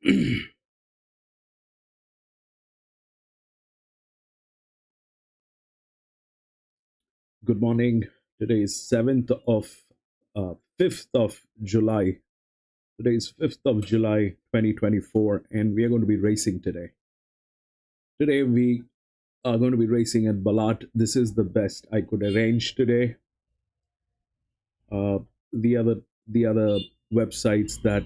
Good morning. Today is 5th of July. Today is 5th of July 2024, and we are going to be racing today. Today we are going to be racing at Balat. This is the best I could arrange today. Uh, the other the other websites that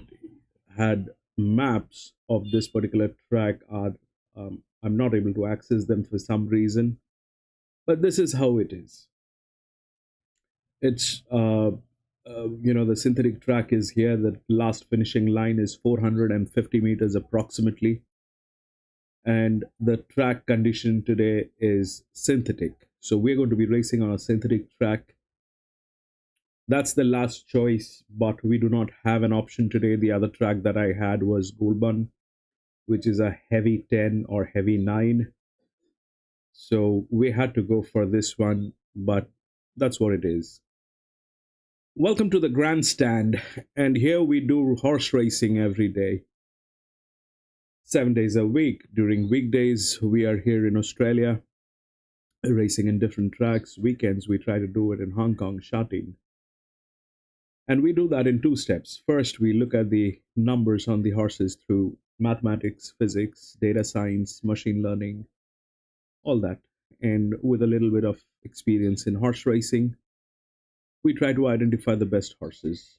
had maps of this particular track are I'm not able to access them for some reason, but this is how it is. It's the synthetic track is here. The last finishing line is 450 meters approximately, and the track condition today is synthetic. So we're going to be racing on a synthetic track. That's the last choice, but we do not have an option today. The other track that I had was Gulban, which is a heavy 10 or heavy 9. So we had to go for this one, but that's what it is. Welcome to the grandstand, and here we do horse racing every day, 7 days a week. During weekdays, we are here in Australia, racing in different tracks. Weekends, we try to do it in Hong Kong, Shatin. And we do that in two steps. First, we look at the numbers on the horses through mathematics, physics, data science, machine learning, all that. And with a little bit of experience in horse racing, we try to identify the best horses.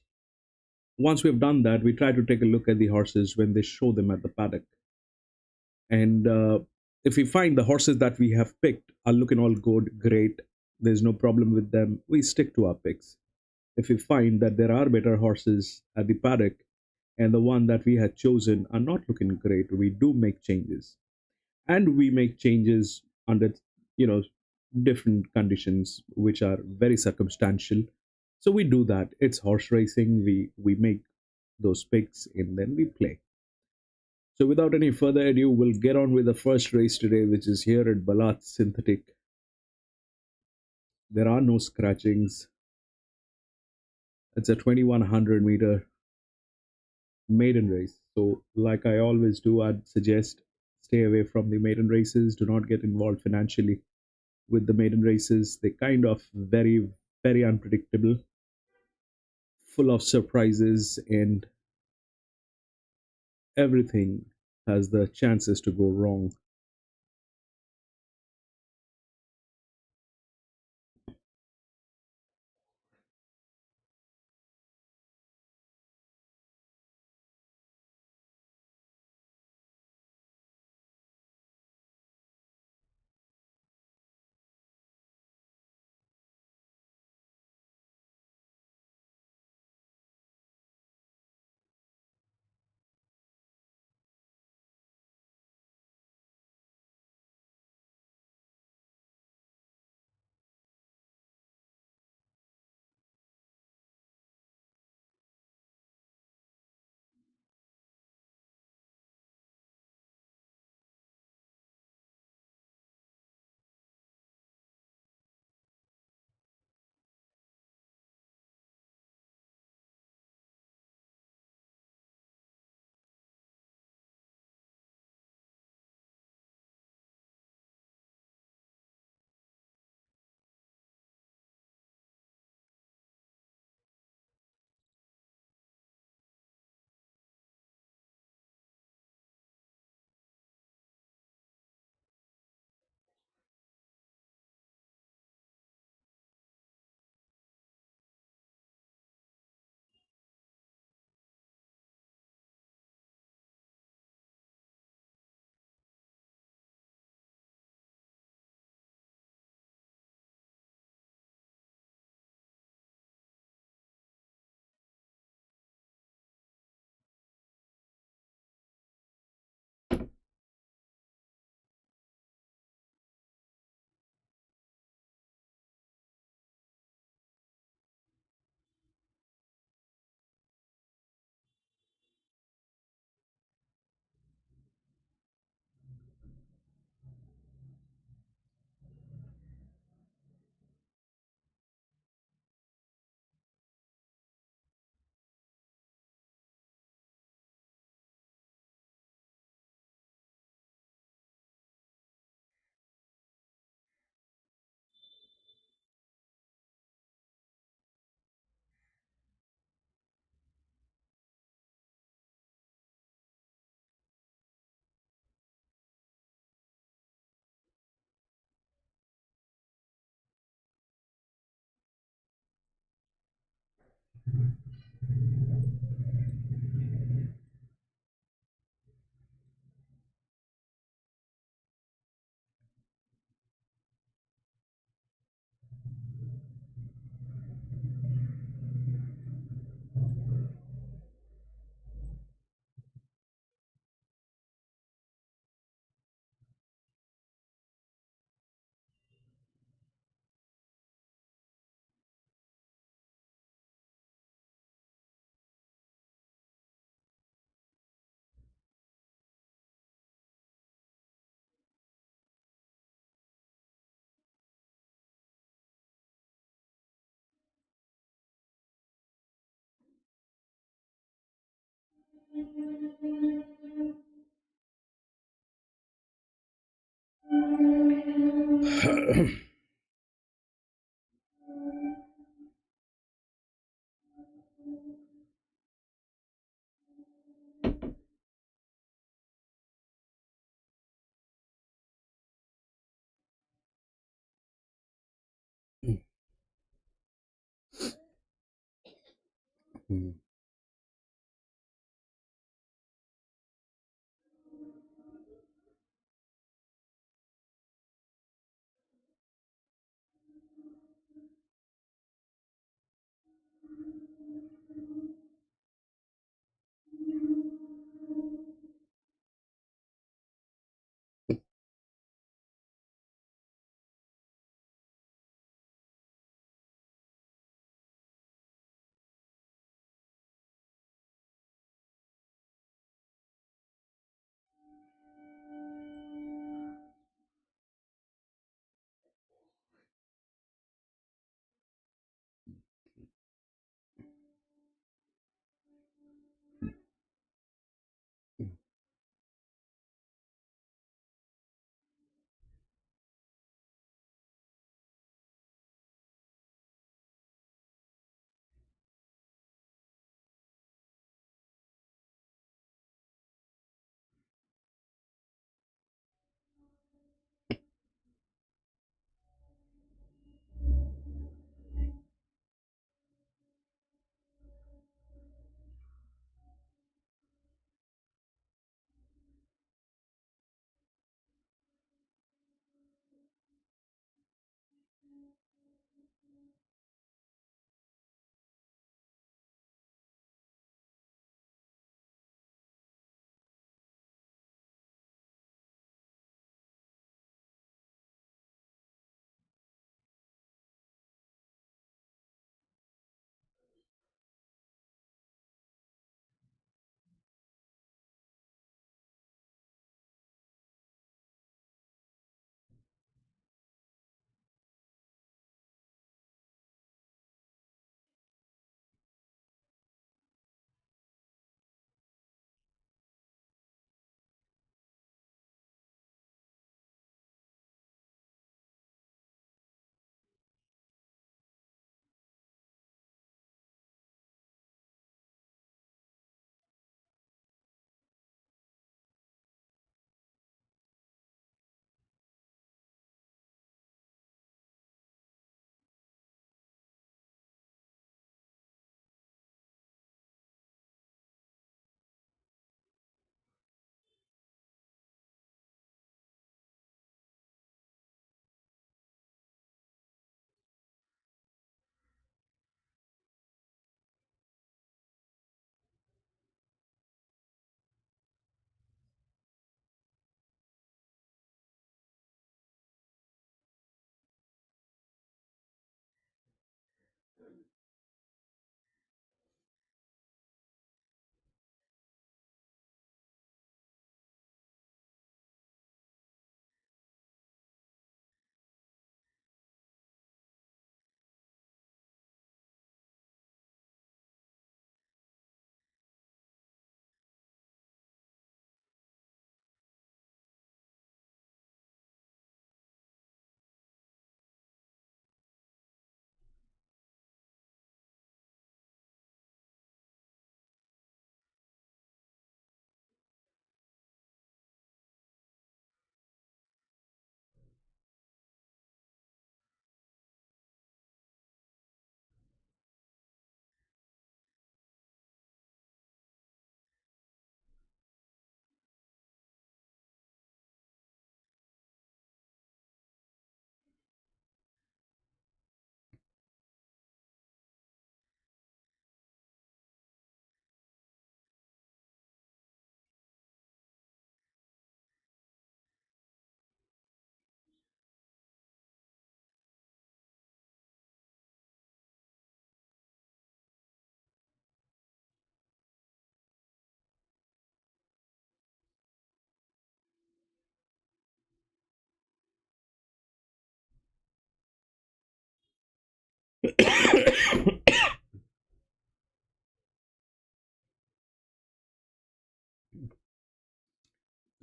Once we've done that, we try to take a look at the horses when they show them at the paddock. And if we find the horses that we have picked are looking all good, great, there's no problem with them, we stick to our picks. If we find that there are better horses at the paddock and the one that we had chosen are not looking great, we do make changes. And we make changes under, you know, different conditions which are very circumstantial. So we do that. It's horse racing. We make those picks and then we play. So without any further ado, we'll get on with the first race today, which is here at Balat Synthetic. There are no scratchings. It's a 2100-meter maiden race. So, like I always do, I'd suggest stay away from the maiden races. Do not get involved financially with the maiden races. They're kind of very, very unpredictable, full of surprises, and everything has the chances to go wrong.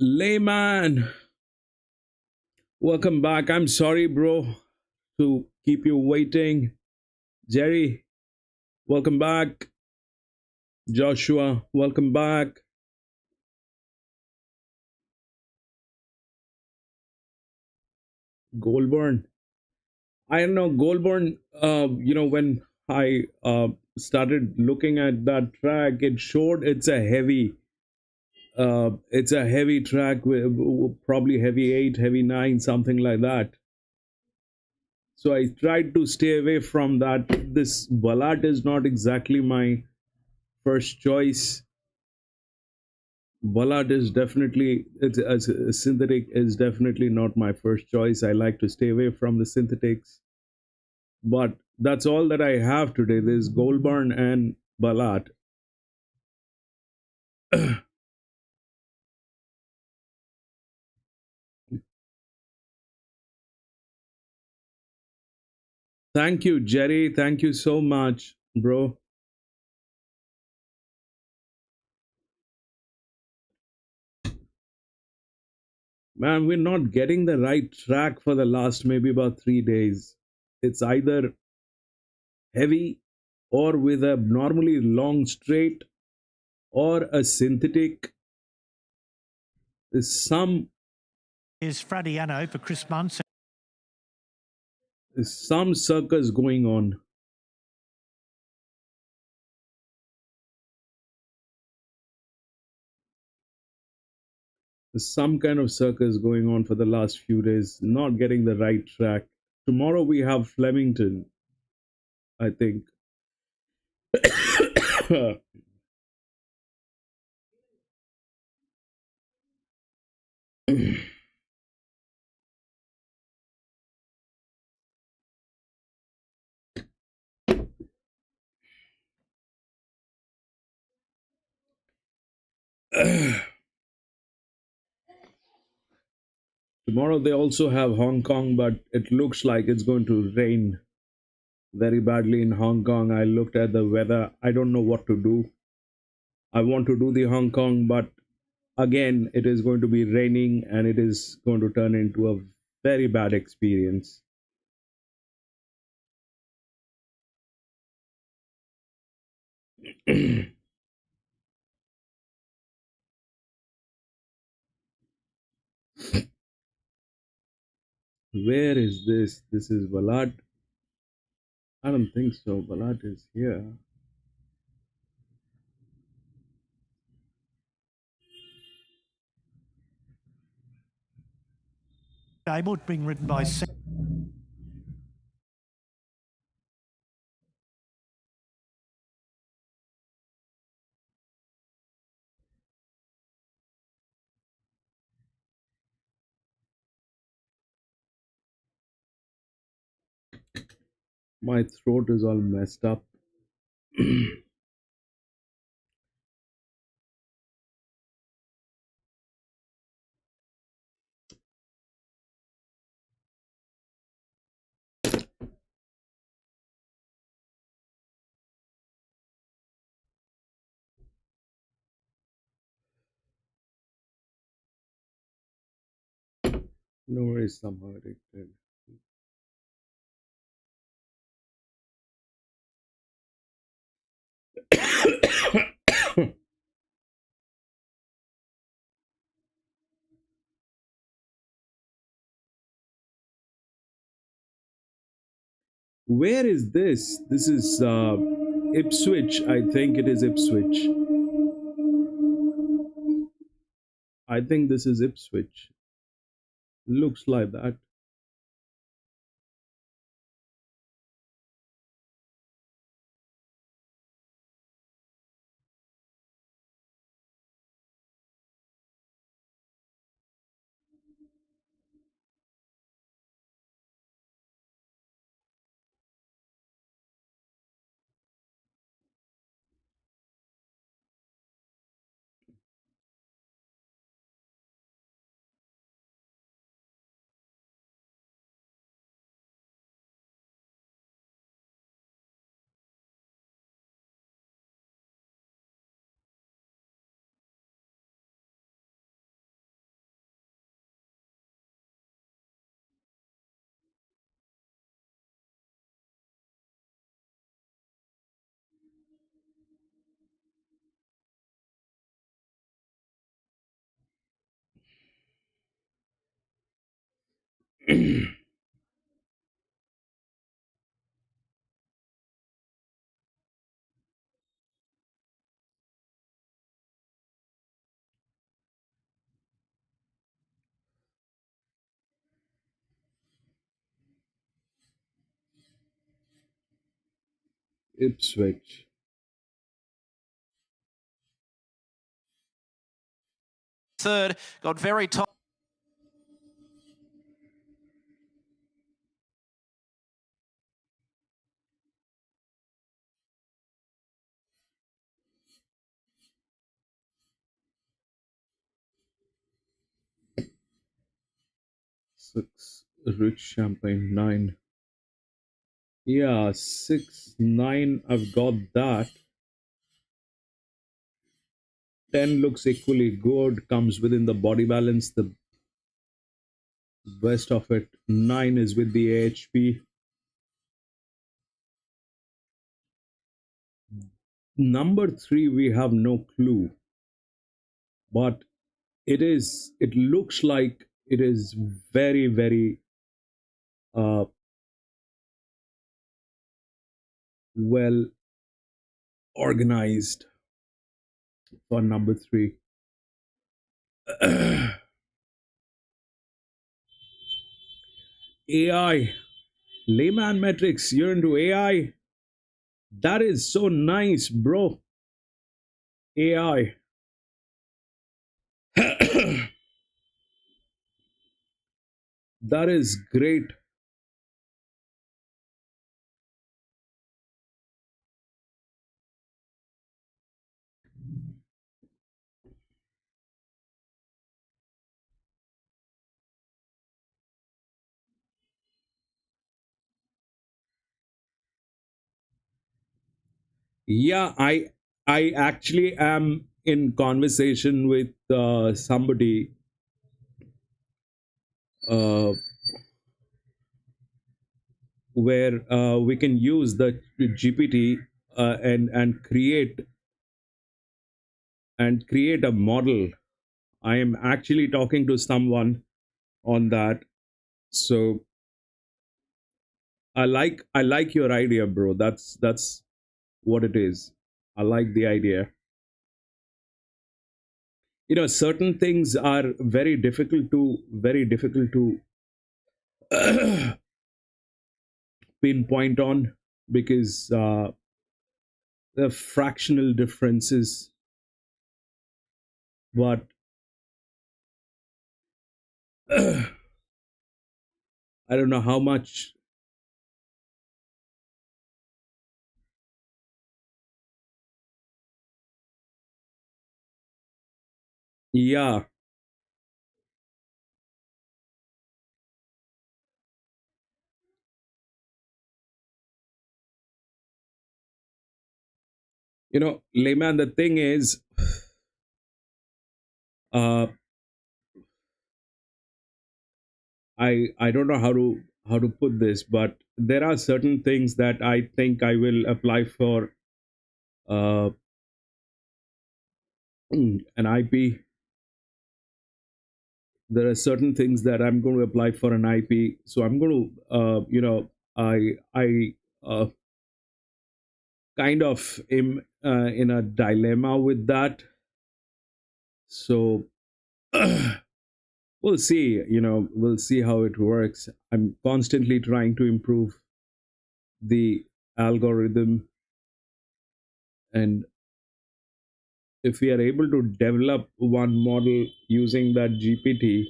Layman, welcome back. I'm sorry, bro, to keep you waiting. Jerry, welcome back. Joshua, welcome back. Goldburn. I don't know, Goldburn, when I started looking at that track, it showed it's a heavy track with probably heavy 8, heavy 9, something like that. So I tried to stay away from that. This ballad is not exactly my first choice. Ballad is definitely it's a synthetic is definitely not my first choice. I like to stay away from the synthetics. But that's all that I have today. There's Goldburn and Ballad. Thank you, Jerry. Thank you so much, bro. Man, we're not getting the right track for the last maybe about 3 days. It's either heavy or with a normally long straight or a synthetic. There's Is Fradiano for Chris Munson. there's some circus going on. There's some kind of circus going on for the last few days, not getting the right track. Tomorrow we have Flemington, I think. Tomorrow they also have Hong Kong, but it looks like it's going to rain very badly in Hong Kong. I looked at the weather. I don't know what to do. I want to do the Hong Kong, but again, it is going to be raining and it is going to turn into a very bad experience. Where is this? This is Balat. I don't think so. Balat is here. Stable being written by My throat is all messed up. No worries, somehow addicted. Where is this? This is Ipswich. I think it is Ipswich. I think this is Ipswich. Looks like that. Ipswich. Third, got very top. Six. Rich champagne. Nine. Yeah, 6, 9. I've got that. 10 looks equally good. Comes within the body balance. The best of it. 9 is with the AHP. Number 3, we have no clue, but it looks like it is very, very uh, well organized for number 3. AI, layman metrics, you're into AI. That is so nice, bro. AI. That is great. Yeah, I actually am in conversation with somebody uh, where we can use the GPT and create a model. I am actually talking to someone on that. So I like your idea, bro. That's what it is. I like the idea. Certain things are very difficult to pinpoint on because the fractional differences. But I don't know how much. Yeah, layman. The thing is, uh, I don't know how to put this, but there are certain things that I think I will apply for uh, an IP. There are certain things that I'm going to apply for an IP. So I'm going to, I kind of am in a dilemma with that. So we'll see. We'll see how it works. I'm constantly trying to improve the algorithm, and if we are able to develop one model using that GPT,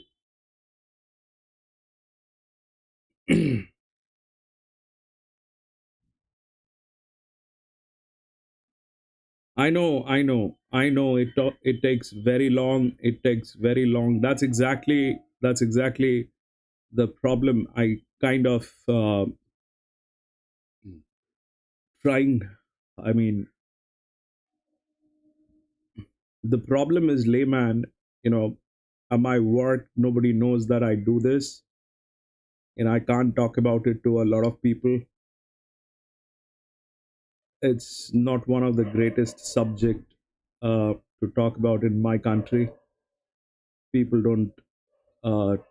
I know. It takes very long. It takes very long. That's exactly the problem. I kind of trying. I mean, the problem is layman. You know, at my work, nobody knows that I do this, and I can't talk about it to a lot of people. It's not one of the greatest subject to talk about in my country. People don't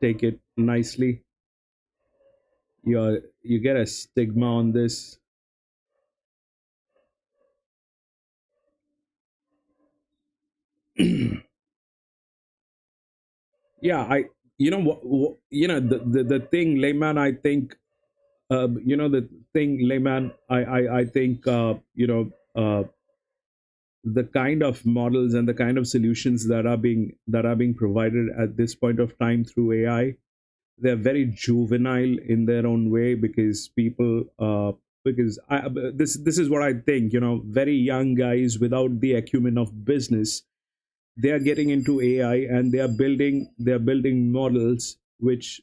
take it nicely. you get a stigma on this. Yeah, I you know the thing, layman. I think you know the thing, layman. I think the kind of models and the kind of solutions that are being provided at this point of time through AI, they're very juvenile in their own way, because people because this is what I think. Very young guys without the acumen of business, they are getting into AI, and they are building models which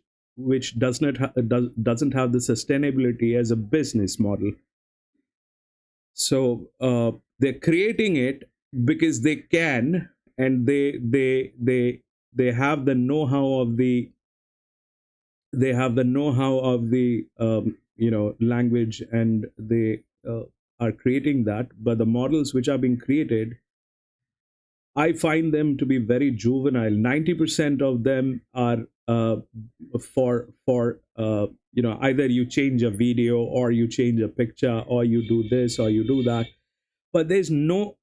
doesn't have the sustainability as a business model. So they're creating it because they can, and they have the know-how of the language, and they are creating that. But the models which are being created, I find them to be very juvenile. 90% of them are either you change a video, or you change a picture, or you do this, or you do that. But there's no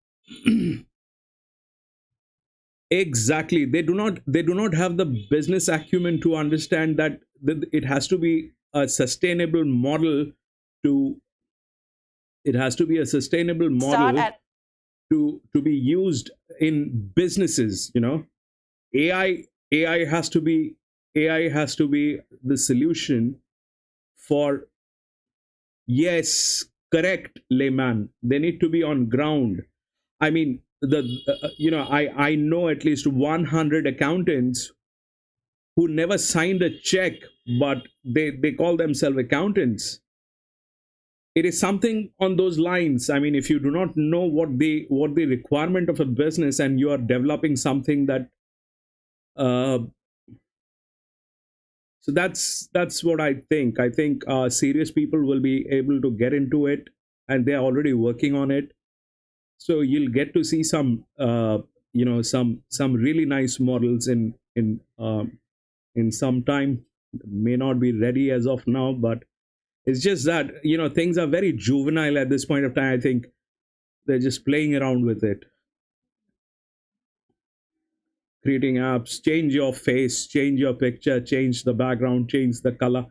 exactly, they do not have the business acumen to understand that it has to be a sustainable model to it has to be a sustainable Start model at to be used in businesses. AI has to be AI has to be the solution for, yes, correct, layman. They need to be on ground. I mean, I know at least 100 accountants who never signed a check, but they call themselves accountants. It is something on those lines. I mean, if you do not know what the requirement of a business, and you are developing something that uh, so that's what I think serious people will be able to get into it, and they're already working on it. So you'll get to see some really nice models in some time. May not be ready as of now, but it's just that things are very juvenile at this point of time. I think they're just playing around with it, creating apps, change your face, change your picture, change the background, change the color.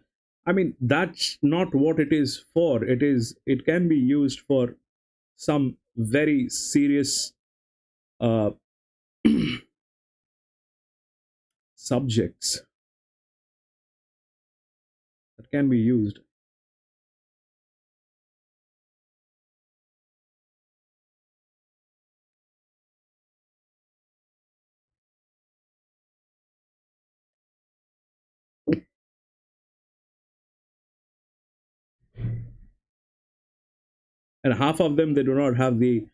I mean, that's not what it is for. It can be used for some very serious uh, subjects that can be used. And half of them, they do not have the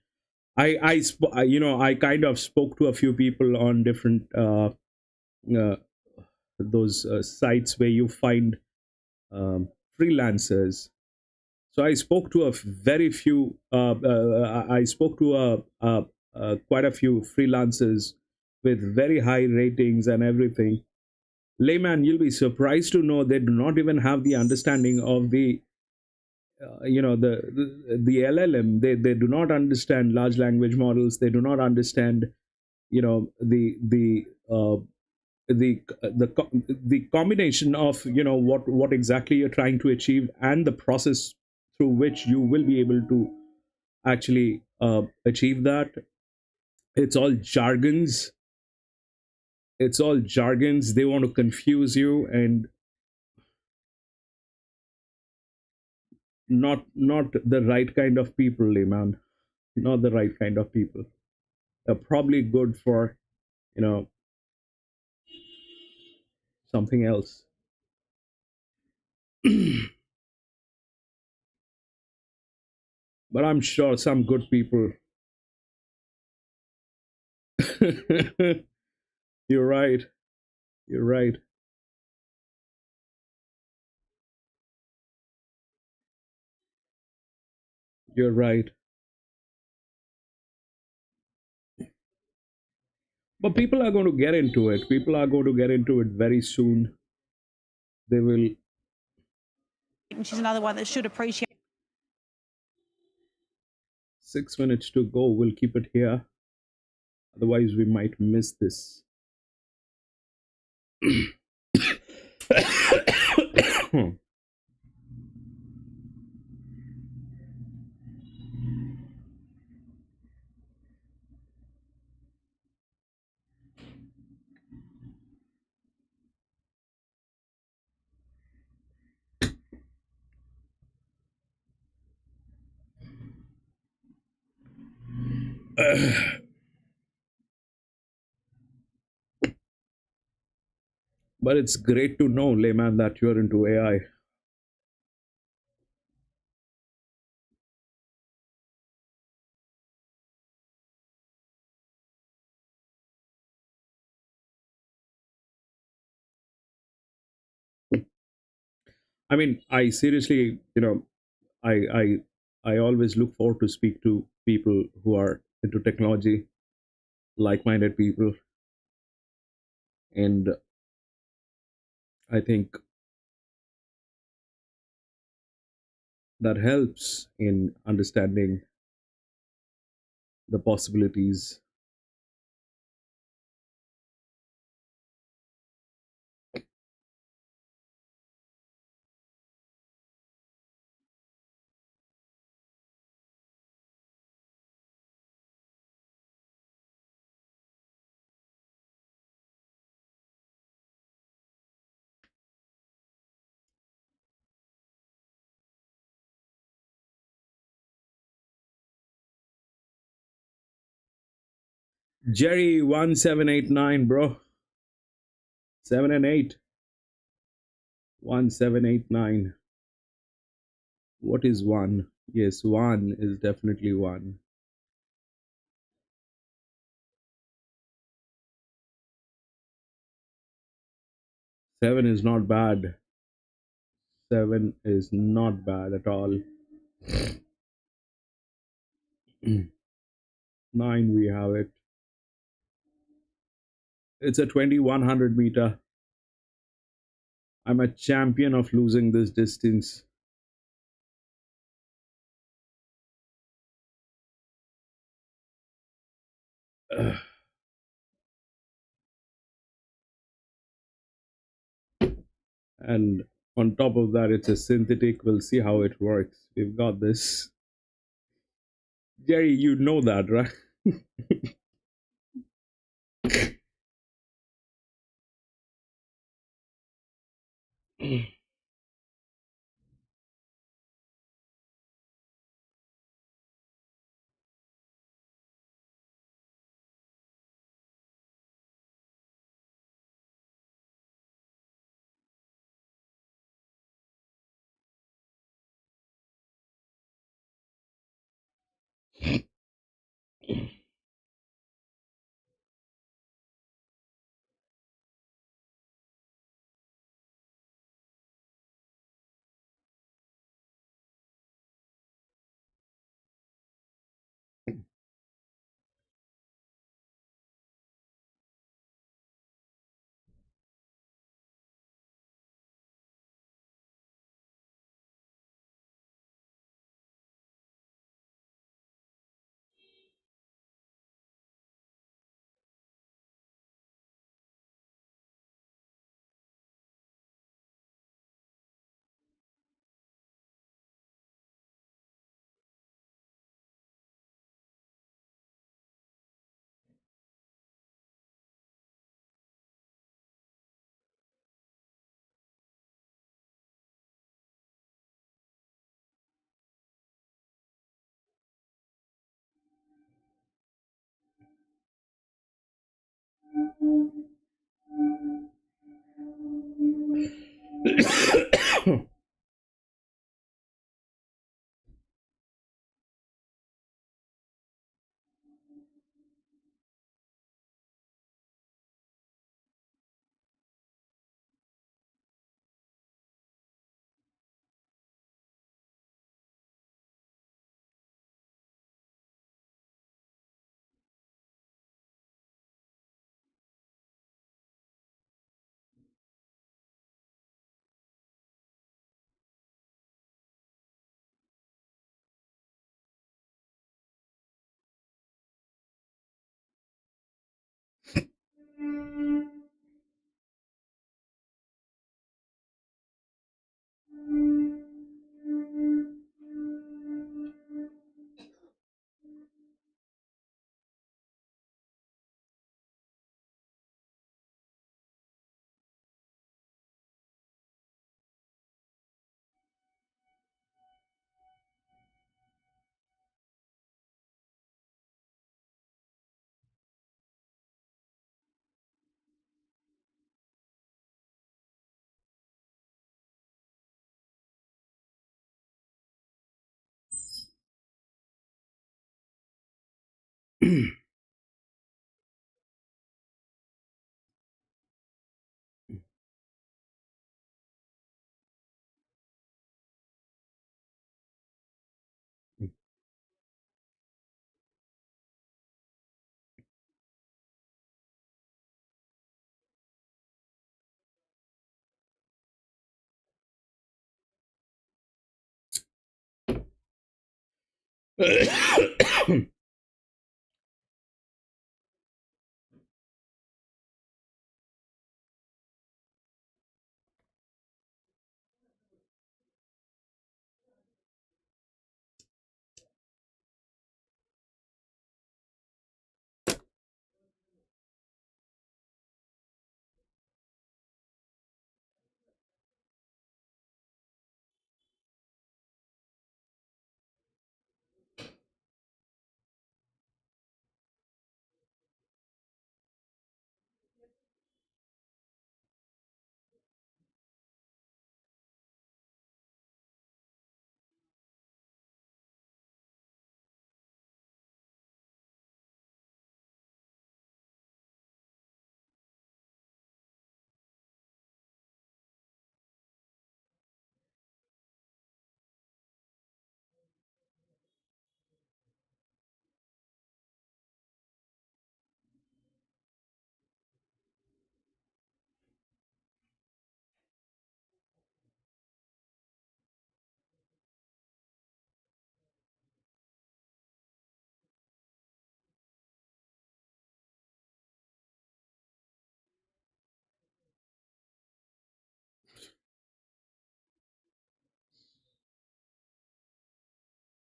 I kind of spoke to a few people on different uh, those sites where you find um, freelancers. So I spoke to a very few. I spoke to quite a few freelancers with very high ratings and everything. Layman, you'll be surprised to know they do not even have the understanding of the LLM. They do not understand large language models. They do not understand you know the combination of what exactly you're trying to achieve, and the process through which you will be able to actually achieve that. It's all jargons. They want to confuse you, and not the right kind of people, man. Not the right kind of people. They're probably good for you know something else. But I'm sure some good people. You're right. You're right. You're right. But people are going to get into it. People are going to get into it very soon. They will. and she's another one that should appreciate. 6 minutes to go. We'll keep it here. Otherwise, we might miss this. But it's great to know, layman, that you're into AI. I mean, I seriously, I I I always look forward to speak to people who are into technology, like-minded people, and I think that helps in understanding the possibilities. Jerry 1789, bro. 7 and 8. 1789. What is 1? Yes, 1 is definitely 1. 7 is not bad. 7 is not bad at all. 9, we have it. It's a 2100 meter. I'm a champion of losing this distance. And on top of that, it's a synthetic. We'll see how it works. We've got this. Jerry, you know that, right?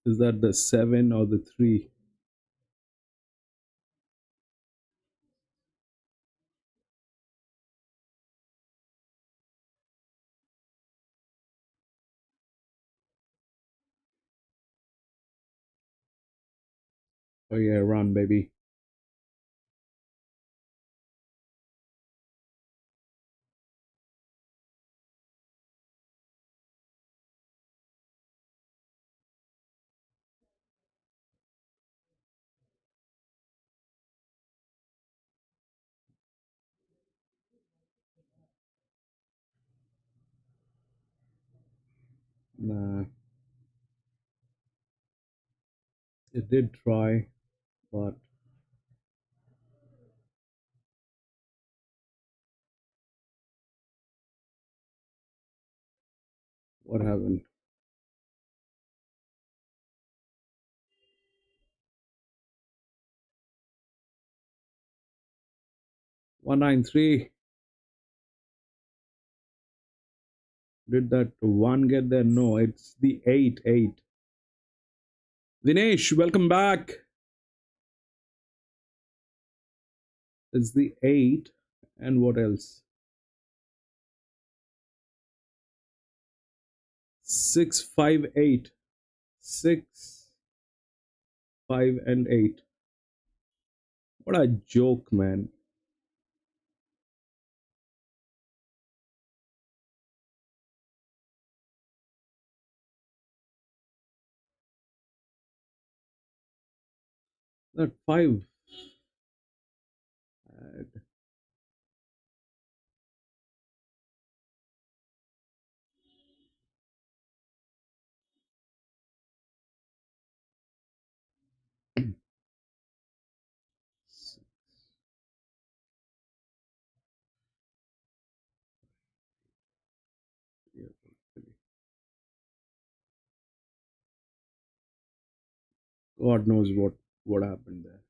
Is that the 7 or the 3? Oh yeah, run, baby. Nah, it did try, but what happened? 193. Did that 1 get there? No, it's the 8, 8. Dinesh, welcome back. It's the 8. And what else? 6, 5, 8. 6, 5, and 8. What a joke, man. That 5. God knows what happened there.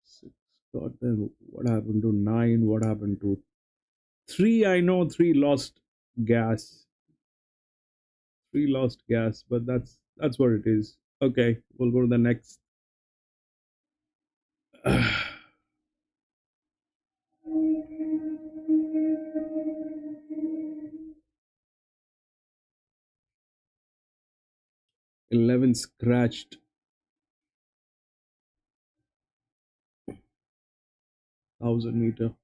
Six. God, then what happened to 9? What happened to 3? I know 3 lost gas. 3 lost gas, but that's what it is. Okay, we'll go to the next. 11 scratched. 1,000 meter.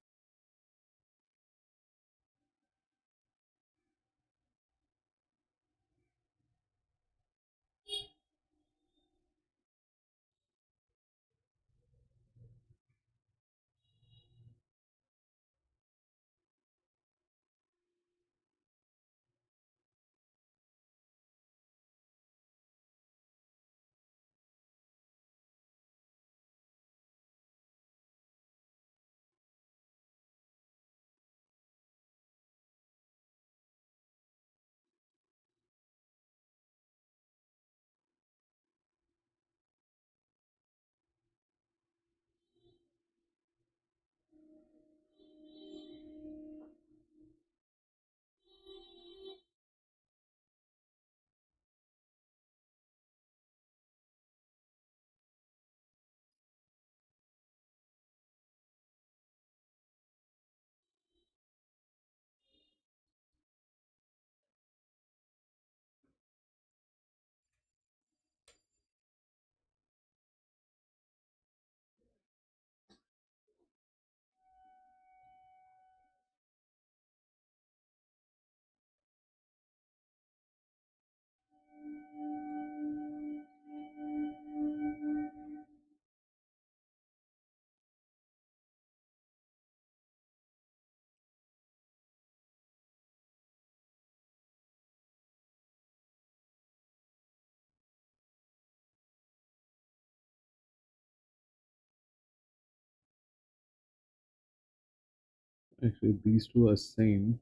Actually, these two are same.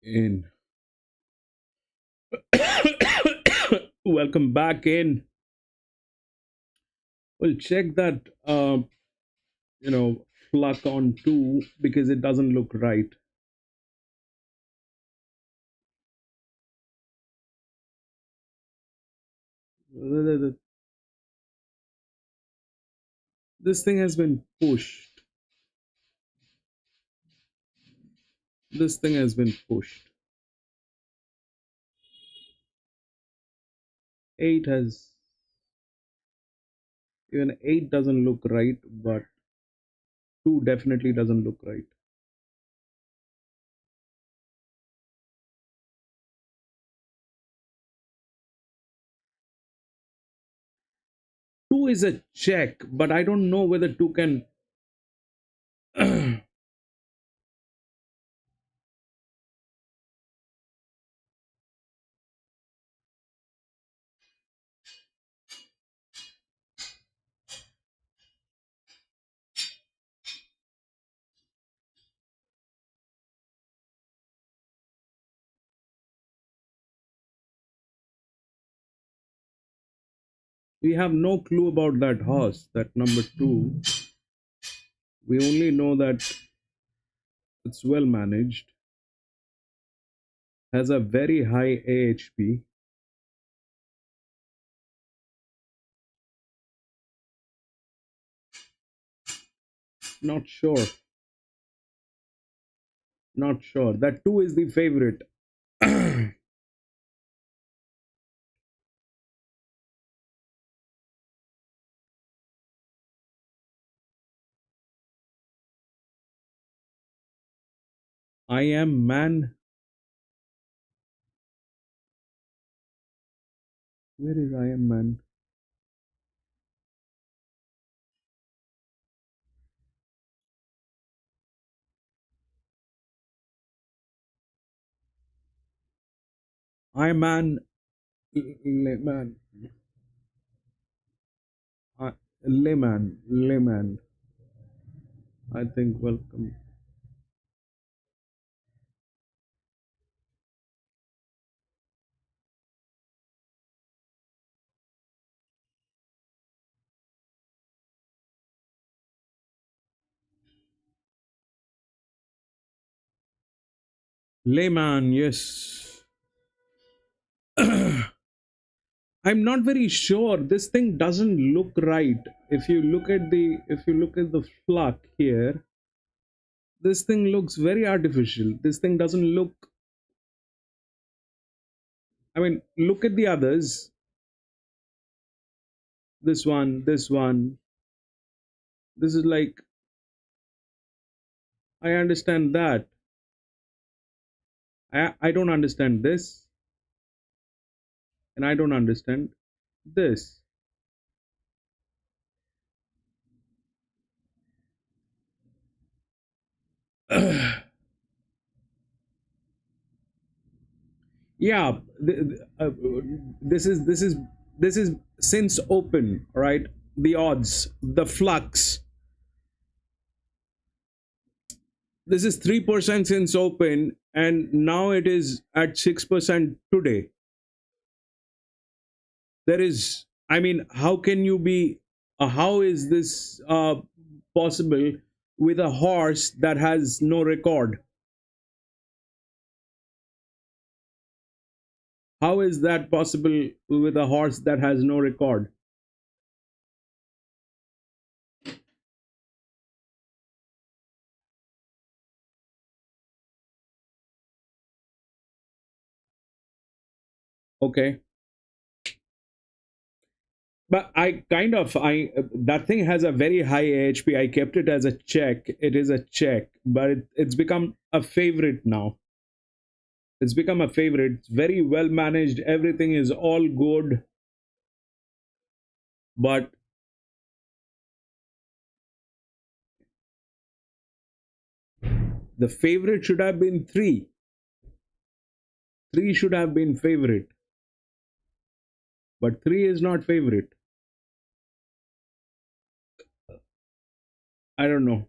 In. Welcome back in. Well, check that, you know, pluck on two because it doesn't look right. This thing has been pushed. This thing has been pushed. 8 has, even 8 doesn't look right, but 2 definitely doesn't look right. Two is a check, but I don't know whether two can. We have no clue about that horse, that number two. We only know that it's well managed, has a very high AHP. Not sure. Not sure. That two is the favorite. I am man. Where is I am man? I am man. Man. Layman. Layman. I think welcome. Layman, yes. I'm not very sure. This thing doesn't look right. If you look at the flock here, this thing looks very artificial. This thing doesn't look. I mean, look at the others. This one, this one. This is like, I understand that. I don't understand this, and I don't understand this. Yeah, this is since open, right? The odds, the flux. This is 3% since open, and now it is at 6% today. There is, I mean, how can you be? How is this possible with a horse that has no record? How is that possible with a horse that has no record? Okay, but I that thing has a very high AHP. I kept it as a check. It is a check, but it's become a favorite now. It's become a favorite. It's very well managed. Everything is all good, but the favorite should have been three. Three should have been favorite, but three is not favorite. I don't know.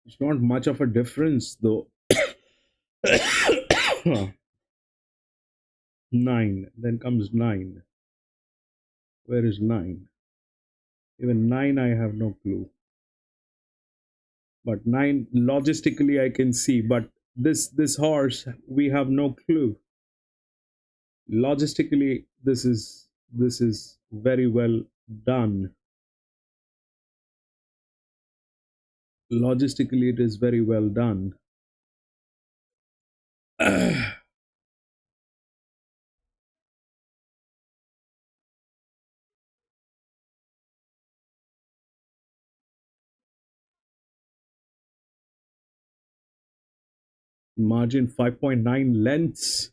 It's not much of a difference though. Nine. Then comes nine. Where is nine? Even nine, I have no clue. But nine, logistically, I can see. But this horse, we have no clue. Logistically, this is very well done. Logistically, it is very well done. Margin 5.9 lengths.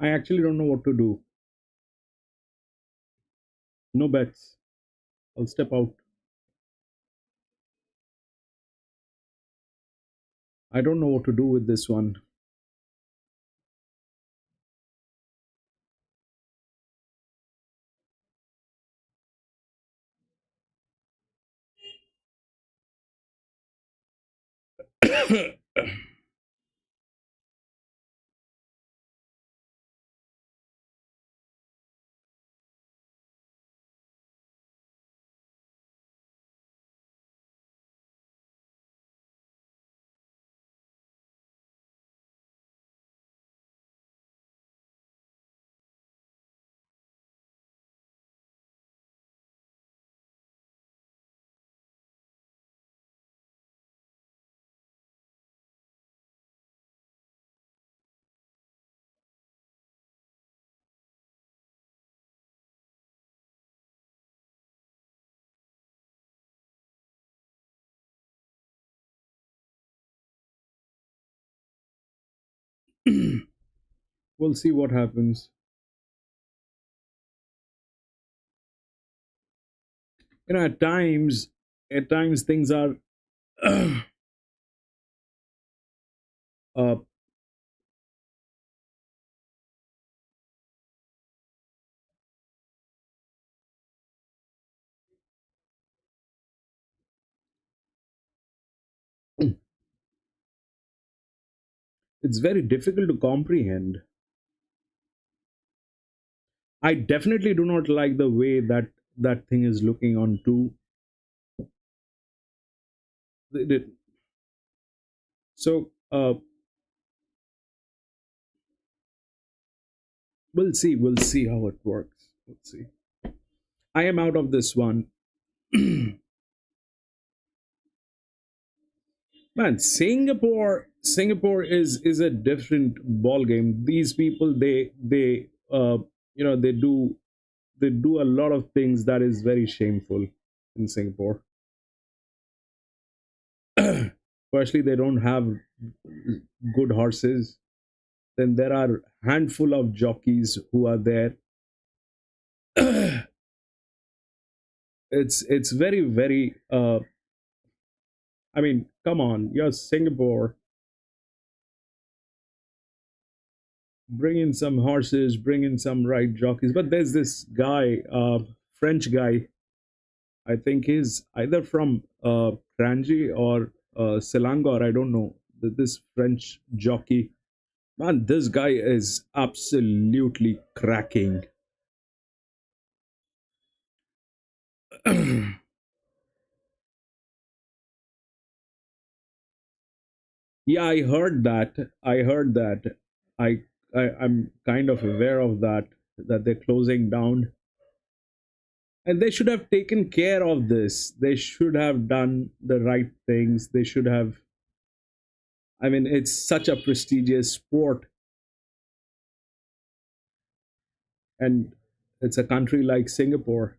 I actually don't know what to do. No bets. I'll step out. I don't know what to do with this one. We'll see what happens. At times things are uh, it's very difficult to comprehend. I definitely do not like the way that thing is looking on too. So we'll see how it works. Let's see. I am out of this one. Man, Singapore is a different ball game. These people, they do a lot of things that is very shameful in Singapore. Firstly, they don't have good horses. Then there are handful of jockeys who are there. It's very very. I mean, come on, you're Singapore. Bring in some horses, bring in some right jockeys. But there's this guy, French guy. I think he's either from Kranji or Selangor. I don't know. This French jockey, man, this guy is absolutely cracking. Yeah, I heard that. I heard that. I, I'm kind of aware of that they're closing down, and they should have taken care of this. They should have done the right things. They should have. I mean, it's such a prestigious sport, and it's a country like Singapore.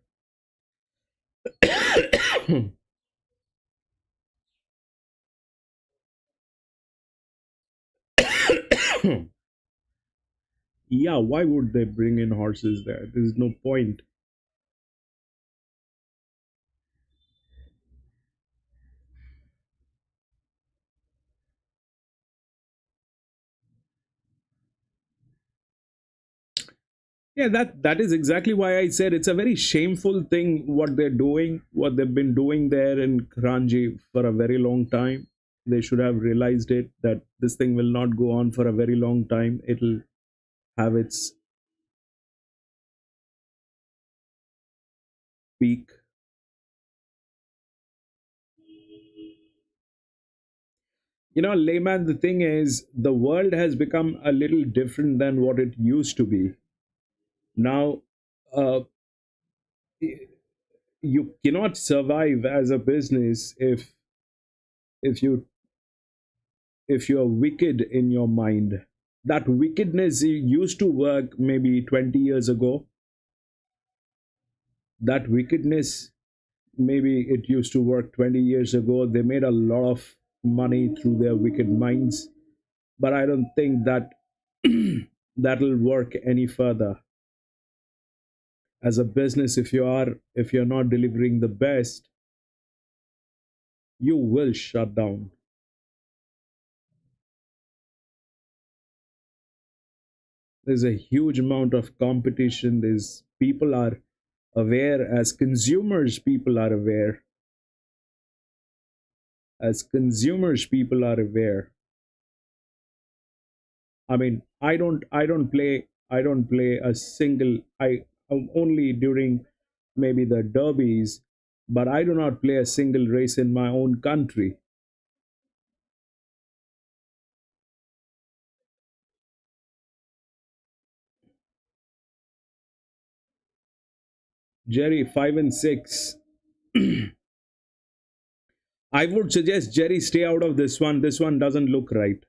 Yeah, why would they bring in horses there? There's no point. Yeah, that is exactly why I said it's a very shameful thing what they're doing, what they've been doing there in Kranji for a very long time. They should have realized it that this thing will not go on for a very long time. It'll have its peak. Layman, the thing is, the world has become a little different than what it used to be. Now, uh, you cannot survive as a business if you if you're wicked in your mind. That wickedness used to work maybe 20 years ago. That wickedness, maybe it used to work 20 years ago. They made a lot of money through their wicked minds, but I don't think that that'll work any further as a business. If you're not delivering the best, you will shut down. There's a huge amount of competition. There's people are aware. As consumers, people are aware. People are aware. I mean, I don't play a single. I only during maybe the derbies, but I do not play a single race in my own country. Jerry, 5 and 6. I would suggest Jerry stay out of this one. This one doesn't look right.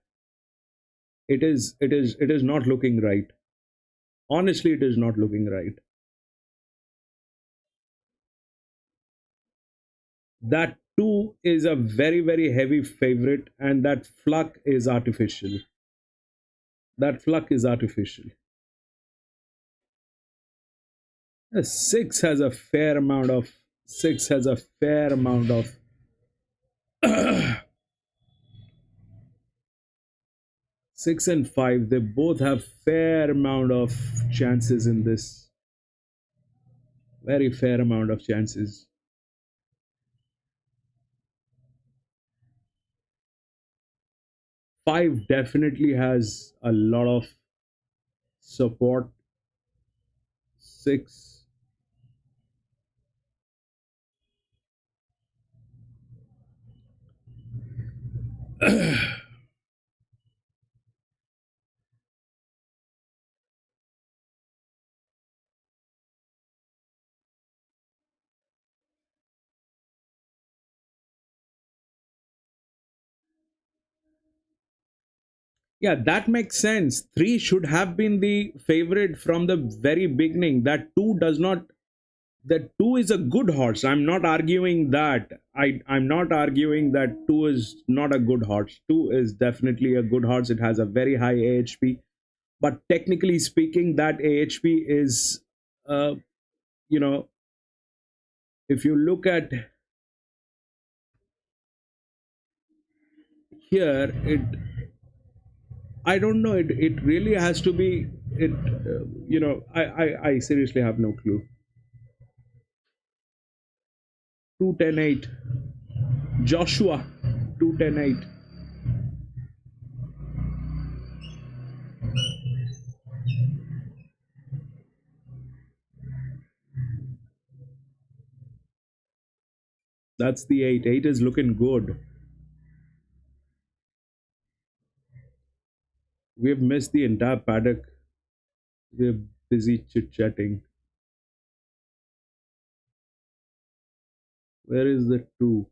It is not looking right. Honestly, it is not looking right. That two is a very very heavy favorite, and that Fluck is artificial. That fluck is artificial. A six has a fair amount of six has a fair amount of six and five. They both have fair amount of chances in this. Very fair amount of chances. Five definitely has a lot of support. Six, yeah, that makes sense. Three should have been the favorite from the very beginning. That two does not. That two is a good horse. I'm not arguing that. I'm not arguing that two is not a good horse. Two is definitely a good horse. It has a very high AHP, but technically speaking, that AHP is, uh, you know, if you look at here, it I don't know. It really has to be it. I seriously have no clue. 210.8. Joshua 210.8. That's the eight. Eight is looking good. We've missed the entire paddock. We're busy chit chatting. Where is the two?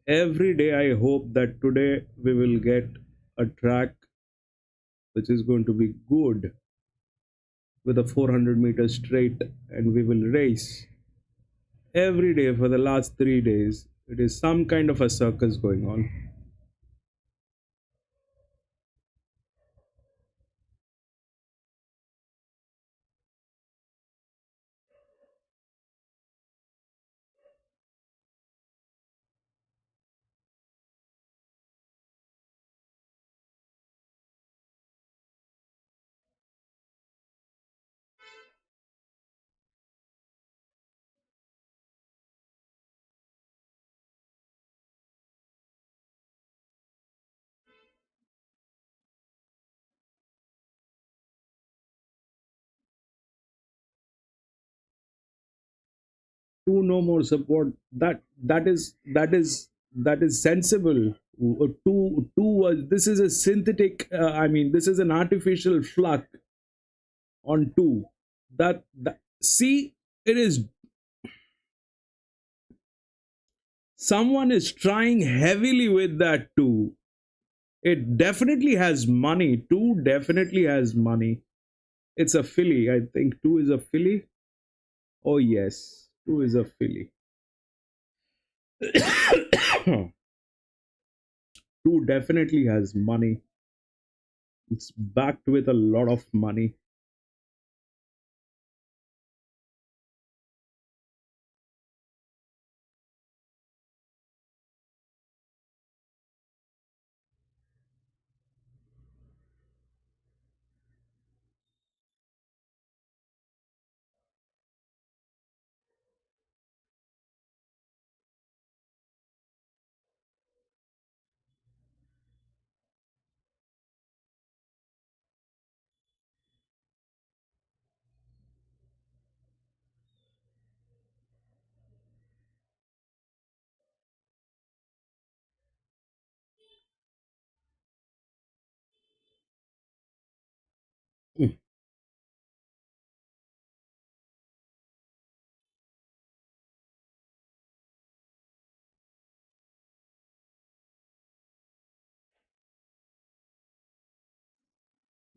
Every day I hope that today we will get a track which is going to be good with a 400-meter straight and we will race every day for the last 3 days. It is some kind of a circus going on. Two no more support. That is sensible. Two was this is a synthetic. This is an artificial fluck on two. That see, it is someone is trying heavily with that two. It definitely has money. Two definitely has money. It's a filly. I think two is a filly. Oh yes, two is a filly. Two definitely has money. It's backed with a lot of money.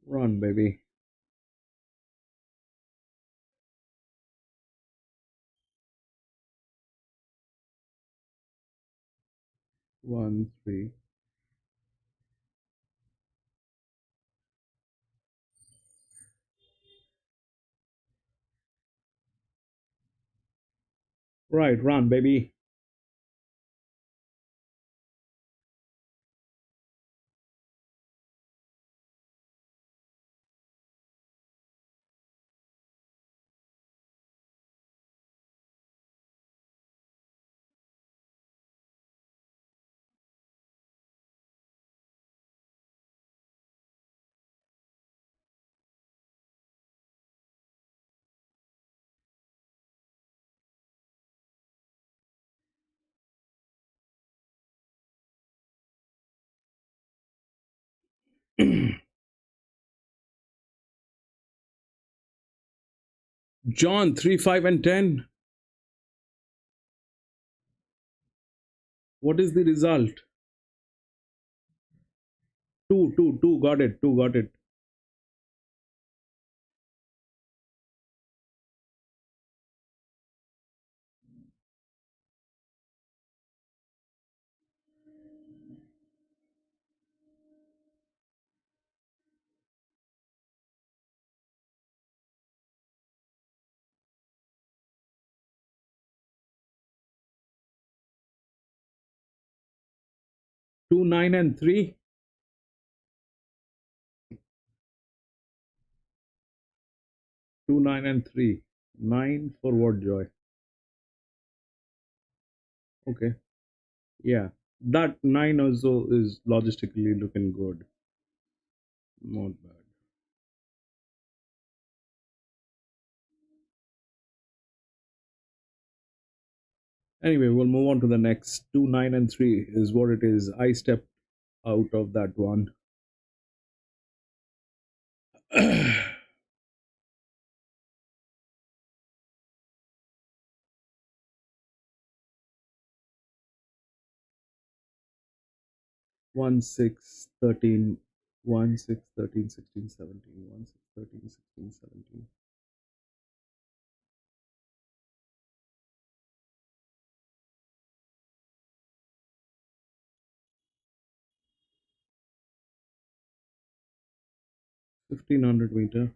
Run, baby. One, three. Right, run, baby. John, 3, 5, and 10. What is the result? 2, 2, 2. Got it. 2 got it. 2, 9, and 3. 2, 9, and 3. 9 for what, Joy? Okay. Yeah. That 9 also is logistically looking good. Not bad. Anyway, we'll move on to the next. 2, 9, and 3 is what it is. I stepped out of that one. 1, 6, 13, 1, 6, 13, 16, 17, 1, 6, 13, 16, 17. 1500 meter.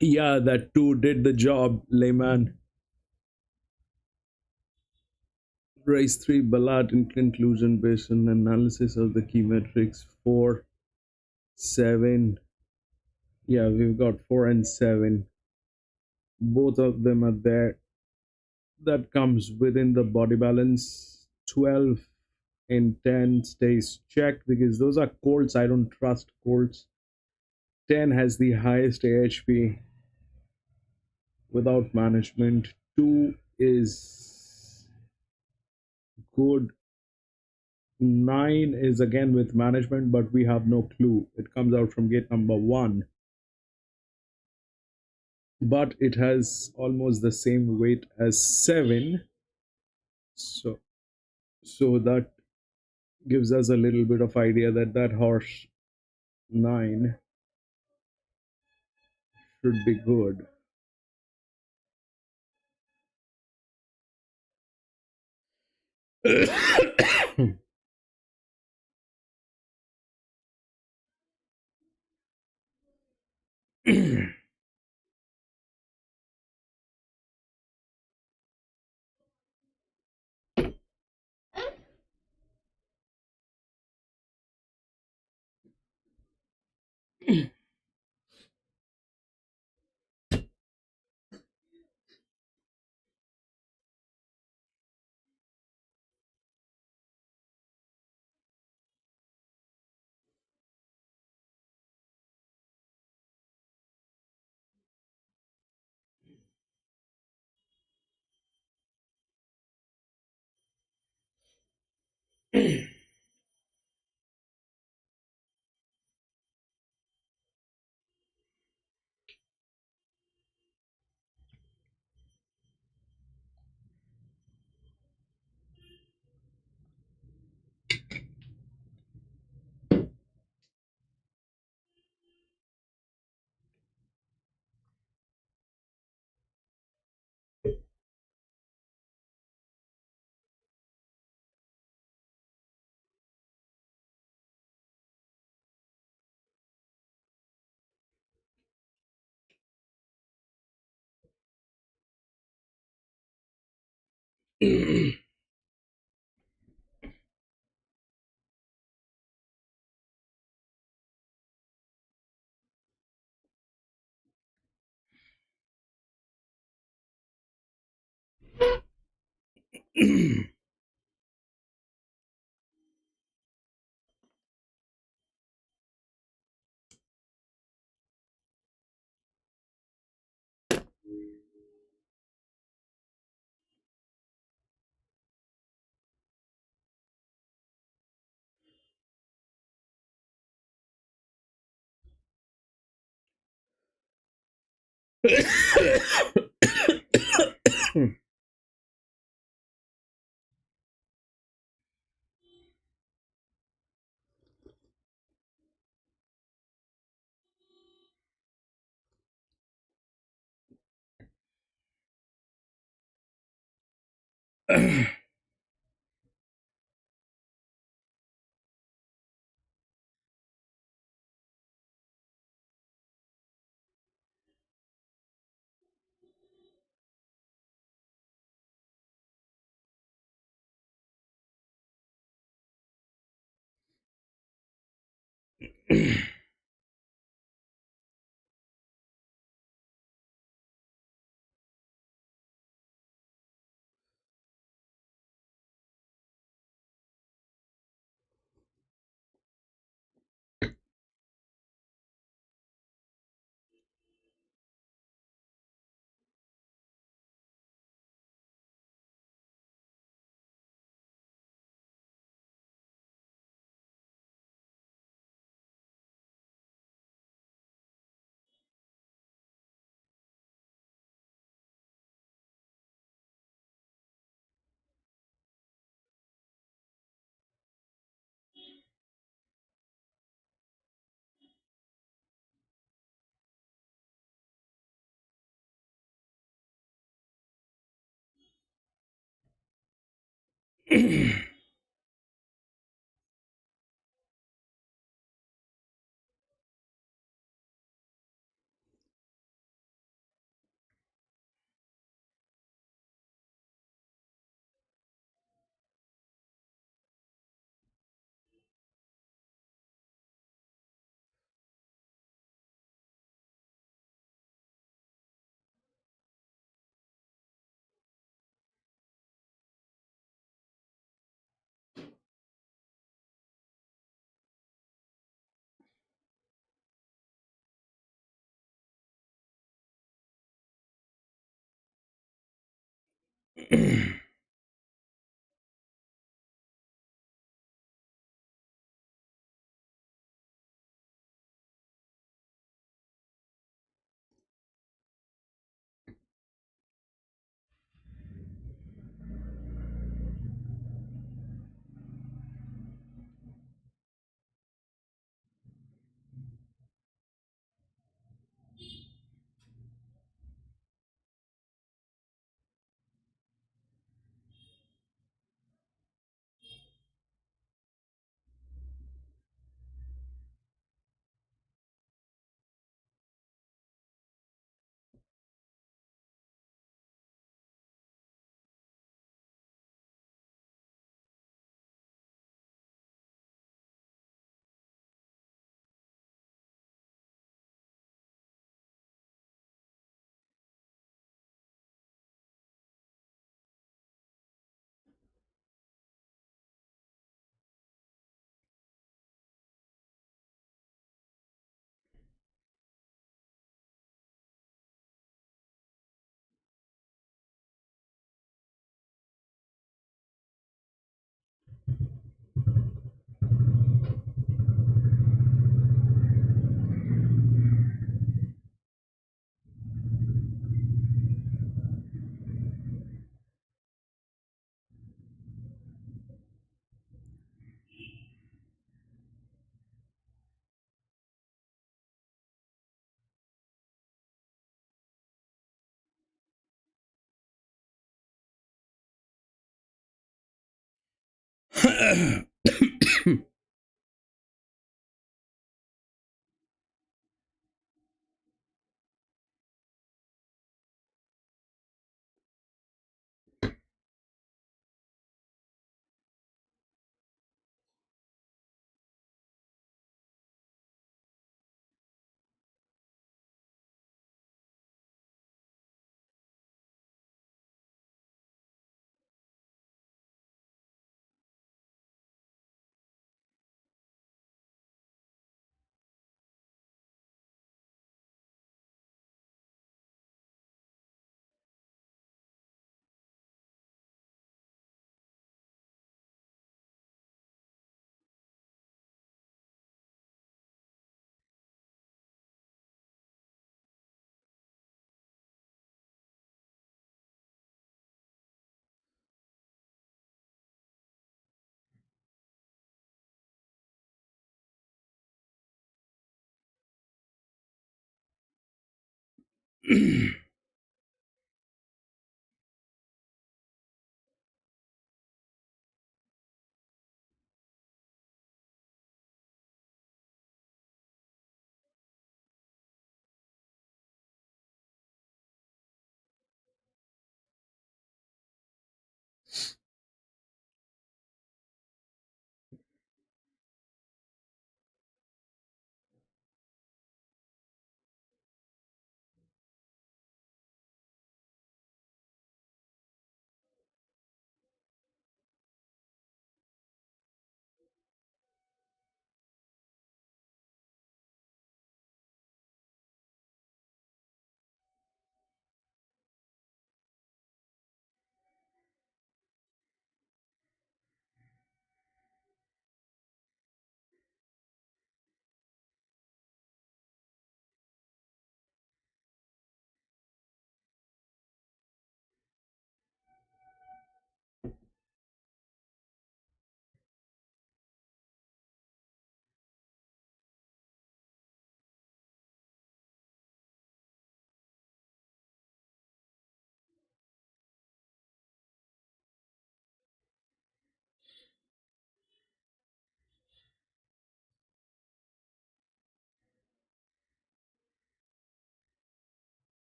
Yeah, that too did the job, layman. Race 3 ballot in conclusion based on analysis of the key metrics 4, 7. Yeah, we've got 4 and 7. Both of them are there. That comes within the body balance. 12 and 10 stays checked because those are colts. I don't trust colts. 10 has the highest AHP without management. 2 is good. 9 is again with management, but we have no clue. It comes out from gate number 1, but it has almost the same weight as 7. So that gives us a little bit of idea that that horse 9 should be good.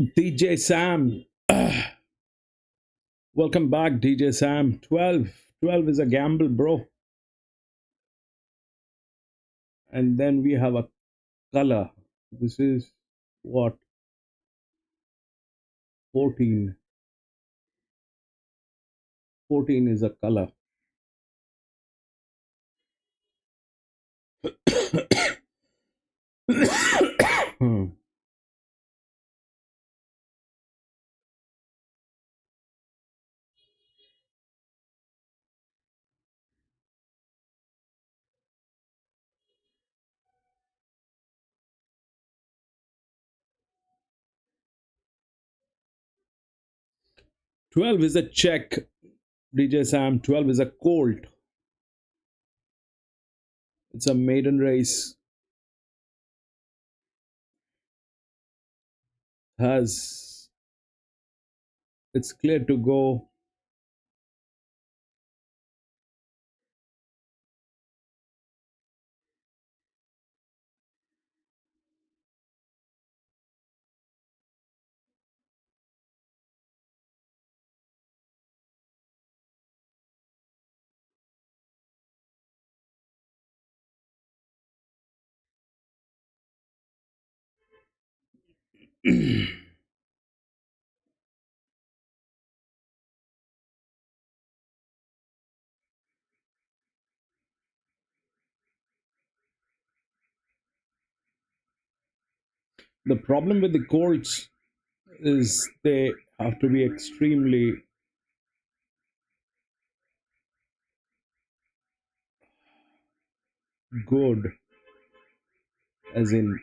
DJ Sam. Welcome back, DJ Sam. 12 is a gamble, bro. And then we have a color. This is what? 14. 14 is a color. Hmm. 12 is a check, DJ Sam. 12 is a colt. It's a maiden race. It's clear to go. The problem with the colts is they have to be extremely good, as in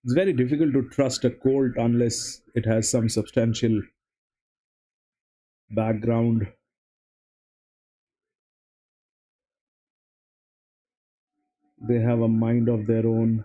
it's very difficult to trust a colt unless it has some substantial background. They have a mind of their own.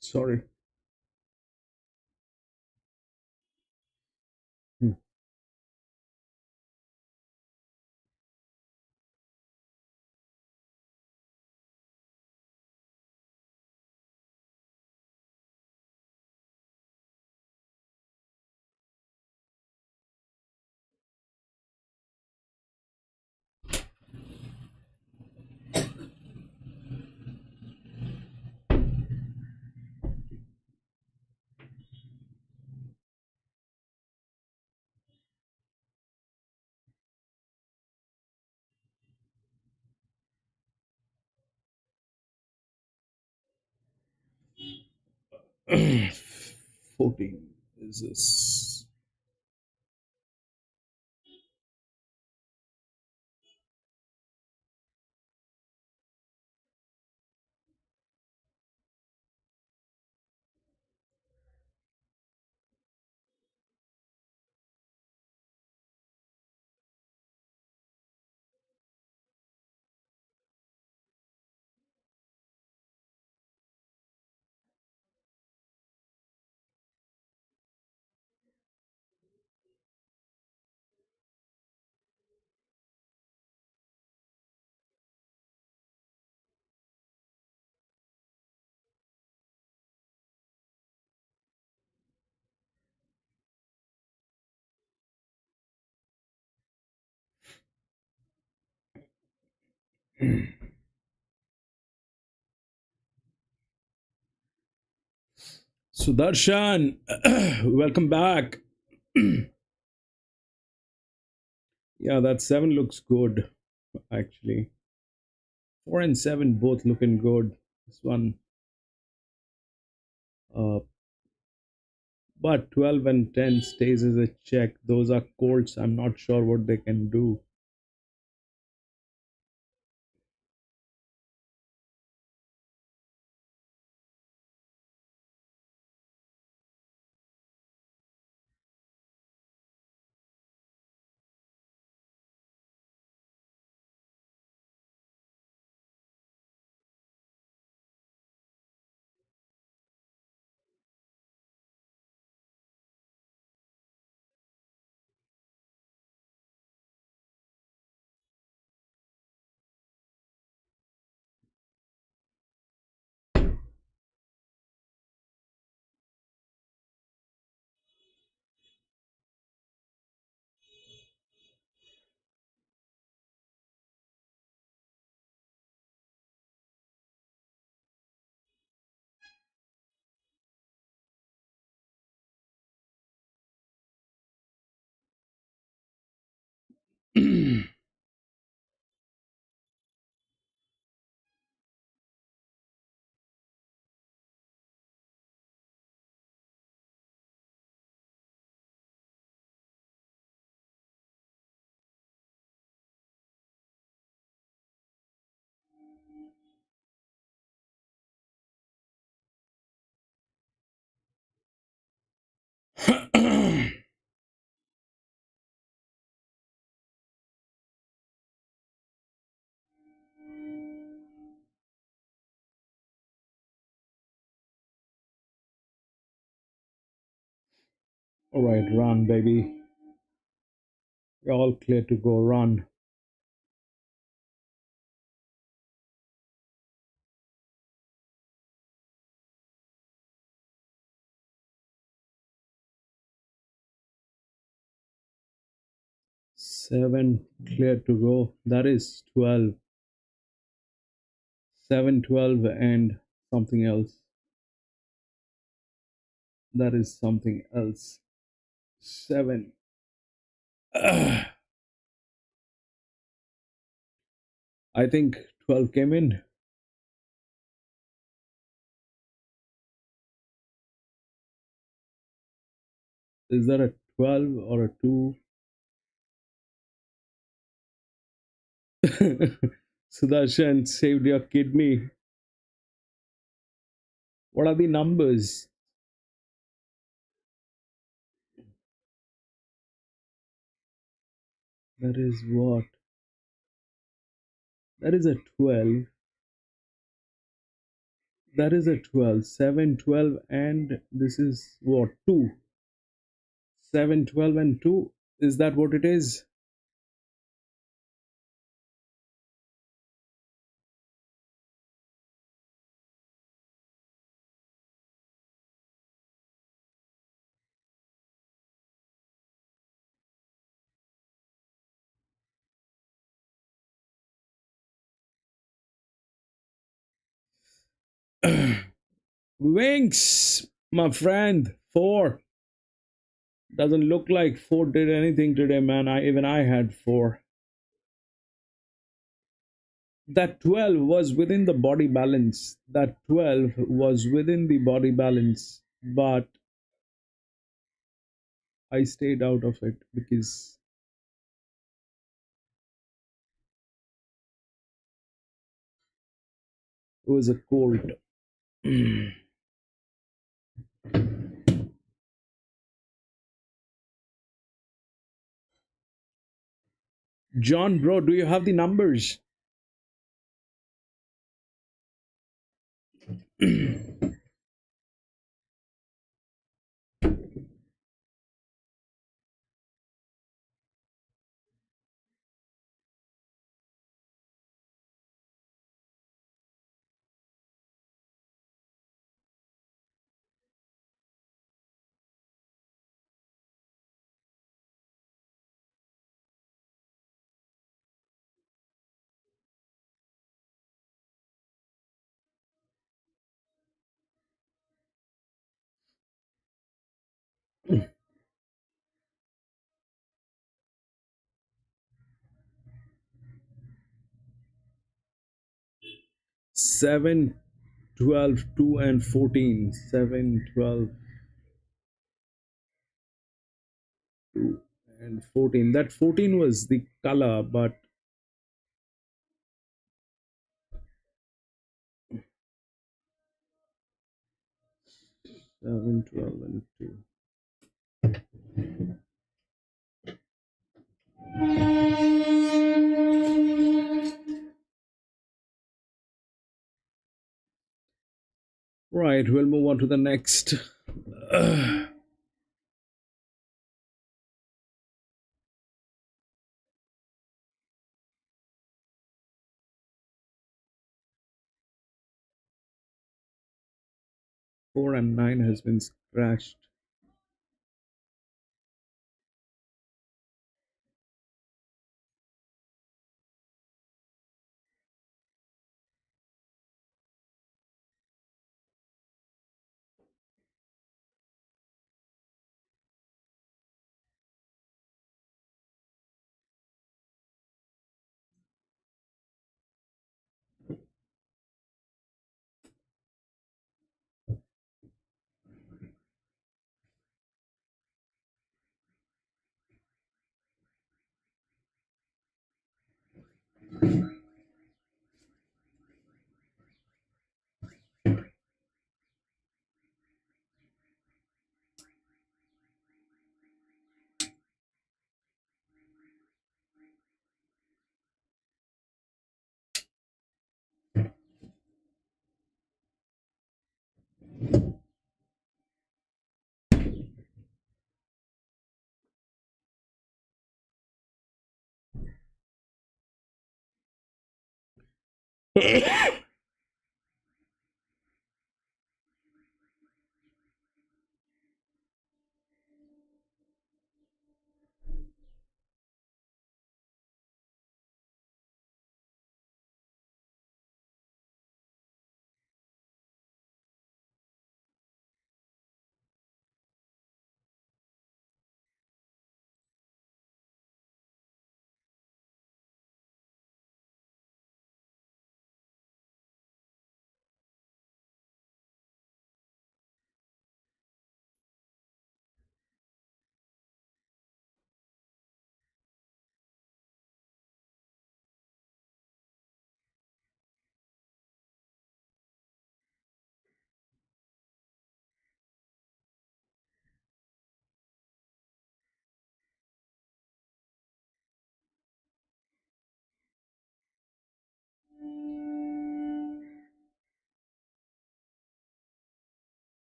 Sorry. Hmm. 14 is this. Sudarshan, welcome back. Yeah, that 7 looks good, actually. 4 and 7 both looking good. This one, uh, but 12 and 10 stays as a check. Those are colts. I'm not sure what they can do. All right, run, baby. You're all clear to go. Run. Seven clear to go. That is 12. 7, 12, and something else. That is something else. 7. I think 12 came in. Is that a 12 or a 2? Sudarshan saved your kidney. What are the numbers? That is what? That is a 12. That is a 12. 7, 12, and this is what? 2. 7, 12, and 2. Is that what it is? Winks, my friend. 4. Doesn't look like 4 did anything today, man. Even I had 4. That 12 was within the body balance. That 12 was within the body balance. but I stayed out of it because it was a court. John, bro, do you have the numbers? Seven, 12, 2, and 14. 7, 12, 2, and 14. That 14 was the color, but 7, 12, and 2. Right, we'll move on to the next. 4 and 9 has been scratched.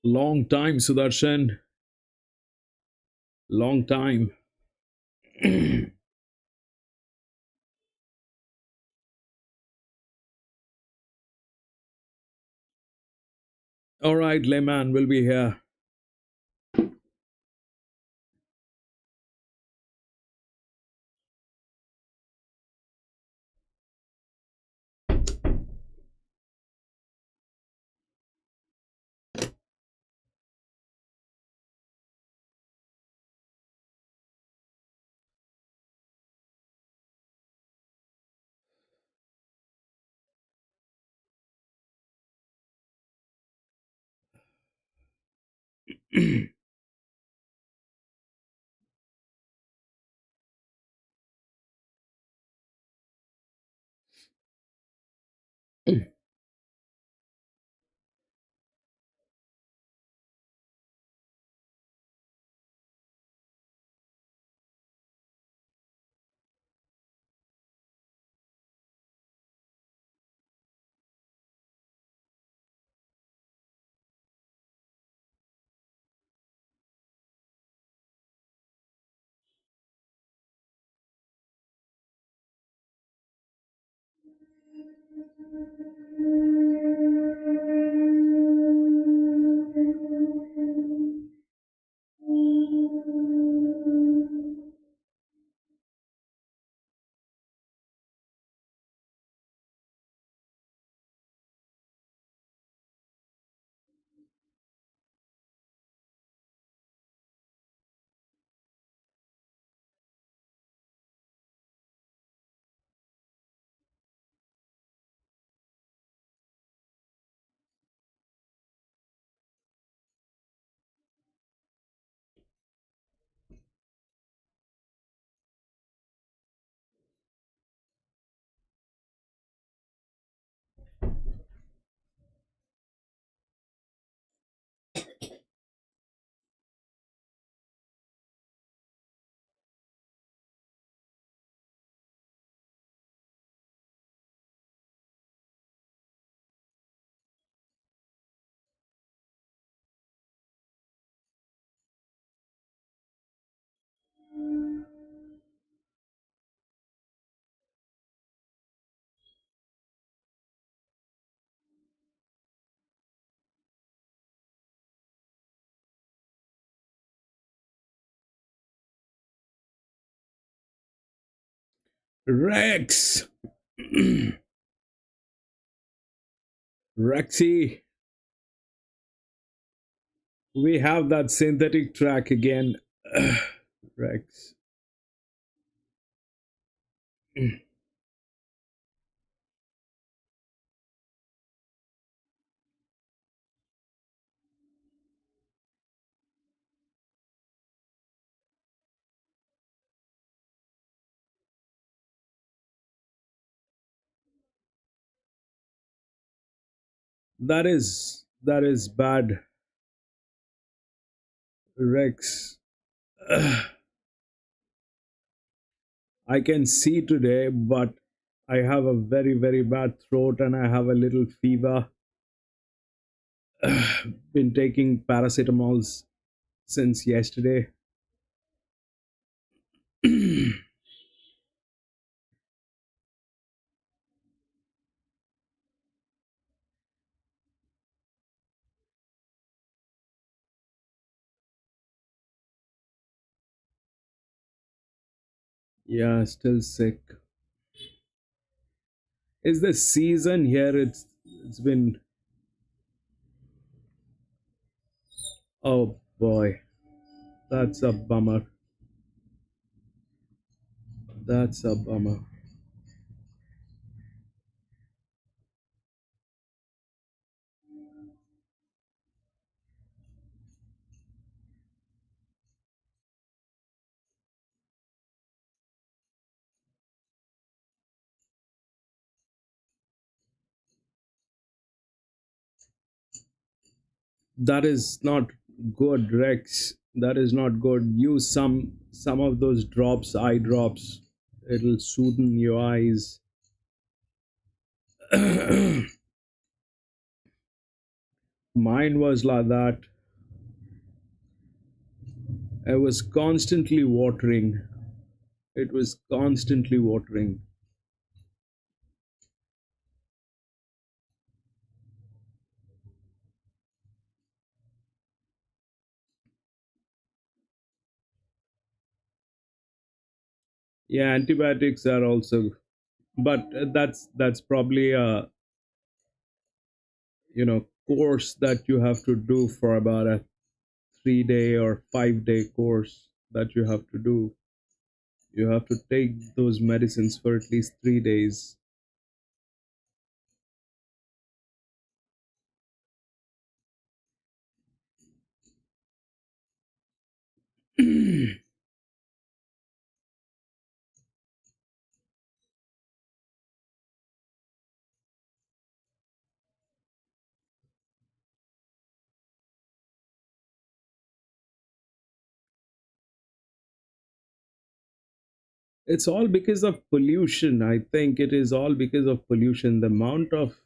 Long time, Sudarshan. Long time. All right, Layman will be here. Rex! Rexy, we have that synthetic track again. Rex. That is bad, Rex. I can see today, but I have a very, very bad throat and I have a little fever. Been taking paracetamols since yesterday. Yeah, still sick. Is the season here? It's been, oh boy, that's a bummer. That's a bummer. That is not good, Rex. That is not good. Use some of those drops, eye drops. It'll soothe your eyes. Mine was like that. I was constantly watering. It was constantly watering. Yeah, antibiotics are also, but that's probably a course that you have to do for about a 3 day or 5 day course that you have to do. You have to take those medicines for at least 3 days. It's all because of pollution. I think it is all because of pollution. The amount of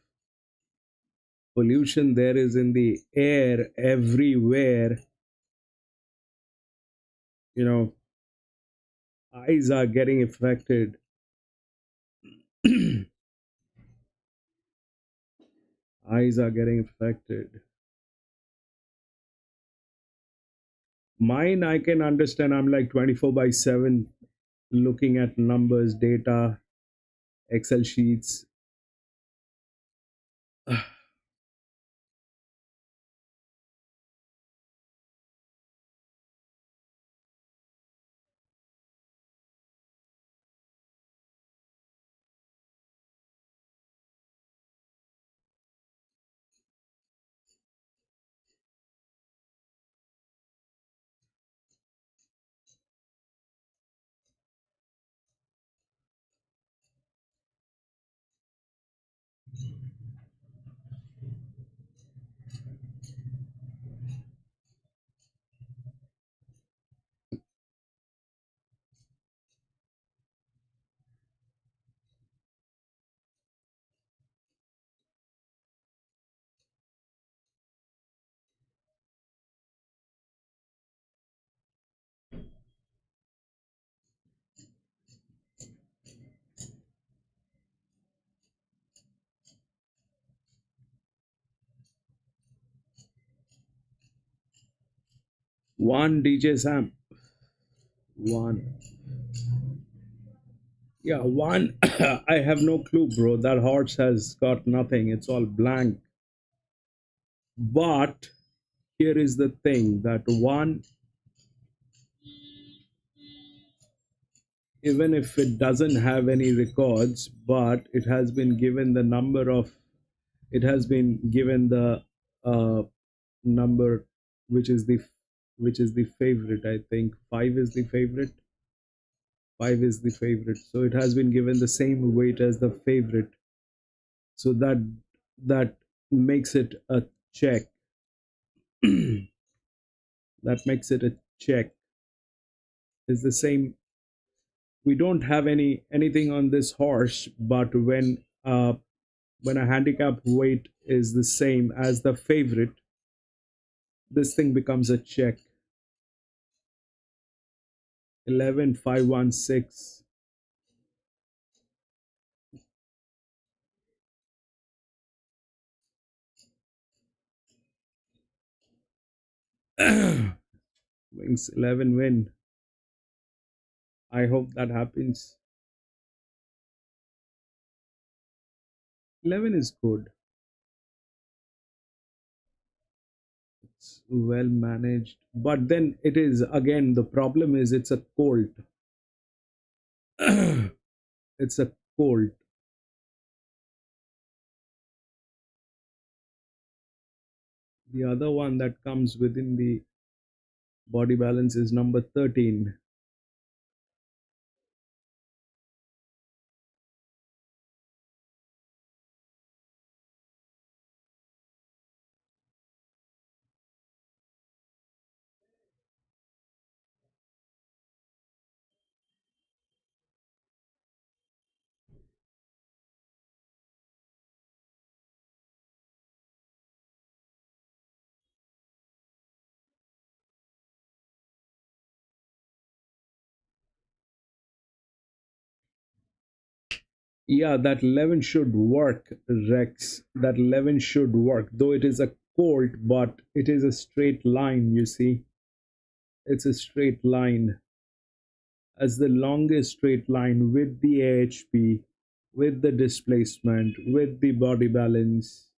pollution there is in the air everywhere, you know, eyes are getting affected. Eyes are getting affected. Mine, I can understand. I'm like 24 by 7 looking at numbers, data, Excel sheets. One DJ Sam. One. Yeah, one. I have no clue, bro. That horse has got nothing. It's all blank. But here is the thing that one, even if it doesn't have any records, but it has been given the number of, it has been given the uh, number which is the which is the favorite. I think five is the favorite. Five is the favorite. So it has been given the same weight as the favorite. So that makes it a check. That makes it a check. It's the same. We don't have anything on this horse, but when a handicap weight is the same as the favorite, this thing becomes a check. 11516. Wings 11 win. I hope that happens. 11 is good. It's well managed. But then it is, again, the problem is it's a colt. It's a colt. The other one that comes within the body balance is number 13. Yeah, that 11 should work, Rex. That 11 should work. Though it is a colt, but it is a straight line, you see. It's a straight line. As the longest straight line with the AHP, with the displacement, with the body balance.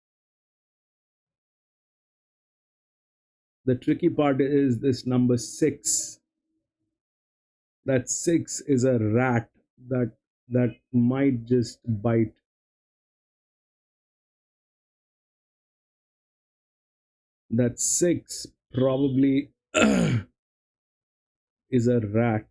The tricky part is this number 6. That 6 is a rat that might just bite. That 6 probably is a rat.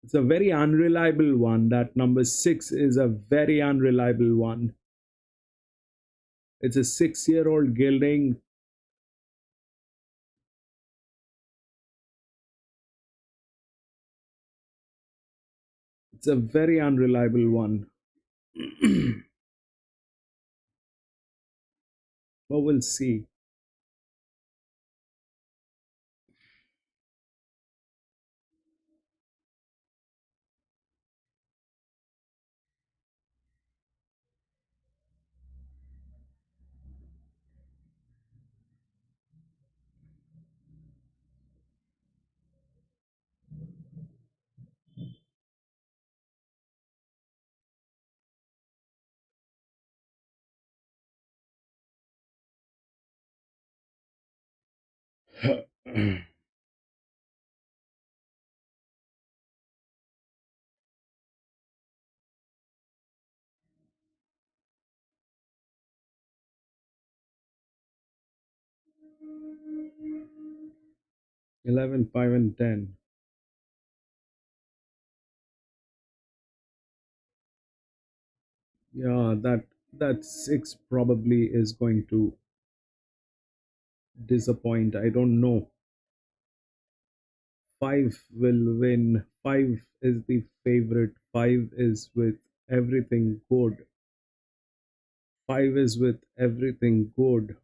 It's a very unreliable one. That number 6 is a very unreliable one. It's a 6-year-old gelding. It's a very unreliable one. But we'll see. Eleven, 5, and 10. Yeah, that 6 probably is going to disappoint. I don't know. 5 will win. 5 is the favorite. 5 is with everything good. 5 is with everything good.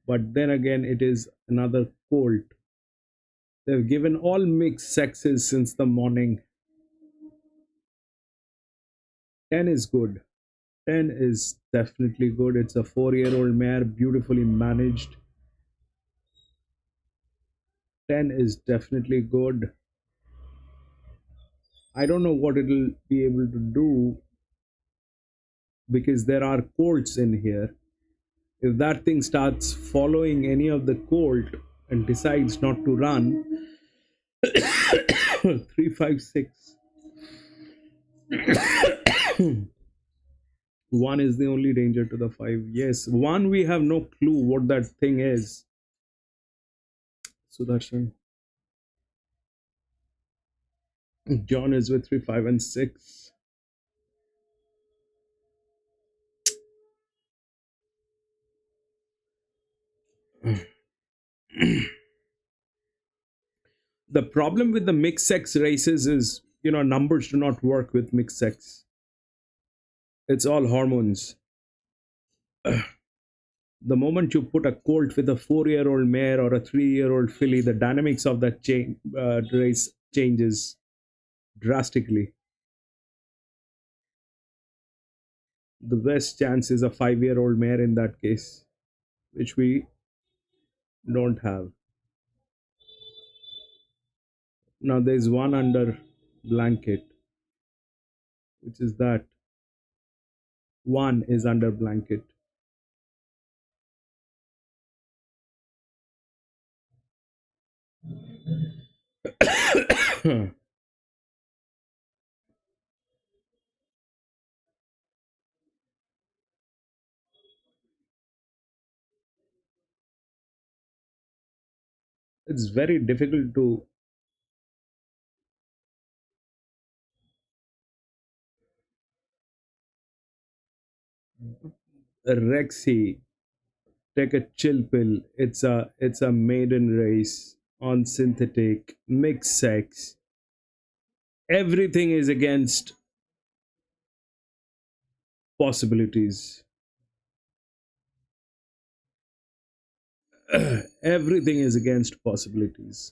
But then again, it is another colt. They've given all mixed sexes since the morning. 10 is good. 10 is definitely good. It's a 4-year-old mare, beautifully managed. 10 is definitely good. I don't know what it'll be able to do because there are colts in here. If that thing starts following any of the colt and decides not to run, 356. 1 is the only danger to the 5. Yes, 1 we have no clue what that thing is. Sudarshan. John is with 3, 5, and 6. The problem with the mixed sex races is, numbers do not work with mixed sex. It's all hormones. The moment you put a colt with a 4-year-old mare or a 3-year-old filly, the dynamics of that race changes drastically. The best chance is a 5-year-old mare in that case, which we don't have. Now there's one under blanket, which is that. One is under blanket. It's very difficult to Rexy. Take a chill pill. It's a maiden race on synthetic mixed sex. Everything is against possibilities. Everything is against possibilities.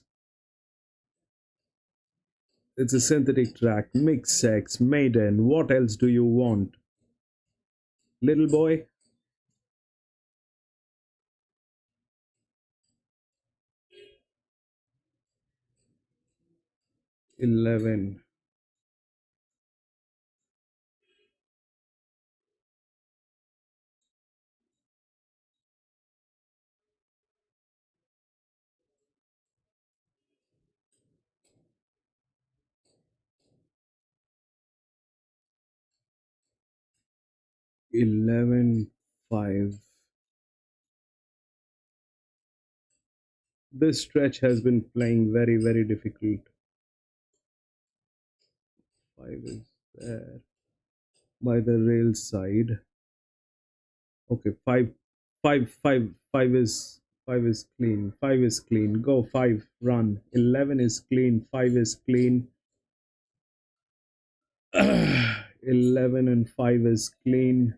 It's a synthetic track, mixed sex, maiden. What else do you want, little boy? 11. 11, 5. This stretch has been playing very, very difficult. 5 is there by the rail side. Okay, 5 is clean. 5 is clean. Go 5, run. 11 is clean. 5 is clean. 11 and 5 is clean.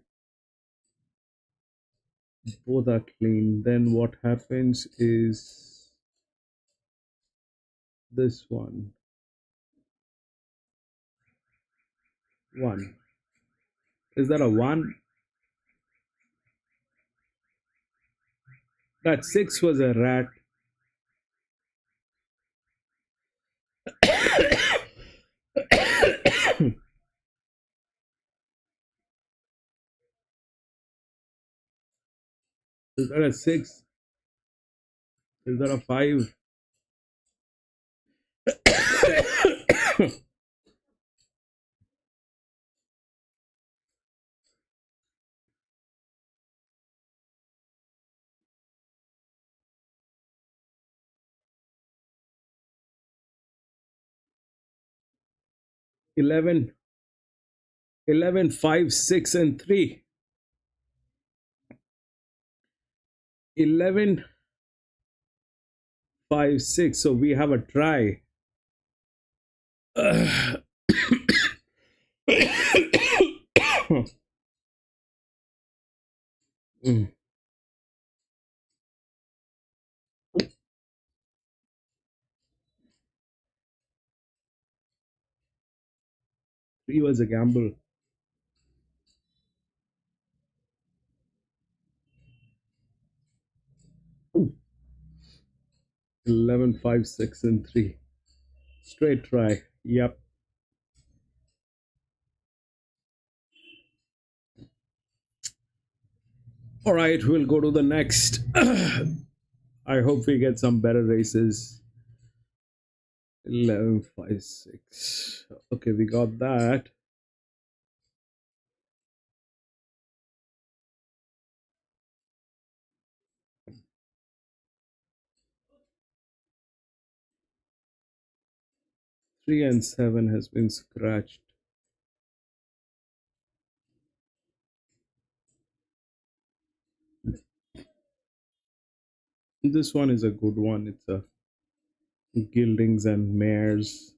Both are clean. Then what happens is this one. 1. Is that a 1? That 6 was a rat. Is that a 6? Is that a 5? 11, 11, 5, 6, and 3. 11, 5, 6. So we have a try. Mm. Three was a gamble. 11, 5, 6, and 3. Straight try. Yep. All right, we'll go to the next. I hope we get some better races. 11, 5, 6. Okay, we got that. Three and 7 has been scratched. This one is a good one. It's a Gildings and Mares.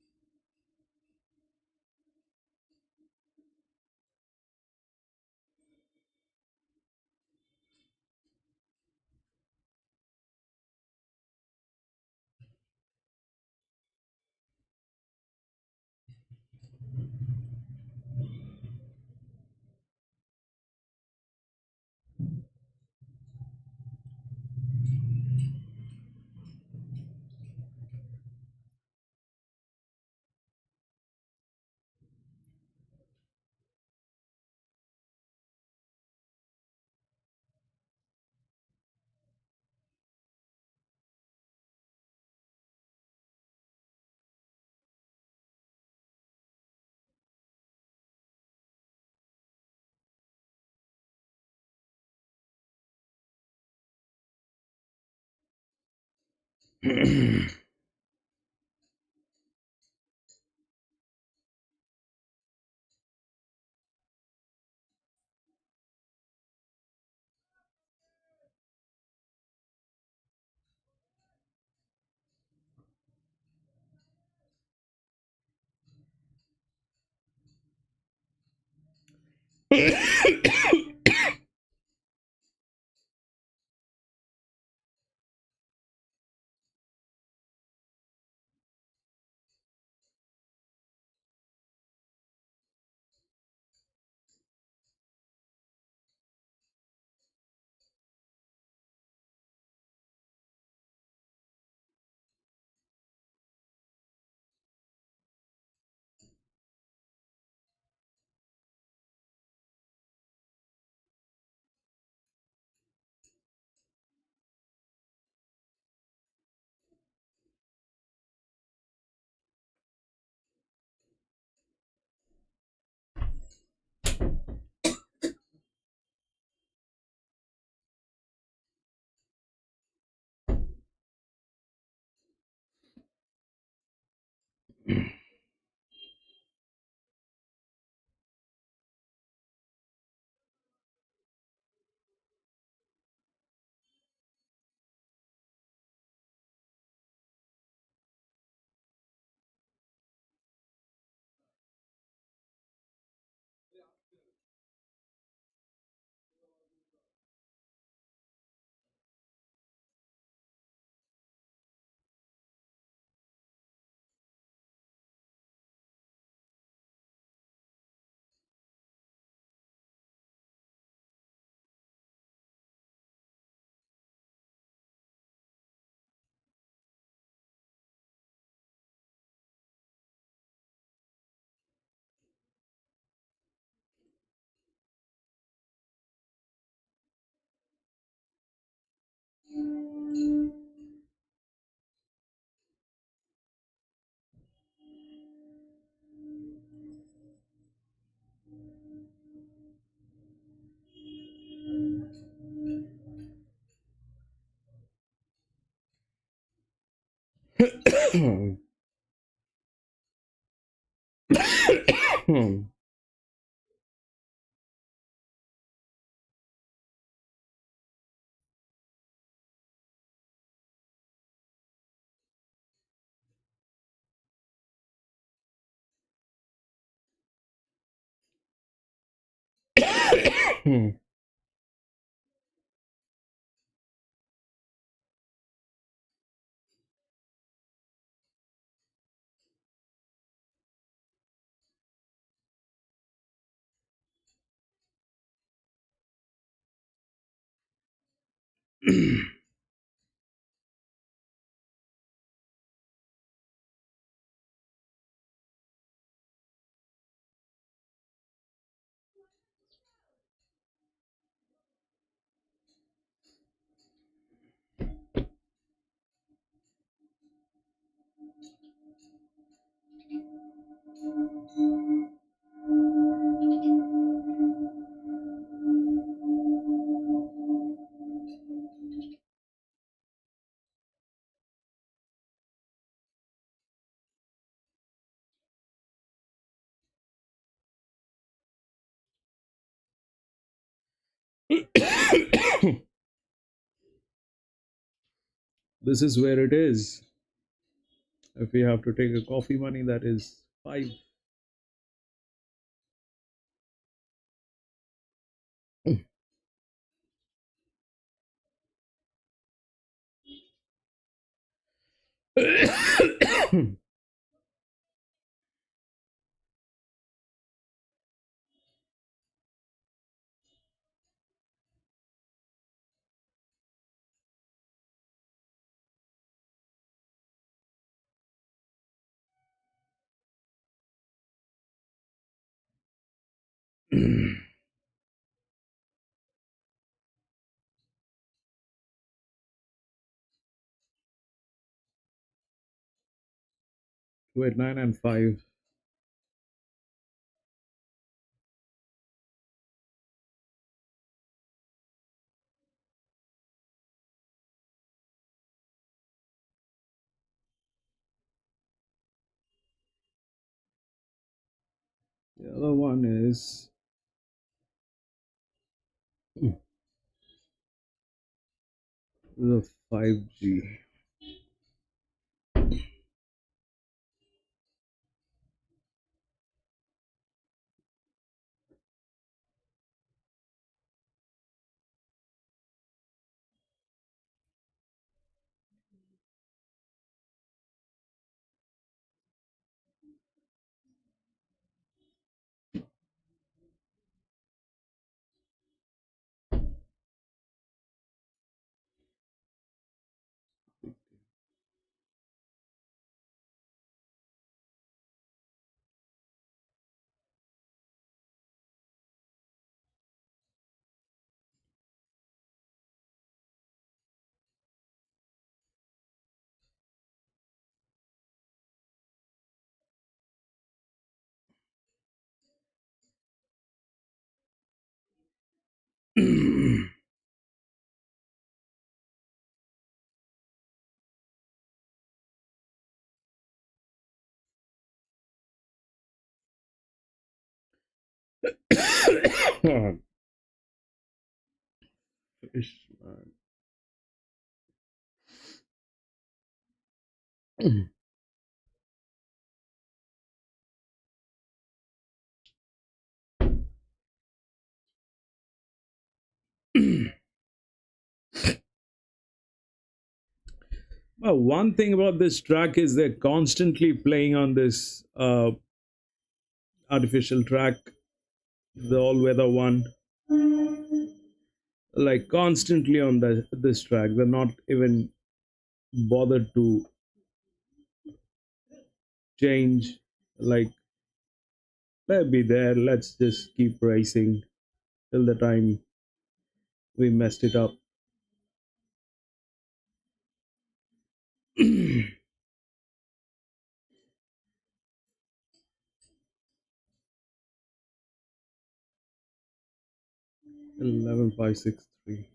This is where it is. If we have to take a coffee money, that is five. Wait, nine and five. The other one is the 5G. Fish, man. Well, one thing about this track is they're constantly playing on this artificial track, the all-weather one, like constantly on this track. They're not even bothered to change. Like, let be there. Let's just keep racing till the time we messed it up. 11,563.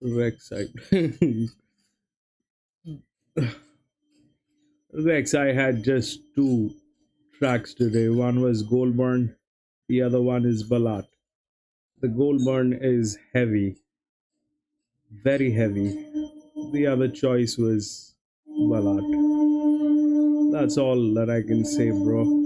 Rex, Rex, I had just two tracks today. One was Goulburn, the other one is Balat. The Goulburn is heavy, very heavy. The other choice was Balat. That's all that I can say, bro.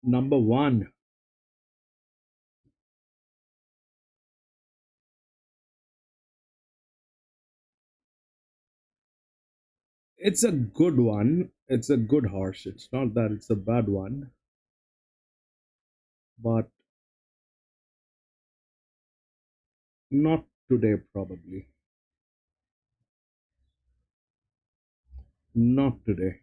Number one, it's a good one. It's a good horse. It's not that it's a bad one, but not today, probably. Not today.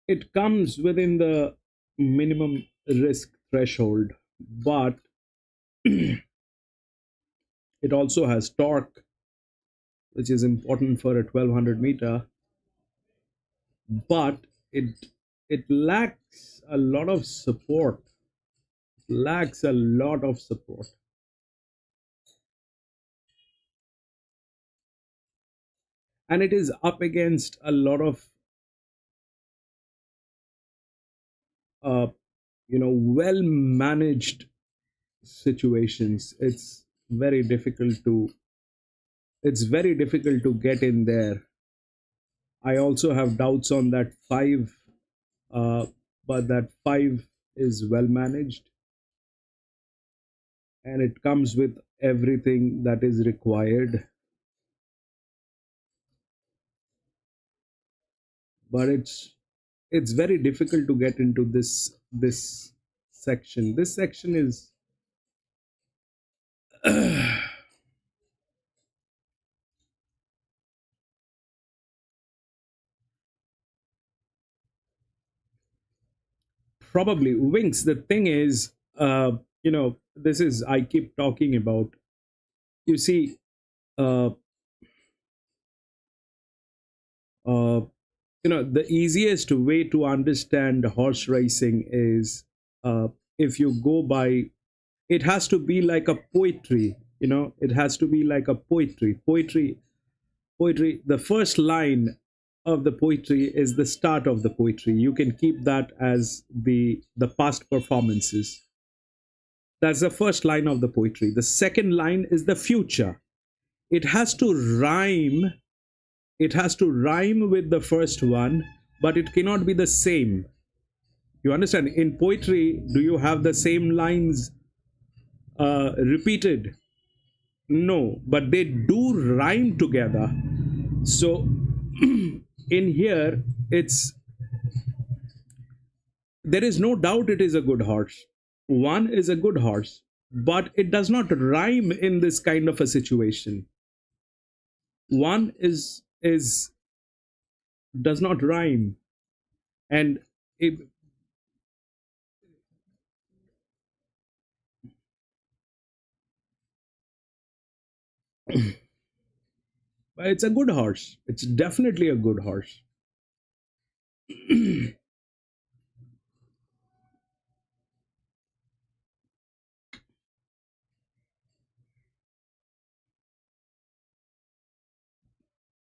It comes within the minimum risk threshold, but it also has torque, which is important for a 1200 meter, but it lacks a lot of support. Lacks a lot of support. And it is up against a lot of uh, well managed situations. It's very difficult to get in there. I also have doubts on that 5, uh, but that 5 is well managed, and it comes with everything that is required. But it's very difficult to get into this section. This section is probably wings. The thing is, this is I keep talking about. You see, uh, uh, the easiest way to understand horse racing is, if you go by, it has to be like a poetry. It has to be like a poetry. The first line of the poetry is the start of the poetry. You can keep that as the past performances. That's the first line of the poetry. The second line is the future. It has to rhyme. It has to rhyme with the first one, but it cannot be the same. You understand? In poetry, do you have the same lines repeated? No, but they do rhyme together. So in here, there is no doubt it is a good horse. One is a good horse, but it does not rhyme in this kind of a situation. One is does not rhyme, and it, but it's a good horse. It's definitely a good horse.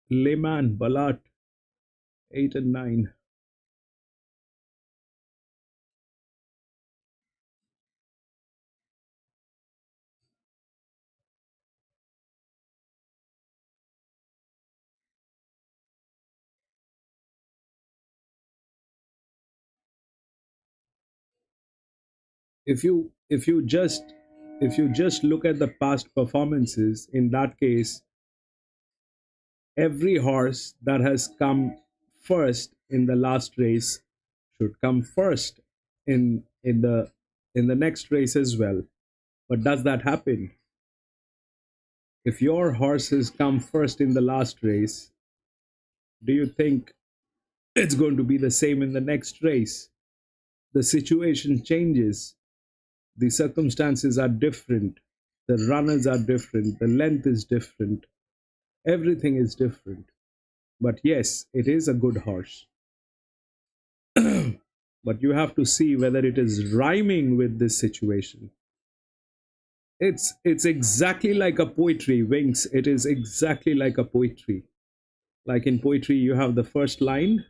Lehman, Balat, 8 and 9. If you just look at the past performances, in that case, every horse that has come first in the last race should come first in the next race as well. But does that happen? If your horse has come first in the last race, do you think it's going to be the same in the next race? The situation changes, the circumstances are different, the runners are different, the length is different, everything is different. But yes, it is a good horse. But you have to see whether it is rhyming with this situation. It's exactly like a poetry, Wings. It is exactly like a poetry. Like in poetry, you have the first line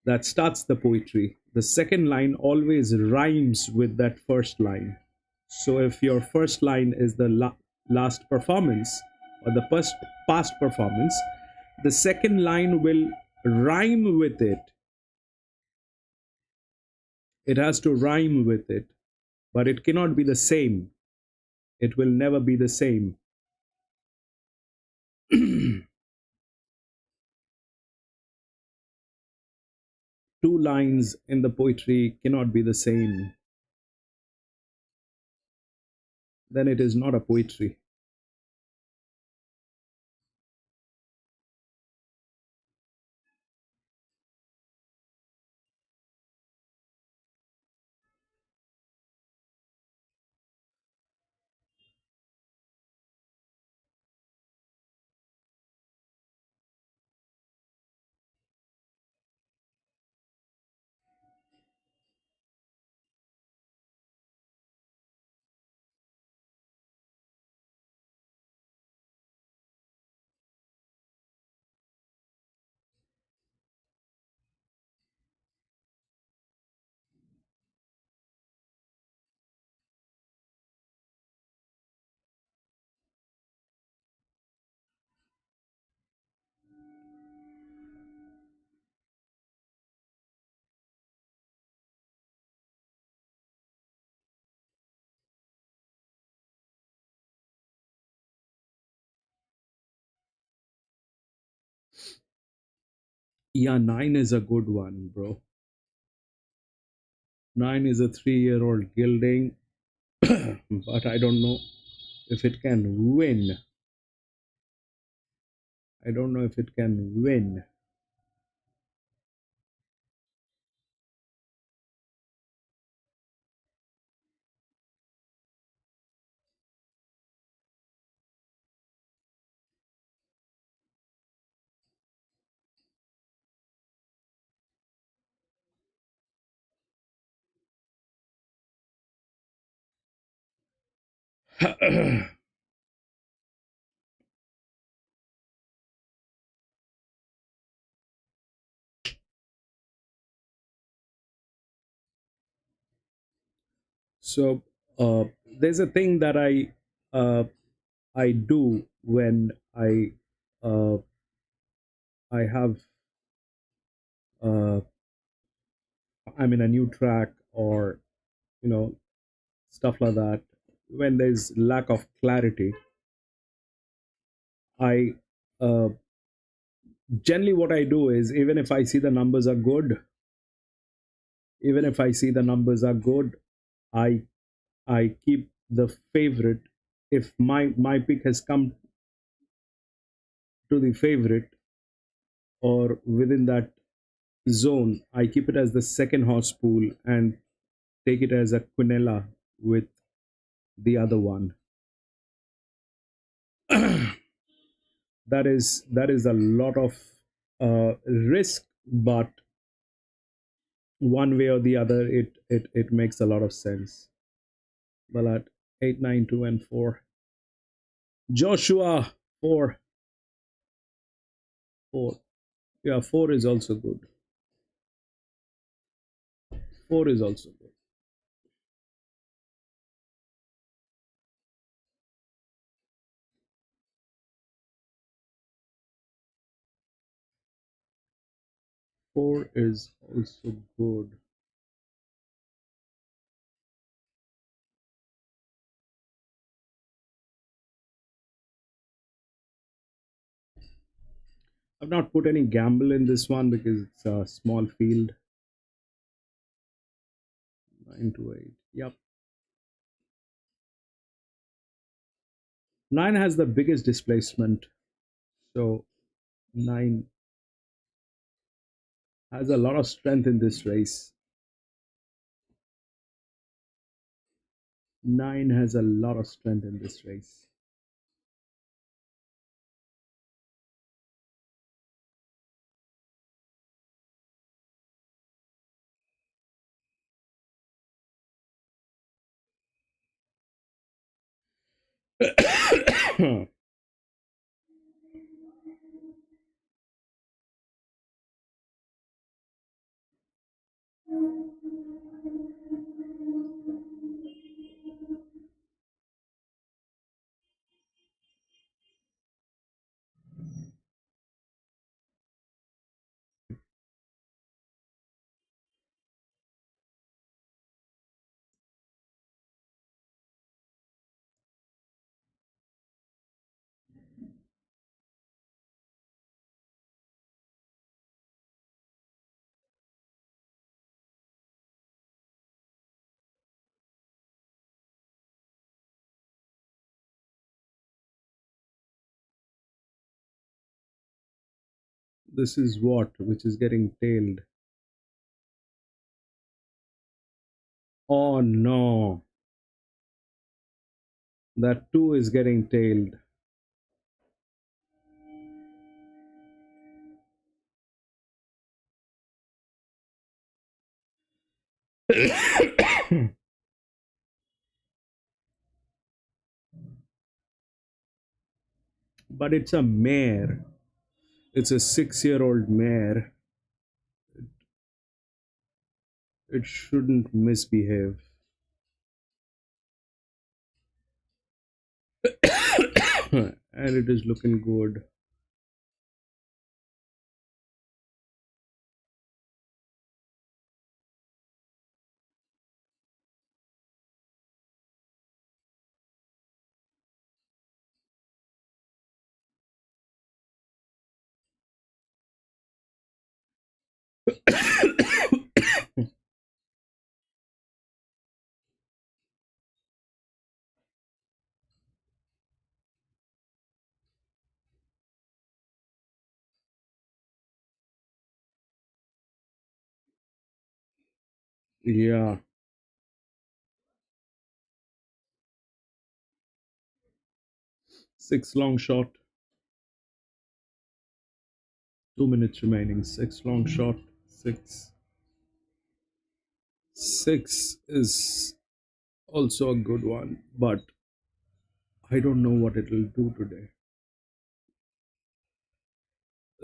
that starts the poetry. The second line always rhymes with that first line. So if your first line is the last performance or the past performance, the second line will rhyme with it. It has to rhyme with it, but it cannot be the same. It will never be the same. Two lines in the poetry cannot be the same. Then it is not a poetry. Yeah, nine is a good one, bro. Nine is a 3-year-old gilding, but I don't know if it can win. I don't know if it can win. So there's a thing that uh, I do when uh, I have uh, I'm in a new track or you know stuff like that. When there's lack of clarity, I uh, generally what I do is even if I see the numbers are good, even if I see the numbers are good, I I keep the favorite. If my pick has come to the favorite or within that zone, I keep it as the second horse pool and take it as a Quinella with the other one. That is a lot of risk, but one way or the other, it makes a lot of sense. Well, at 8, 9, 2, and 4, Joshua 4, 4, yeah, 4 is also good. 4 is also good. 4 is also good. I've not put any gamble in this one because it's a small field. 9 to 8. Yep. 9 has the biggest displacement. So 9 has a lot of strength in this race. 9 has a lot of strength in this race. This is what which is getting tailed. Oh no, that two is getting tailed. But it's a mare. It's a 6-year-old mare. It shouldn't misbehave. And it is looking good. Yeah, 6 long shot, 2 minutes remaining. 6 long shot, six. Six is also a good one, but I don't know what it will do today.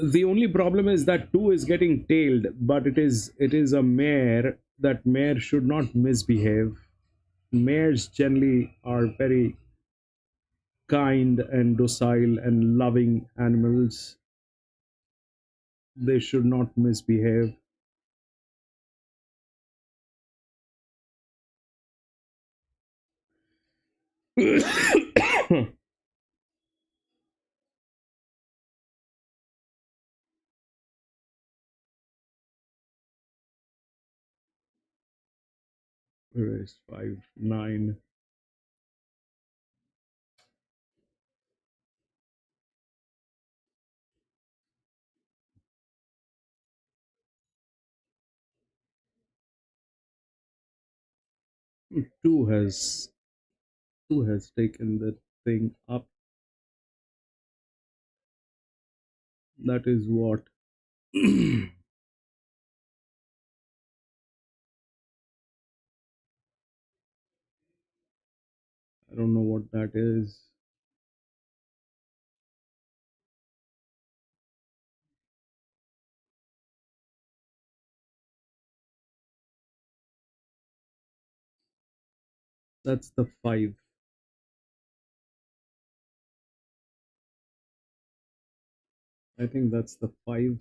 The only problem is that two is getting tailed, but it is a mare. That mare should not misbehave. Mares generally are very kind and docile and loving animals. They should not misbehave. Where is 5, 9? Two has two has taken the thing up. That is what. I don't know what that is. That's the 5. I think that's the 5.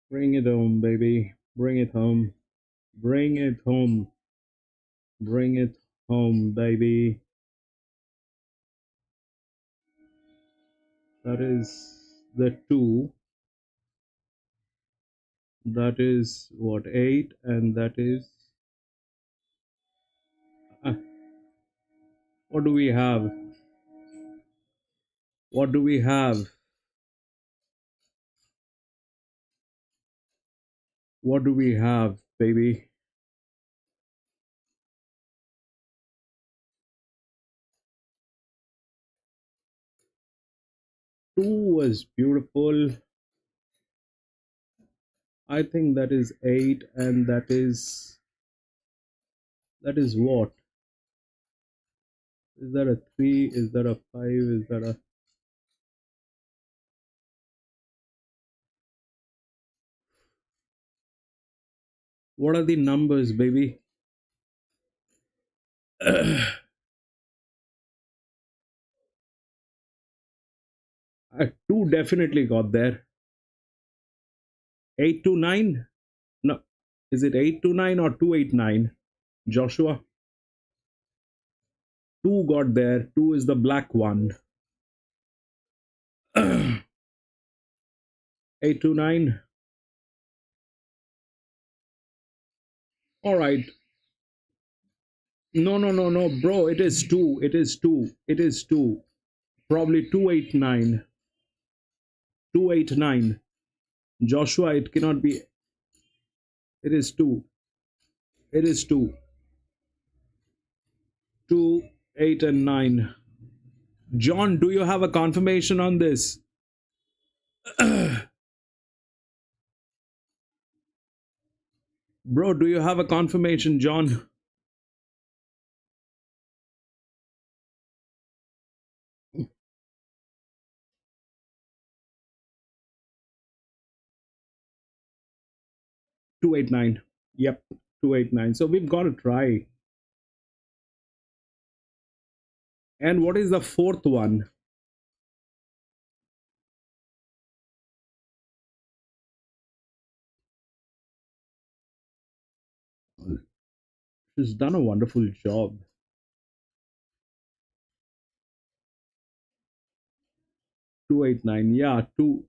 Bring it home, baby. Bring it home. Bring it home. Bring it home, baby. That is the 2. That is what, 8, and that is. Uh, what do we have? What do we have? What do we have, baby? Two was beautiful. I think that is 8, and that is what? Is that a 3? Is that a 5? Is that a... What are the numbers, baby? A 2 definitely got there. 8 to 9? No. Is it 8 to 9 or 289? Joshua? 2 got there. 2 is the black one. 8 to 9. All right. No, no, no, no, bro. It is 2. It is 2. It is 2. Probably 289. 289. Joshua, it cannot be. It is 2. It is 2. 2, 8, and 9. John, do you have a confirmation on this? Bro, do you have a confirmation, John? Two eight nine. Yep, 289. So we've got to try. And what is the fourth one? She's done a wonderful job. 289. Yeah, 2.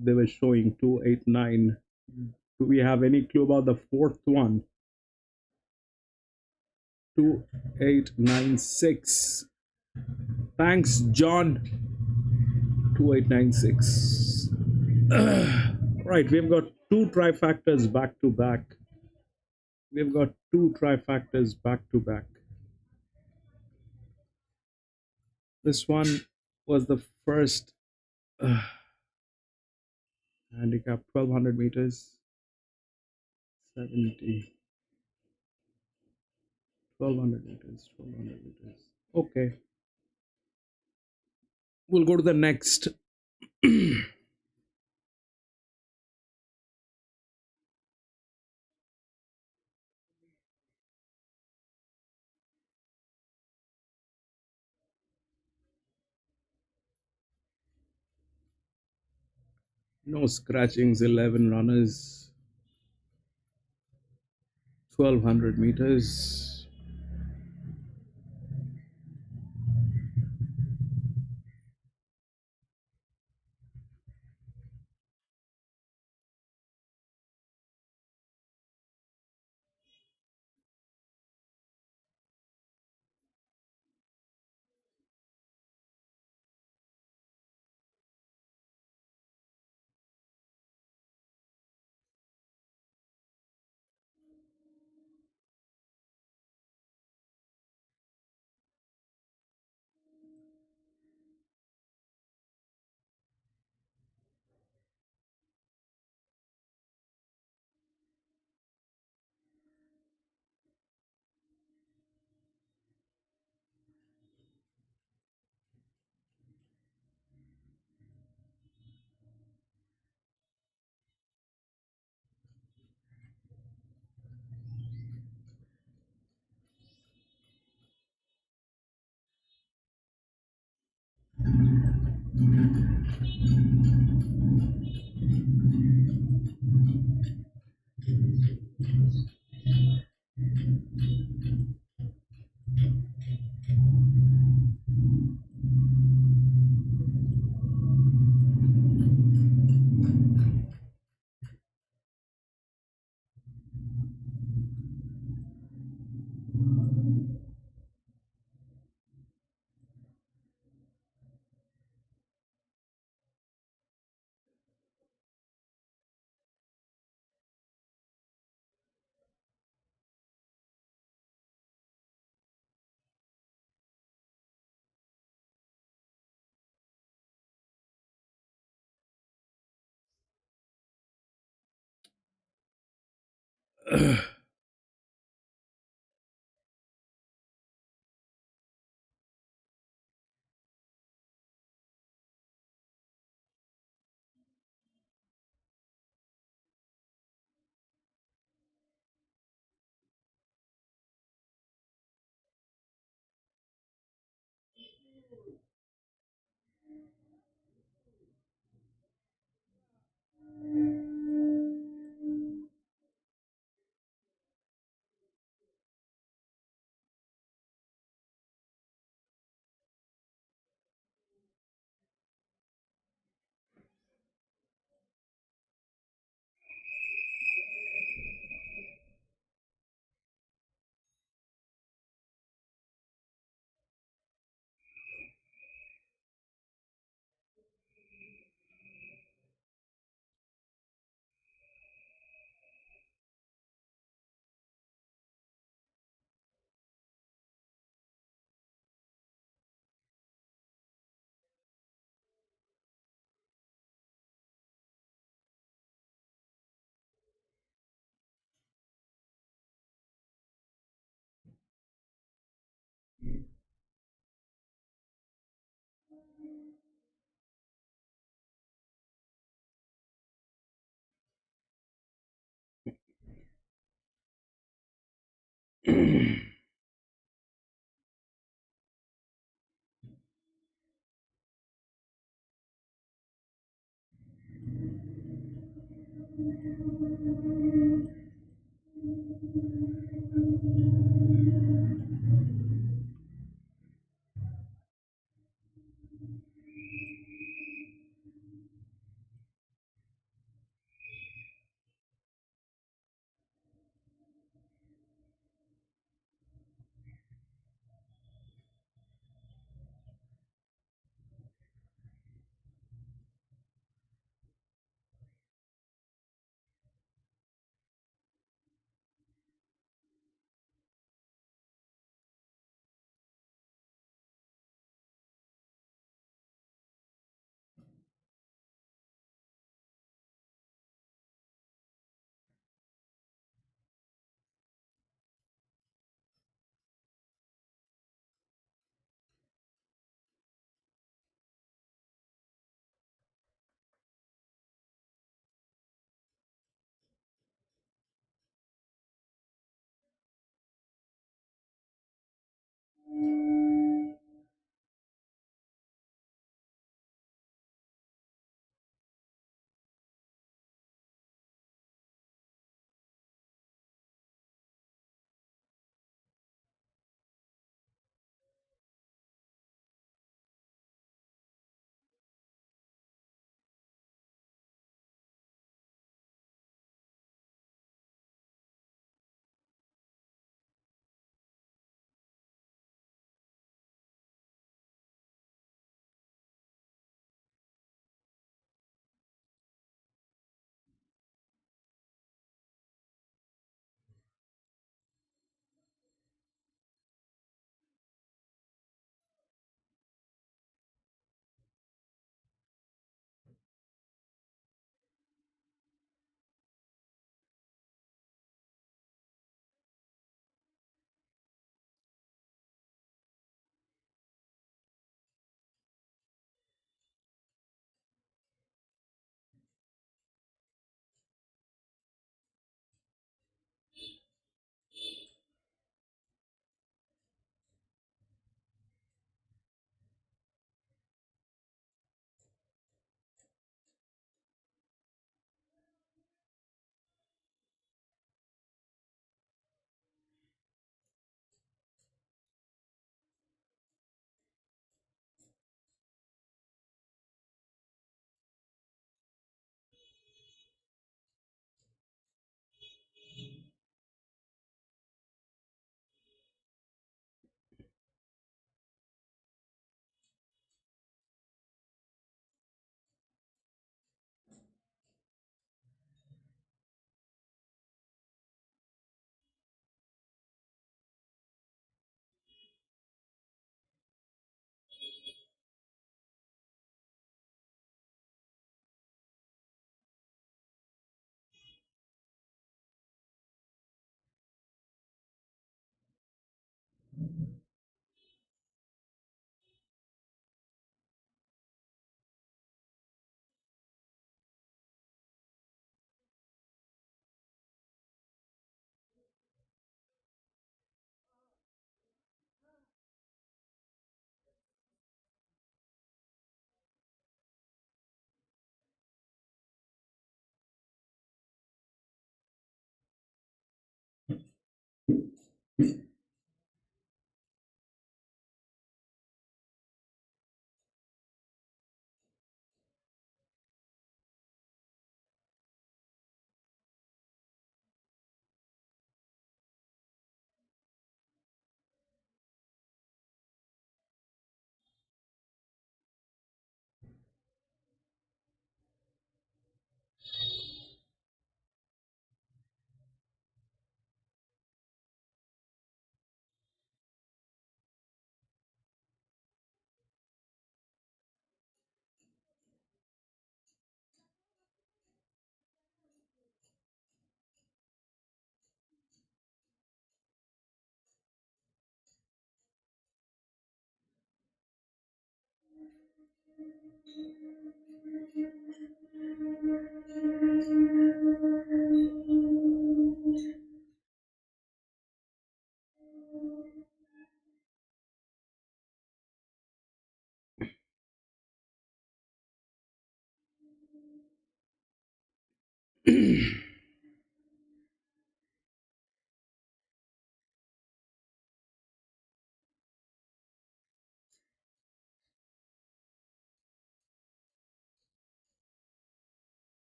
They were showing 289. Do we have any clue about the fourth one? 2896. Thanks, John. 2896. Right, we've got 2 trifactors back to back. We've got 2 trifactors back to back. This one was the first handicap, 1200 meters, 70, 1200 meters, 1200 meters. Okay, we'll go to the next. No scratchings, 11 runners, 1200 meters.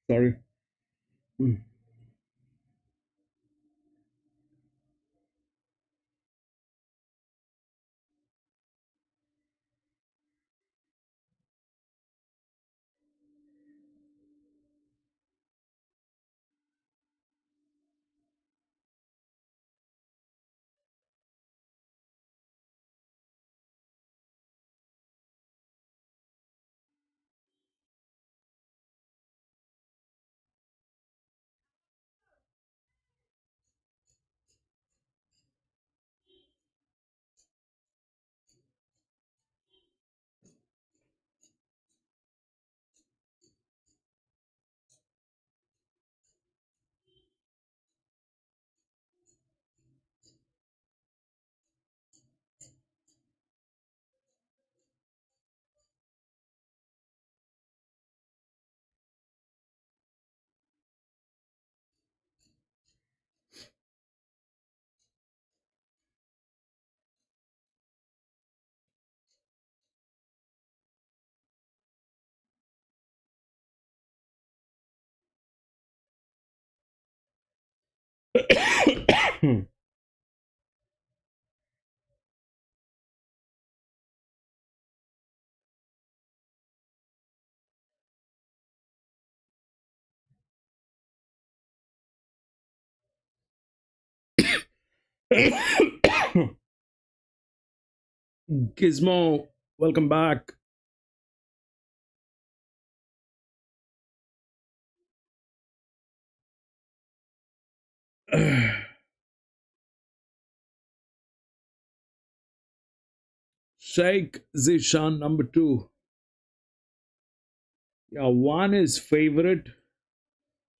Sorry. Gizmo, welcome back. Sheikh Zishan number two. Yeah, one is favorite,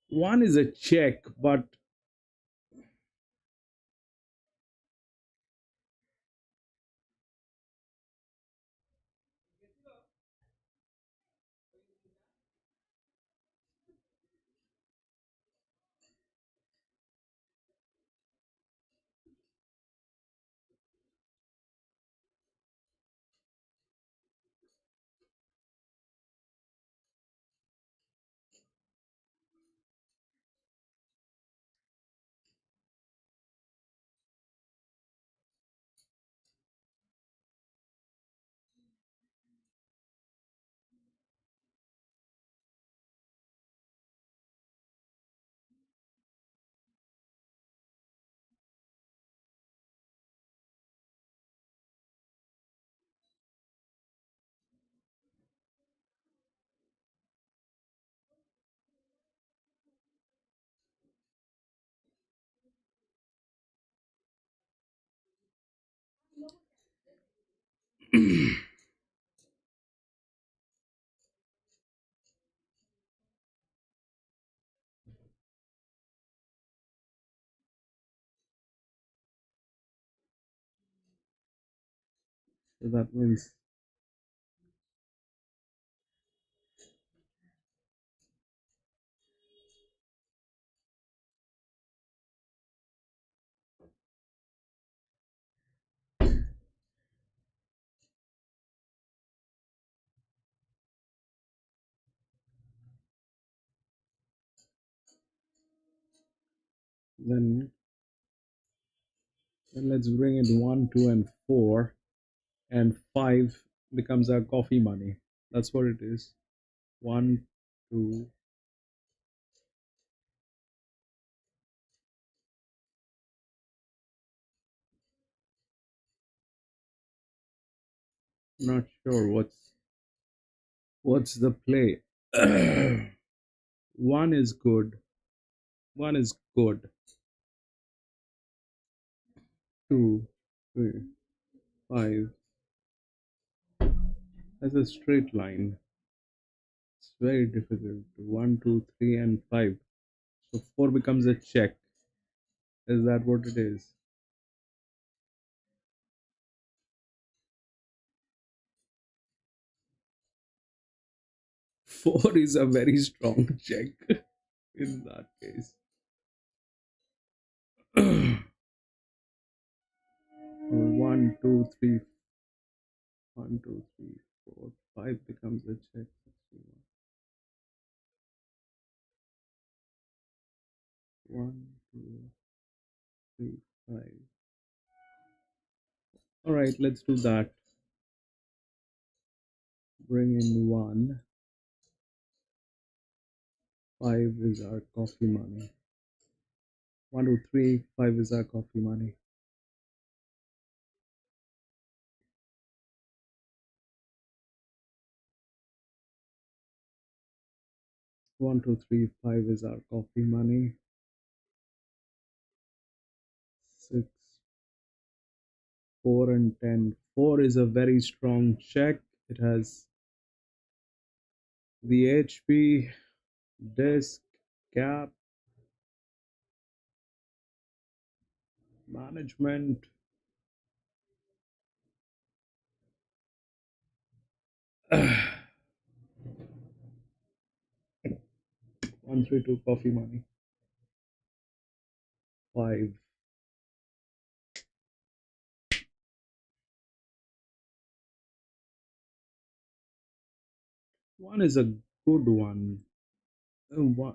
one is a check, but So that means then let's bring in 1, 2, and 4, and 5 becomes our coffee money. That's what it is. 1, 2. Not sure what's the play. 1 is good. 1 is good. 2, 3, 5. That's a straight line. It's very difficult. 1, 2, 3, and 5. So 4 becomes a check. Is that what it is? 4 is a very strong check in that case. 1, 2, 3, 1, 2, 3, 4, 5 becomes a check. 1, 2, 3, 5. All right, let's do that. Bring in 1. 5 is our coffee money. 1, 2, 3, 5 is our coffee money. 1, 2, 3, 5 is our coffee money. 6, 4, and 10. 4 is a very strong check. It has the HP, disc, cap, management. 1, 3, 2 coffee money. 5. 1 is a good one. 1,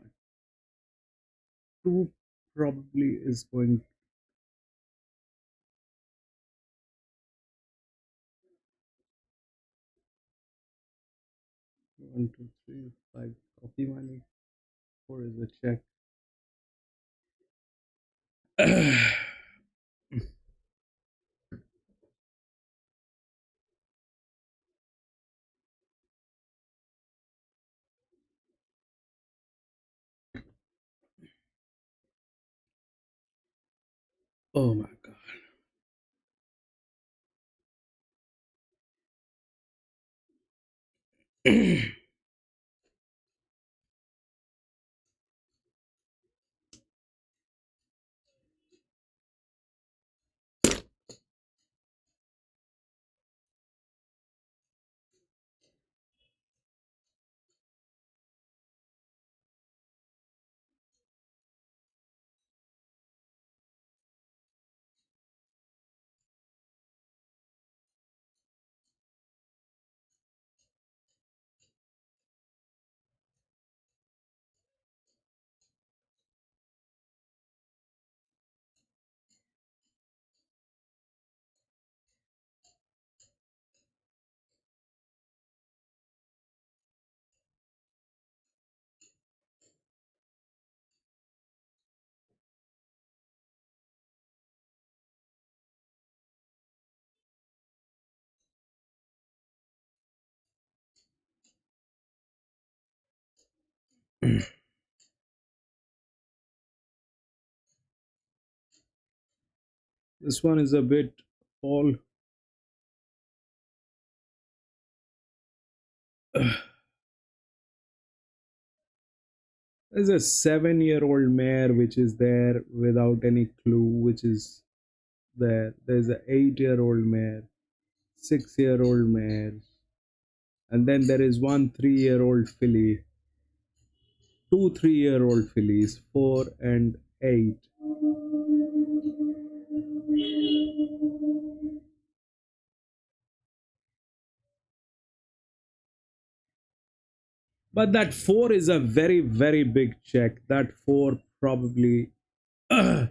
2 probably is going. 1, 2, 3, 5 coffee money. 4 is a check. Oh my god. This one is a bit all There's a 7-year-old mare which is there without any clue, which is there. There's a 8-year-old mare, 6-year-old mare, and then there is one 3-year-old filly, two 3-year-old fillies, 4 and 8. But that 4 is a very, very big check. That 4 probably. Okay,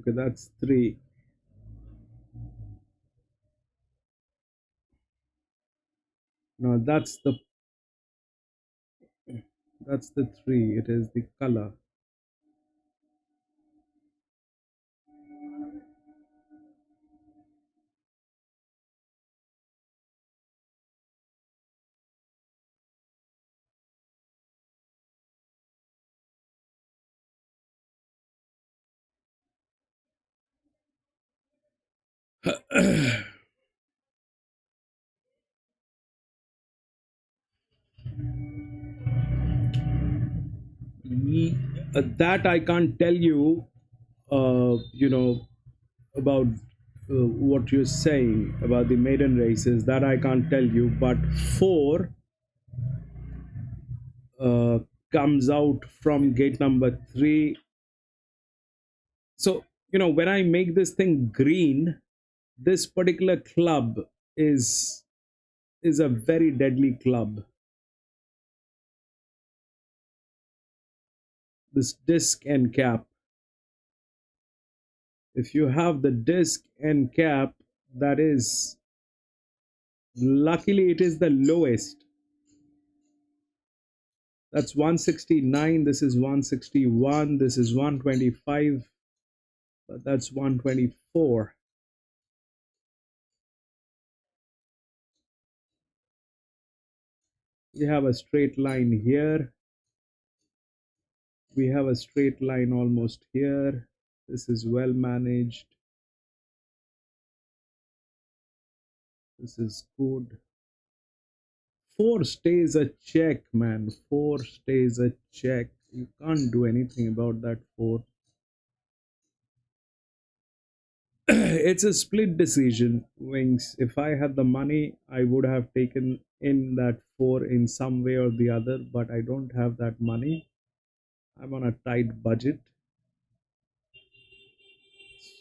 that's 3. No, that's the 3. It is the color. That I can't tell you, you know, about what you're saying about the maiden races. That I can't tell you. But 4 uh, comes out from gate number 3. So, when I make this thing green, this particular club is is a very deadly club. This disc and cap. If you have the disc and cap, that is, luckily it is the lowest. That's 169. This is 161. This is 125. But that's 124. We have a straight line here. We have a straight line almost here. This is well managed. This is good. 4 stays a check, man. 4 stays a check. You can't do anything about that 4. It's a split decision, Wings. If I had the money, I would have taken in that 4 in some way or the other, but I don't have that money. I'm on a tight budget.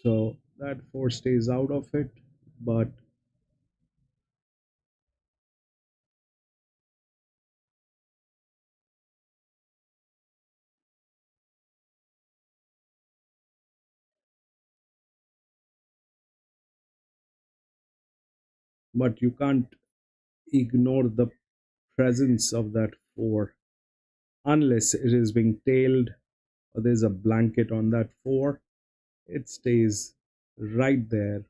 So that 4 stays out of it. But you can't ignore the presence of that 4 unless it is being tailed or there's a blanket on that 4. It stays right there.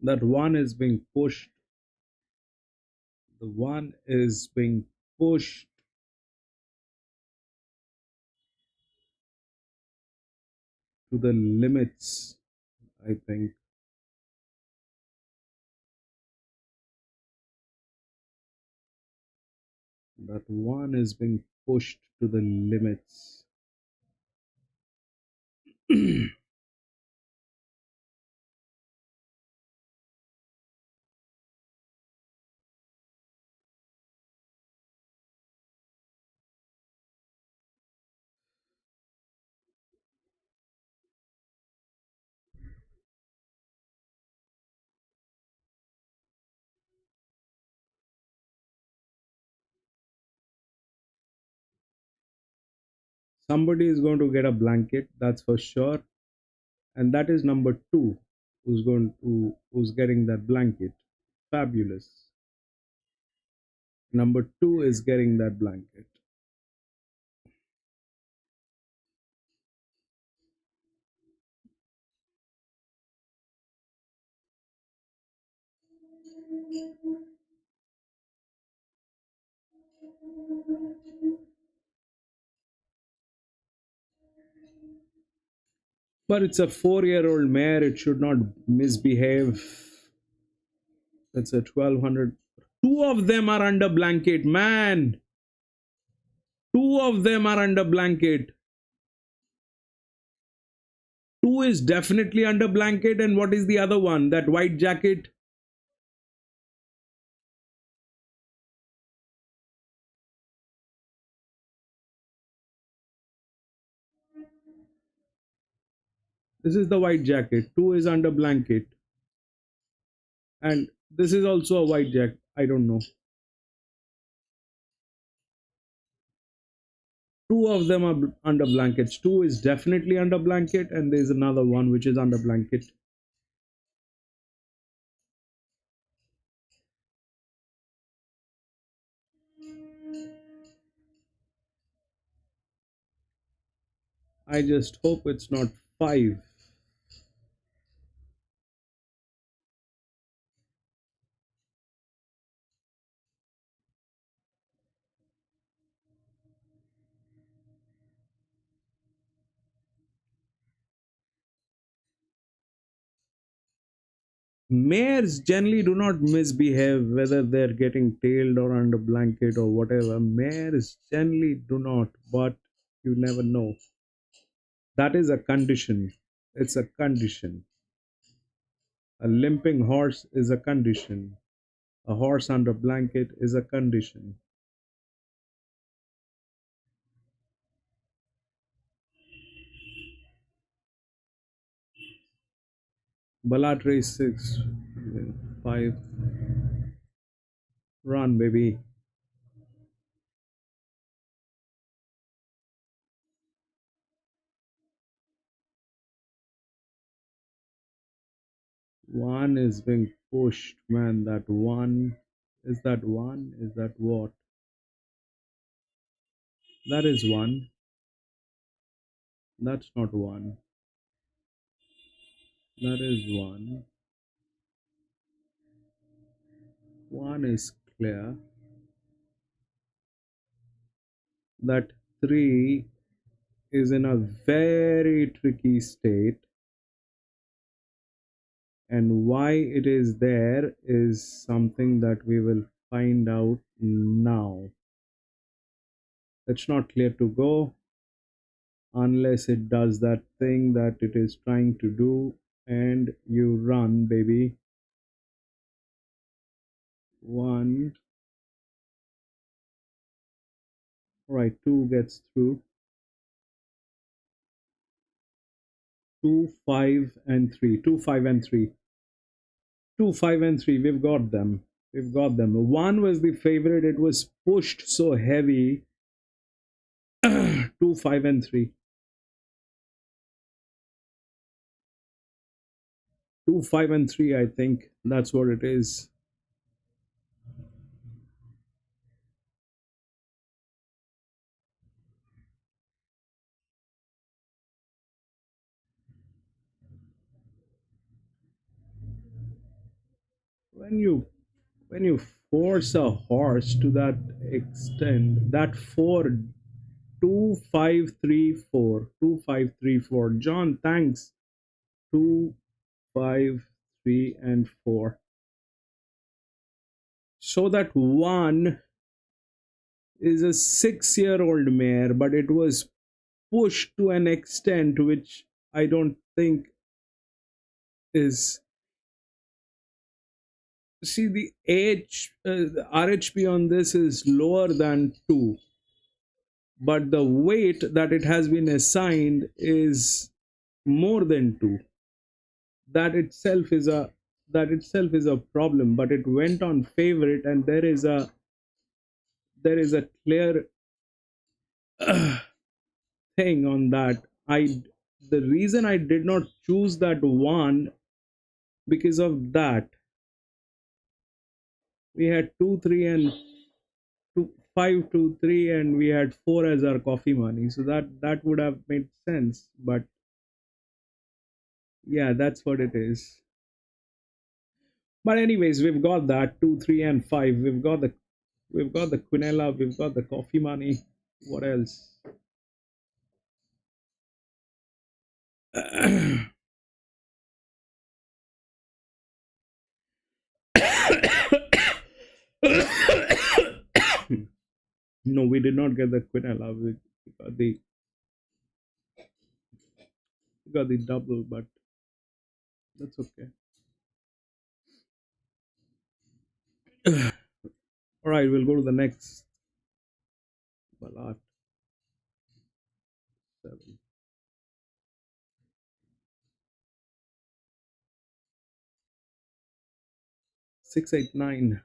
That 1 is being pushed. The 1 is being pushed to the limits, I think. That 1 is being pushed to the limits. Somebody is going to get a blanket, that's for sure. and that is number 2 who's getting that blanket. Fabulous. Number 2 is getting that blanket. But it's a 4-year-old mare, it should not misbehave. That's a 1200. Two of them are under blanket, man. Two of them are under blanket. Two is definitely under blanket, and what is the other one? That white jacket? This is the white jacket. Two is under blanket. And this is also a white jacket. I don't know. Two of them are under blankets. Two is definitely under blanket, and there's another one which is under blanket. I just hope it's not 5. Mares generally do not misbehave whether they're getting tailed or under blanket or whatever. Mares generally do not, but you never know. That is a condition. It's a condition. A limping horse is a condition. A horse under blanket is a condition. Balat race 6, 5. Run, baby. One is being pushed, man. That one. Is that one? Is that what? That is one. That's not one. That is one. One is clear. That 3 is in a very tricky state. And why it is there is something that we will find out now. It's not clear to go unless it does that thing that it is trying to do, and you run, baby. 1. Right, 2 gets through. 2, 5, and 3. 2, 5, and 3. 2, 5, and 3. We've got them. We've got them. 1 was the favorite. It was pushed so heavy. 2, 5, and 3. 2, 5, and 3. I think that's what it is. When you force a horse to that extent, that 4, 2, 5, 3, 4, 2, 5, 3, 4. John, thanks. 2, 5, 3, and 4. So that 1 is a 6-year-old mare, but it was pushed to an extent which I don't think is. See, the RHP on this is lower than 2, but the weight that it has been assigned is more than 2. That itself is a problem, but it went on favorite, and there is a clear thing on that. The reason I did not choose that one, because of that we had 2 3 and 5 2 3, and we had 4 as our coffee money, so that would have made sense. But yeah, that's what it is. But anyways, we've got that 2 3 and 5. We've got the Quinella, we've got the coffee money. What else? No, we did not get the Quinella. We got the double, but that's okay. All right, we'll go to the next ballot. 7. 6 8 9.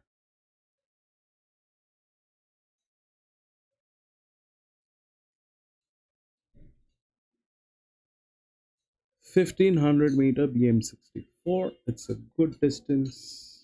1500-meter BM64. It's a good distance.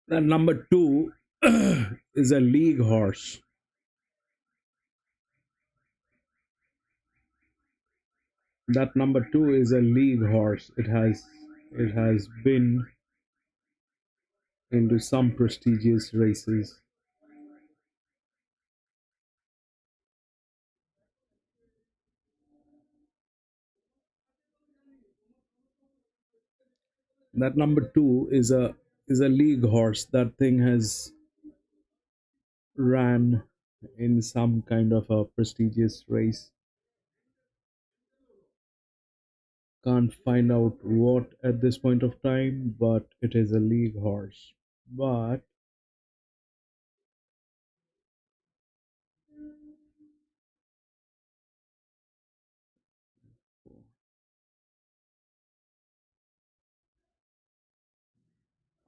And number two is a league horse. That number two is a league horse. It has been into some prestigious races. That number two is a league horse. That thing has ran in some kind of a prestigious race. Can't find out what at this point of time, but it is a league horse. But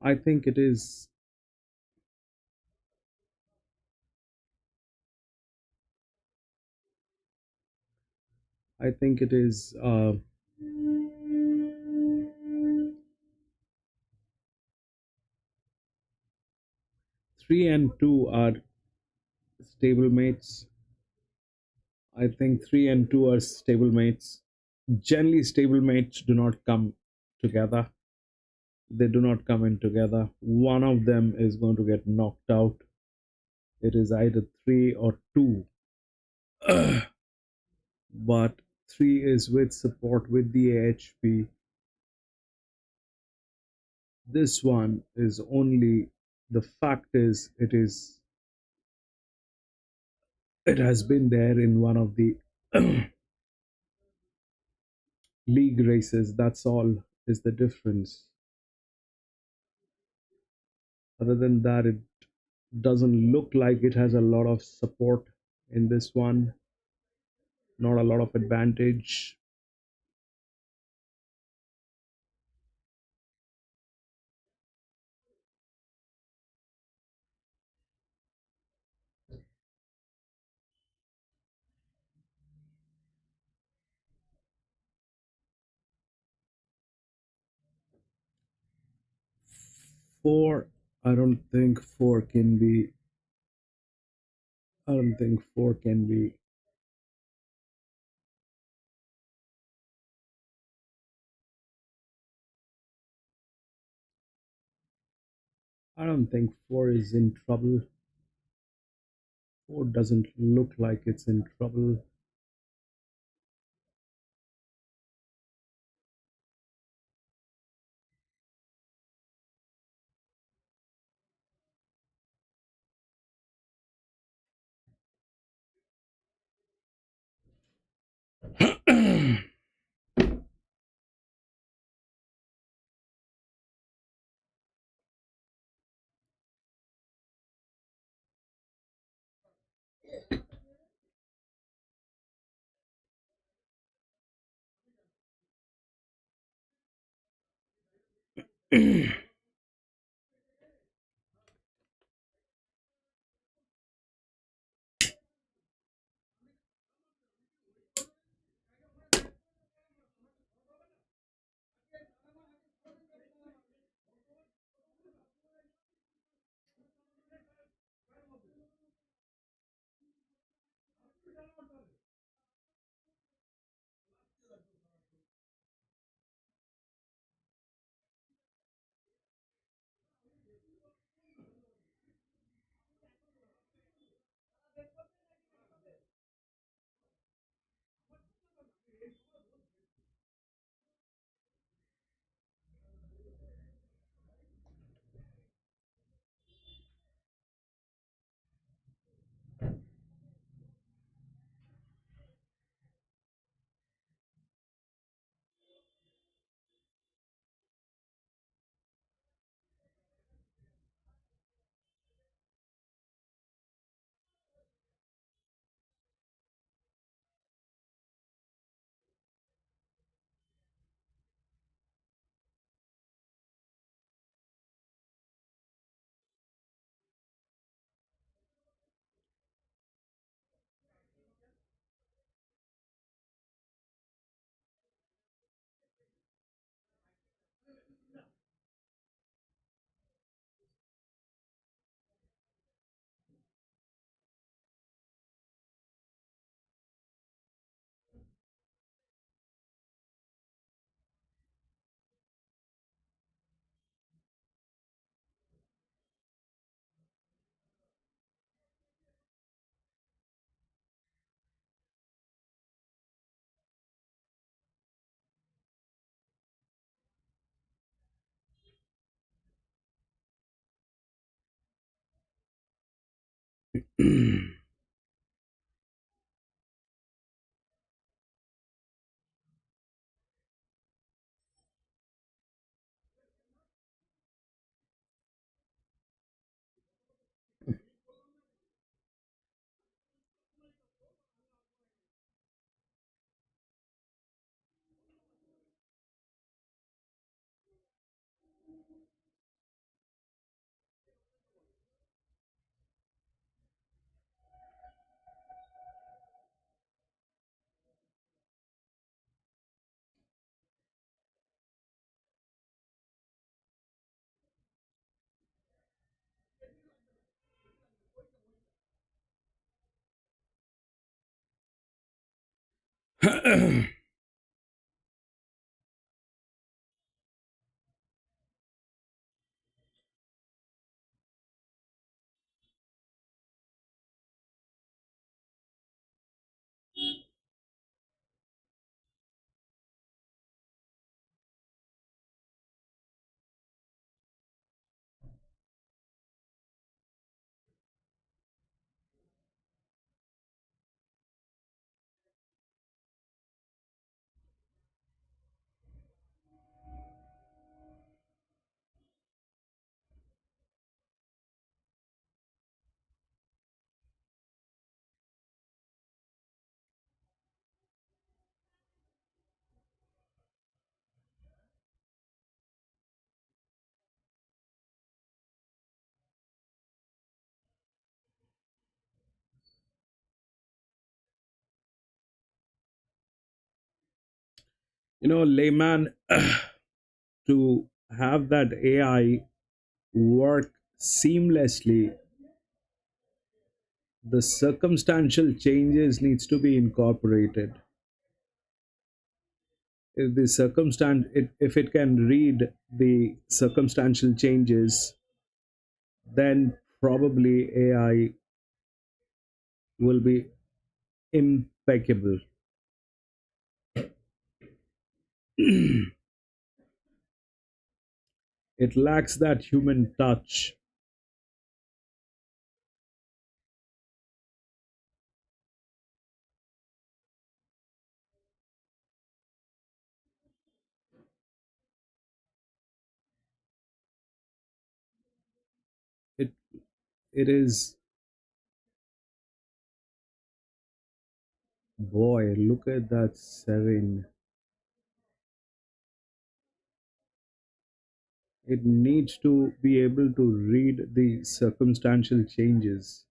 I think it is. I think it is. 3 and 2 are stablemates. I think 3 and 2 are stablemates. Generally, stablemates do not come together. They do not come in together. One of them is going to get knocked out. It is either 3 or 2. But 3 is with support with the AHP. This one is only, the fact is, it has been there in one of the league races. That's all is the difference. Other than that, it doesn't look like it has a lot of support in this one, not a lot of advantage. Four, I don't think four can be. I don't think four can be. I don't think four is in trouble. Four doesn't look like it's in trouble. Layman, to have that AI work seamlessly, the circumstantial changes needs to be incorporated. If the if it can read the circumstantial changes, then probably AI will be impeccable. It lacks that human touch. It it is, boy, look at that serene. It needs to be able to read the circumstantial changes.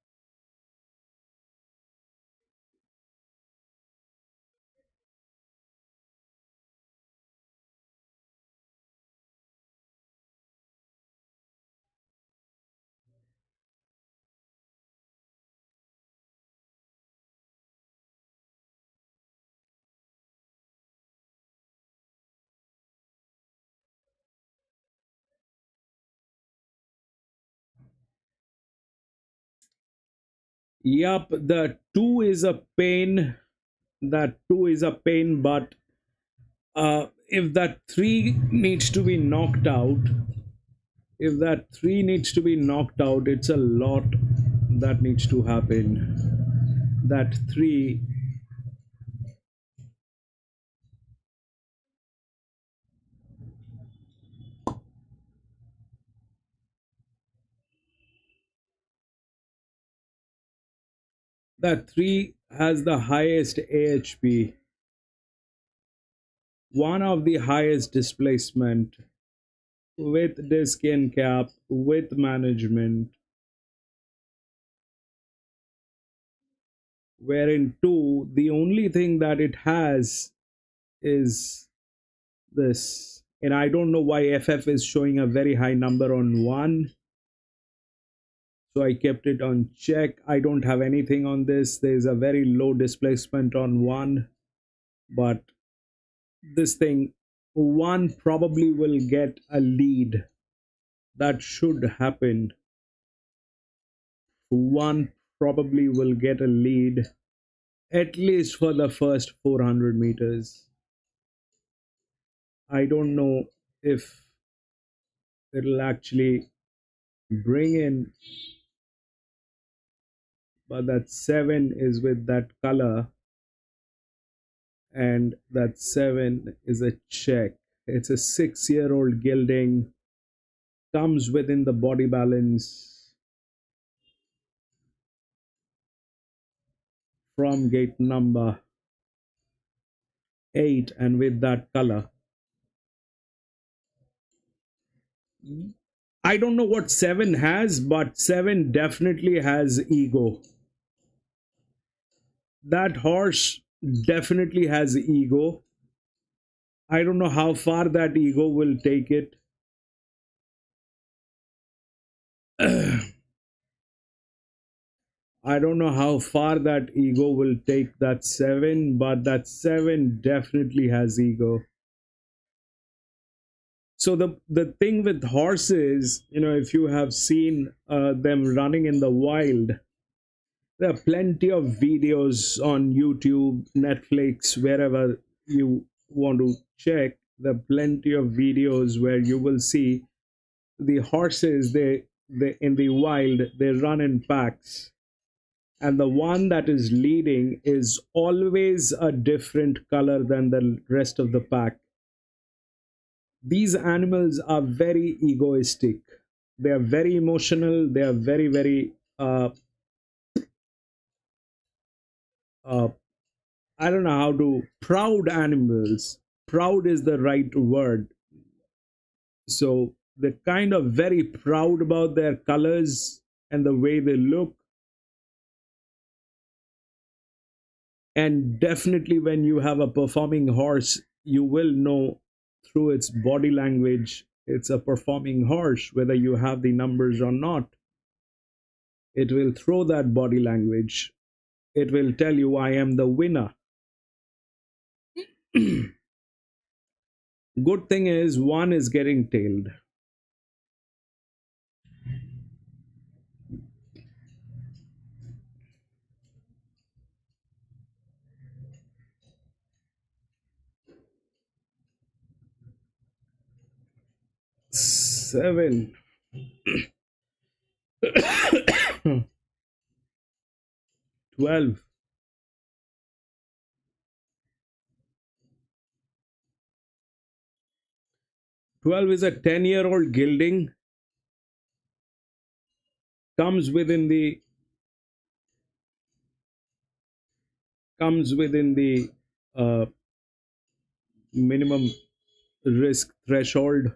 Yup, the 2 is a pain. That 2 is a pain, but if that 3 needs to be knocked out, if that 3 needs to be knocked out, it's a lot that needs to happen. That 3, that 3 has the highest AHP, one of the highest displacement, with disc in cap, with management, wherein 2, the only thing that it has is this. And I don't know why FF is showing a very high number on 1. So I kept it on check. I don't have anything on this. There's a very low displacement on 1. But this thing, 1 probably will get a lead. That should happen. 1 probably will get a lead, at least for the first 400 meters. I don't know if it'll actually bring in, but that 7 is with that color, and that 7 is a check. It's a 6-year-old gilding, comes within the body balance from gate number 8, and with that color. I don't know what 7 has, but 7 definitely has ego. That horse definitely has ego. I don't know how far that ego will take it. I don't know how far that ego will take that 7, but that 7 definitely has ego. So the thing with horses, if you have seen them running in the wild, there are plenty of videos on YouTube, Netflix, wherever you want to check. There are plenty of videos where you will see the horses, they in the wild, they run in packs, and the one that is leading is always a different color than the rest of the pack. These animals are very egoistic. They are very emotional. They are very, very uh, I don't know how to, proud animals. Proud is the right word. So they're kind of very proud about their colors and the way they look. And definitely, when you have a performing horse, you will know through its body language it's a performing horse, whether you have the numbers or not. It will throw that body language. It will tell you, I am the winner. Good thing is, 1 is getting tailed. Seven. 12. 12 is a 10-year-old gilding. Comes within the comes within the uh, minimum risk threshold.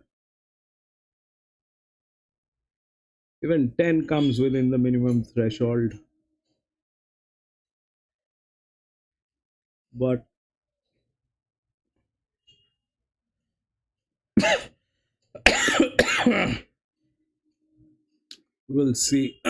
Even 10 comes within the minimum threshold. But we'll see.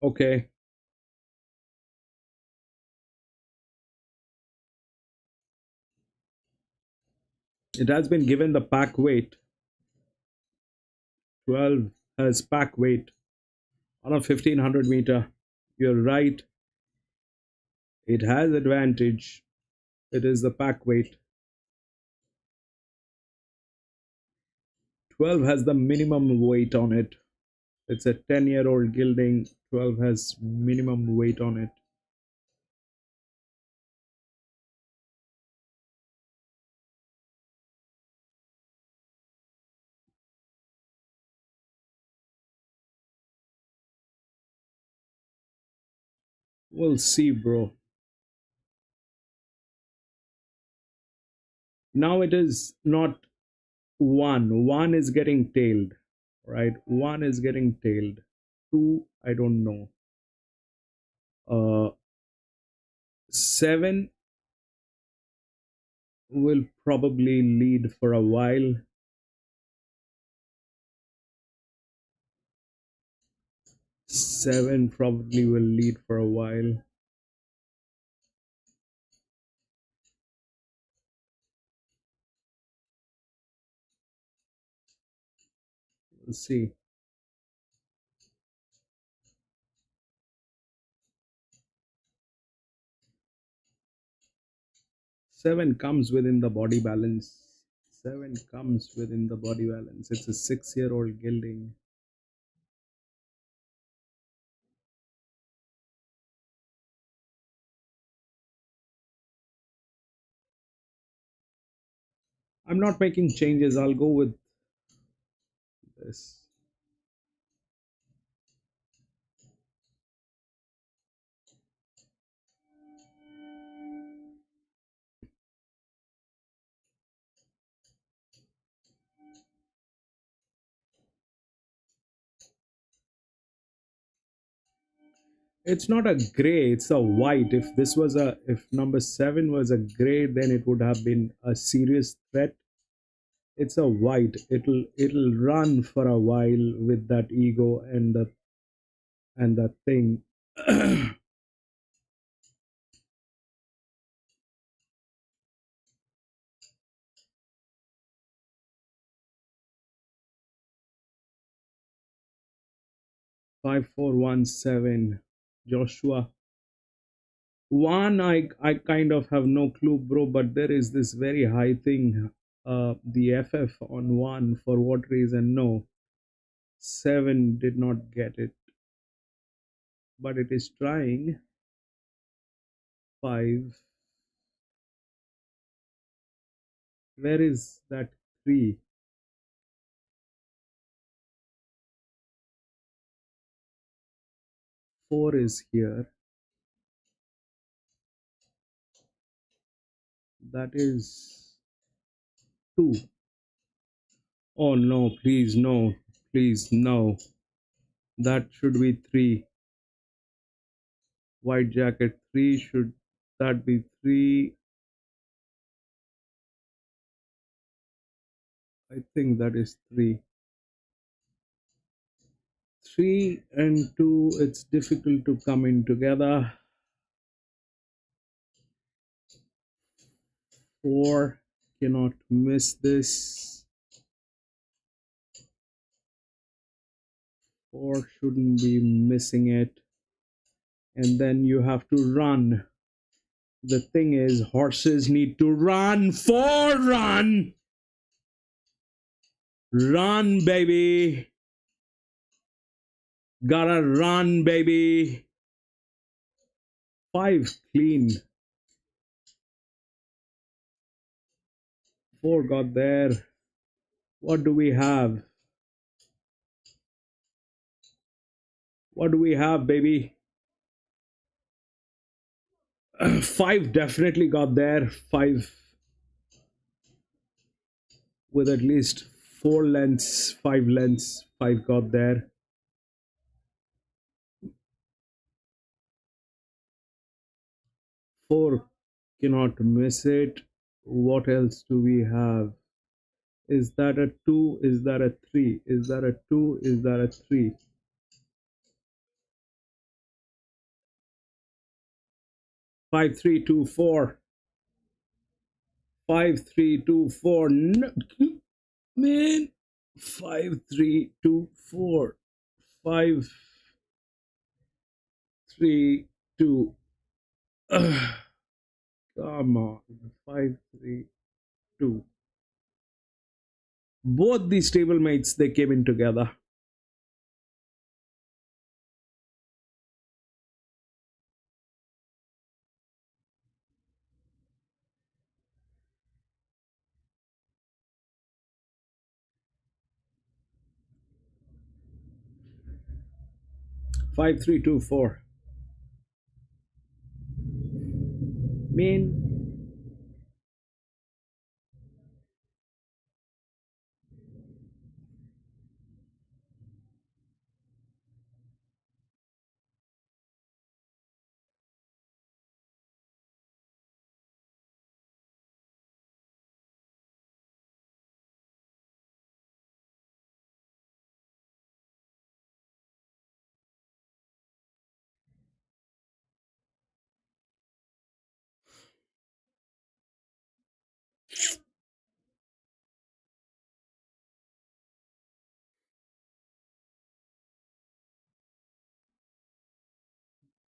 Okay. It has been given the pack weight. 12 has pack weight on a 1500 meter. You're right. It has advantage. It is the pack weight. 12 has the minimum weight on it. It's a 10-year-old gilding. 12 has minimum weight on it. We'll see, bro. Now it is not one. One is getting tailed, right? One is getting tailed. Two, I don't know. 7 will probably lead for a while. 7 probably will lead for a while. We'll see. Seven comes within the body balance. 7 comes within the body balance. It's a 6-year-old gilding. I'm not making changes. I'll go with this. It's not a gray, it's a white. If number 7 was a gray, then it would have been a serious threat. It's a white. It'll run for a while with that ego and that thing. 5417 Joshua. One, I kind of have no clue, bro, but there is this very high thing. The FF on 1, for what reason? No. 7 did not get it, but it is trying. 5. Where is that 3? 4 is here. That is 2. Oh no, please, no. Please, no. That should be 3. White jacket 3. Should that be 3? I think that is 3. 3 and 2, it's difficult to come in together. 4, cannot miss this. 4 shouldn't be missing it. And then you have to run. The thing is, horses need to run. 4, run! Run, baby! Gotta run, baby! 5, clean. 4 got there. What do we have? What do we have, baby? 5 definitely got there. 5 with at least 4 lengths, 5 lengths. 5 got there. 4 cannot miss it. What else do we have? Is that a 2? Is that a 3? Is that a 2? Is that a 3? 5, 3, 2, 4. 5, 3, 2, 4. No, man. 5, 3, 2, 4. 5, 3, 2. Come on. 5, 3, 2. Both these stablemates, they came in together. 5, 3, 2, 4. Man,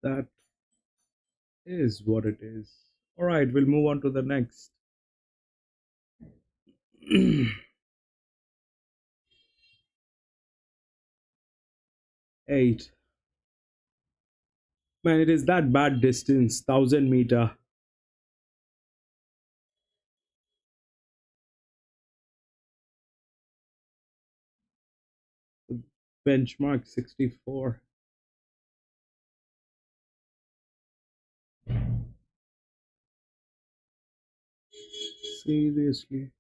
that is what it is. All right, we'll move on to the next. 8. Man, it is that bad distance, 1,000 meter. Benchmark 64. Seriously.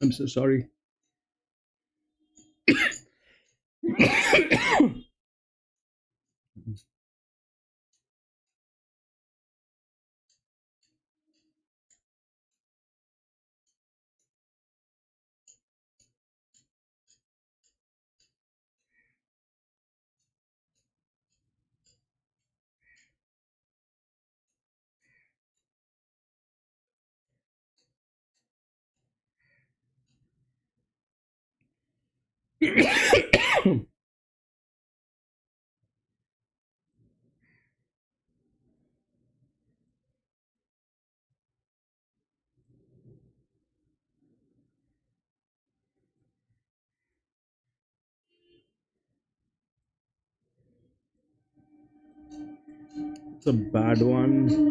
I'm so sorry. It's a bad one.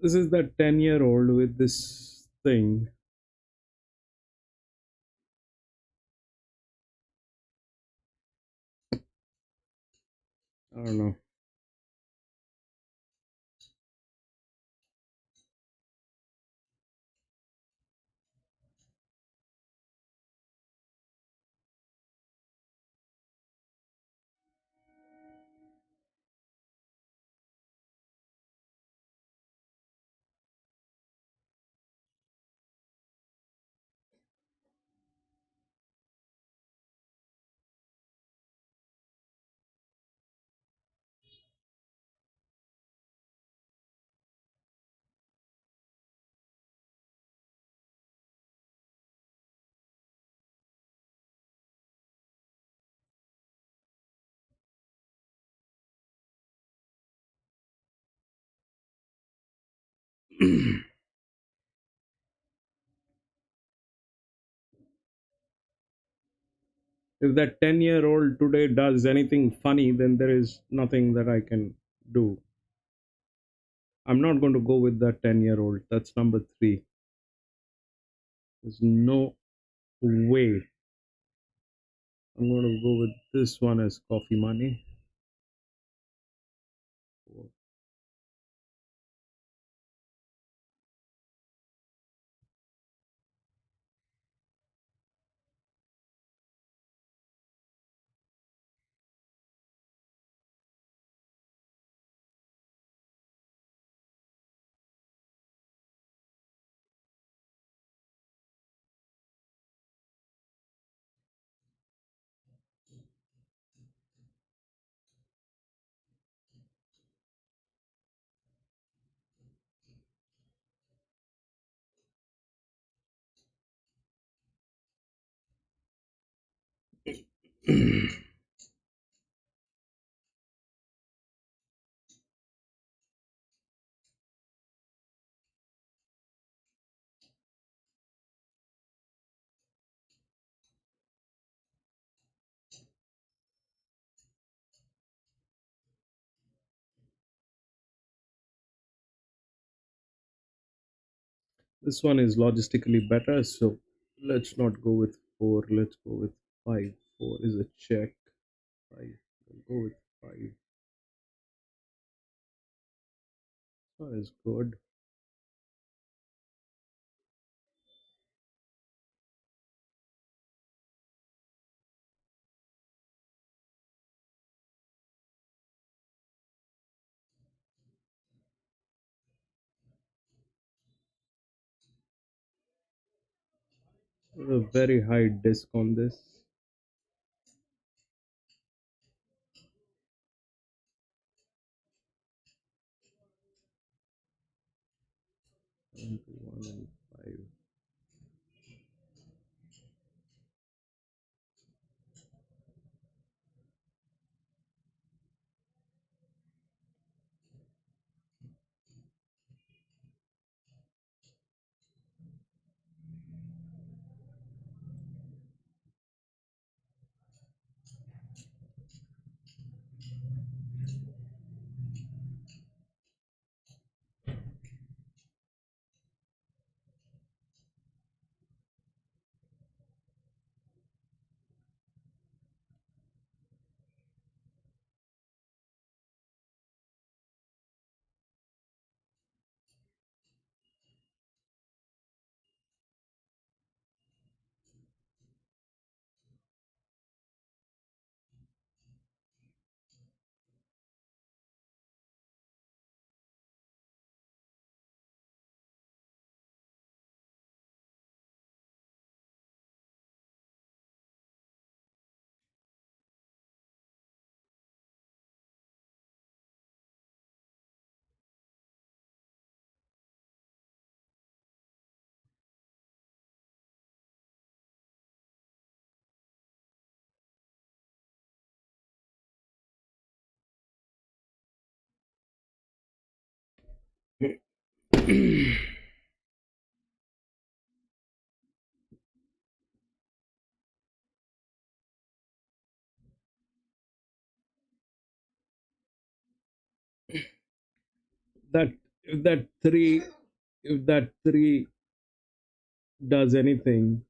This is that 10-year-old with this thing. I don't know. If that 10-year-old today does anything funny, then there is nothing that I can do. I'm not going to go with that 10-year-old. That's number three. There's no way. I'm going to go with this one as coffee money. This one is logistically better, so let's not go with four. Let's go with five. Four is a check. Five. We'll go with five. That is good. A very high disc on this. One, two, one, and five. That if that three does anything,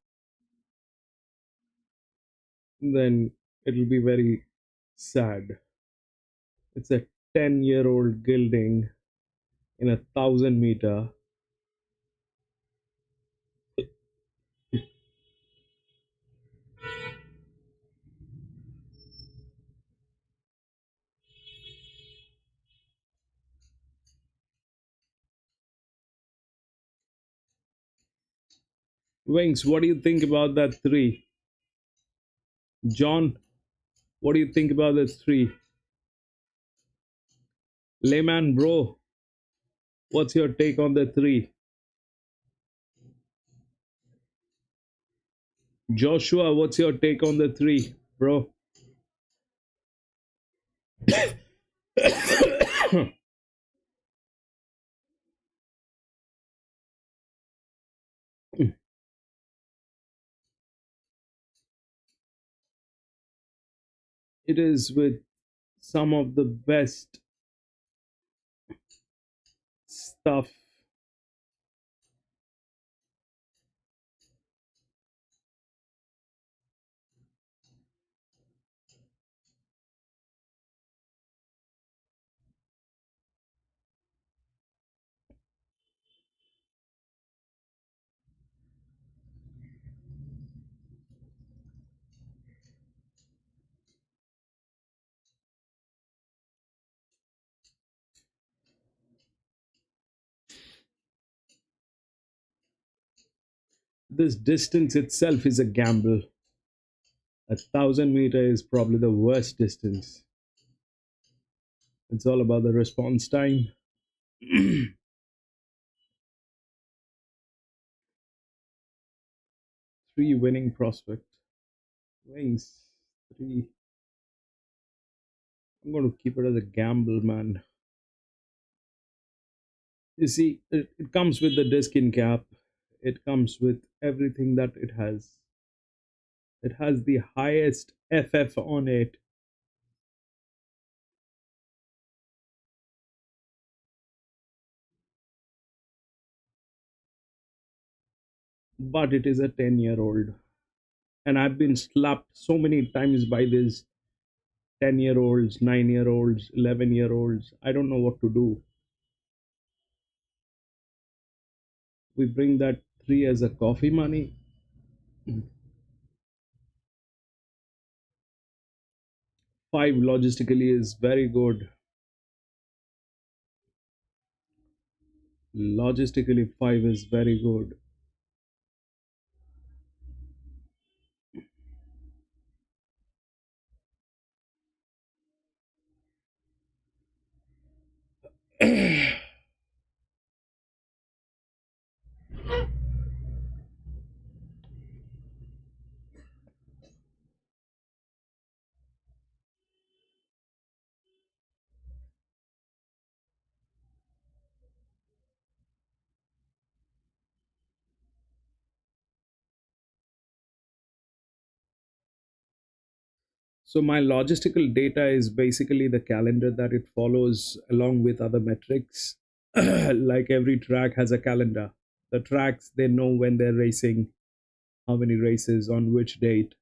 then it'll be very sad. It's a 10-year-old gilding in 1,000 meter. Wings, what do you think about that three? John, what do you think about the three? Layman bro, what's your take on the three? Joshua, what's your take on the three, bro? It is with some of the best stuff. This distance itself is a gamble. 1,000 meter is probably the worst distance. It's all about the response time. Three winning prospect. Wings. Three. I'm going to keep it as a gamble, man. You see, it comes with the disc in cap. It comes with everything that it has. It has the highest FF on it. But it is a 10-year-old. And I've been slapped so many times by these 10-year-olds, 9-year-olds, 11-year-olds. I don't know what to do. We bring that three as a coffee money. Five logistically is very good. Logistically, five is very good. So my logistical data is basically the calendar that it follows along with other metrics. Like every track has a calendar. The tracks, they know when they're racing, how many races, on which date.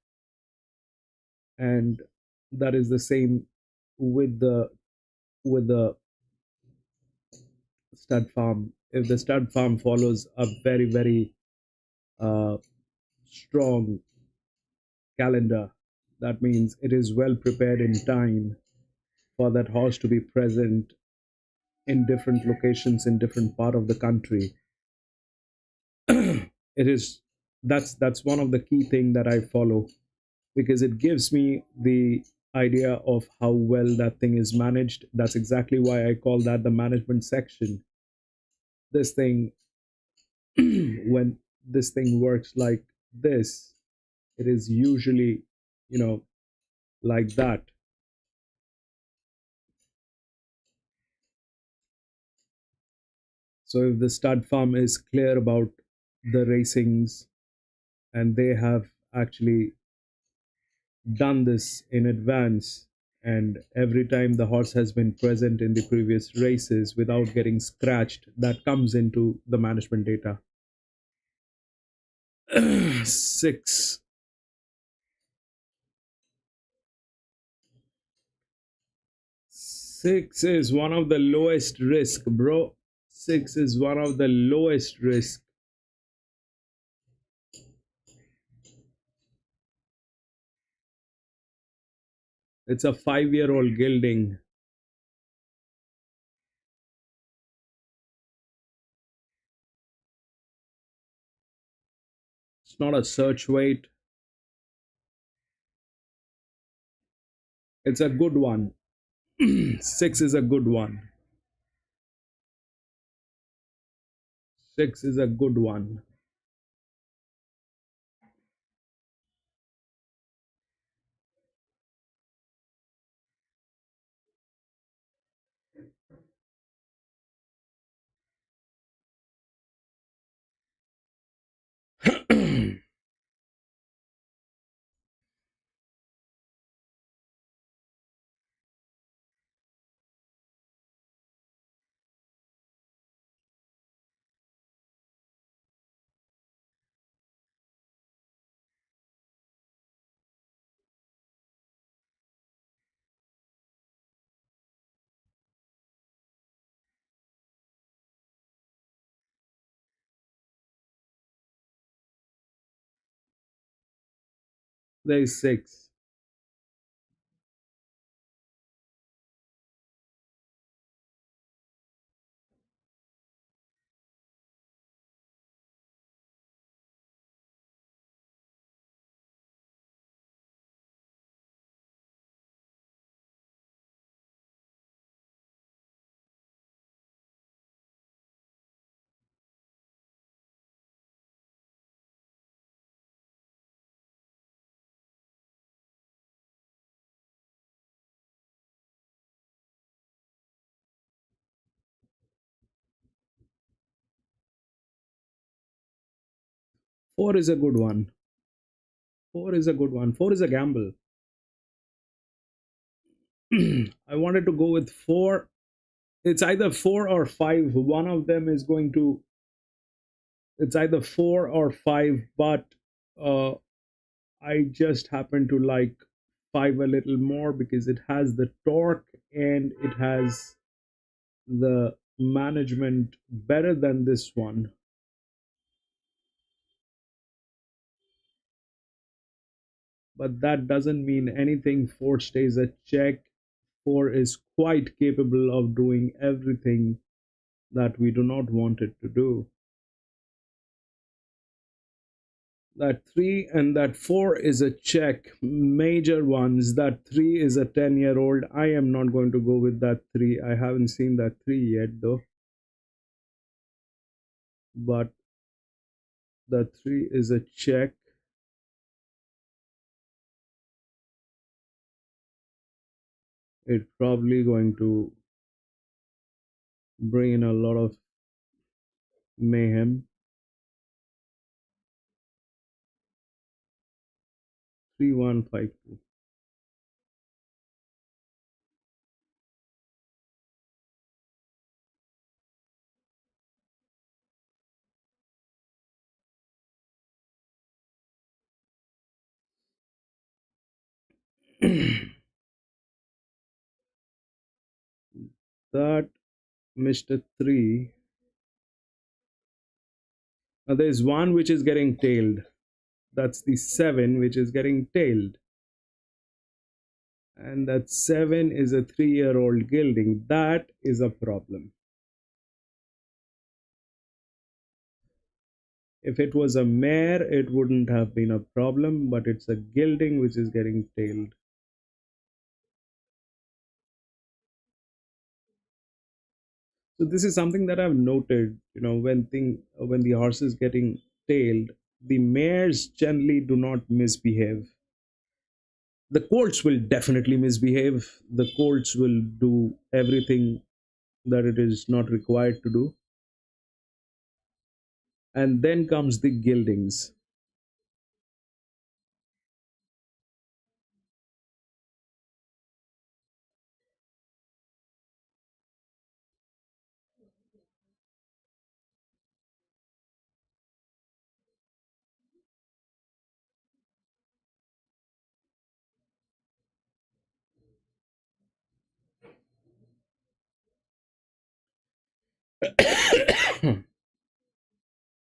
And that is the same with the stud farm. If the stud farm follows a very uh, strong calendar, that means it is well prepared in time for that horse to be present in different locations in different part of the country. It is that's one of the key thing that I follow, because it gives me the idea of how well that thing is managed. That's exactly why I call that the management section. This thing, when this thing works like this, it is usually, you know, like that. So if the stud farm is clear about the racings and they have actually done this in advance, and every time the horse has been present in the previous races without getting scratched, that comes into the management data. 6. 6 is one of the lowest risk, bro. 6 is one of the lowest risk. It's a 5-year-old gelding. It's not a search weight. It's a good one. 6 is a good one. 6 is a good one. There is 6. Four is a good one. 4 is a good one. 4 is a gamble. I wanted to go with 4. It's either 4 or 5. One of them is going to. It's either 4 or 5, but uh, I just happen to like 5 a little more because it has the torque and it has the management better than this one. But that doesn't mean anything. 4 stays a check. 4 is quite capable of doing everything that we do not want it to do. That 3 and that 4 is a check, major ones. That 3 is a 10-year-old. I am not going to go with that 3. I haven't seen that 3 yet though. But the 3 is a check. It's probably going to bring in a lot of mayhem. 3152. That Mr. 3. Now there's one which is getting tailed. That's the 7 which is getting tailed. And that 7 is a 3-year-old gelding. That is a problem. If it was a mare, it wouldn't have been a problem, but it's a gelding which is getting tailed. So this is something that I've noted, when the horse is getting tailed, the mares generally do not misbehave. The colts will definitely misbehave. The colts will do everything that it is not required to do. And then comes the gildings.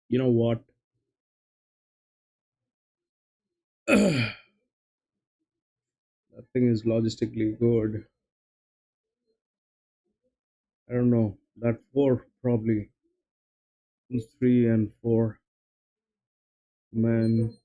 You know what? That thing is logistically good. I don't know. That four probably 3 and 4 men.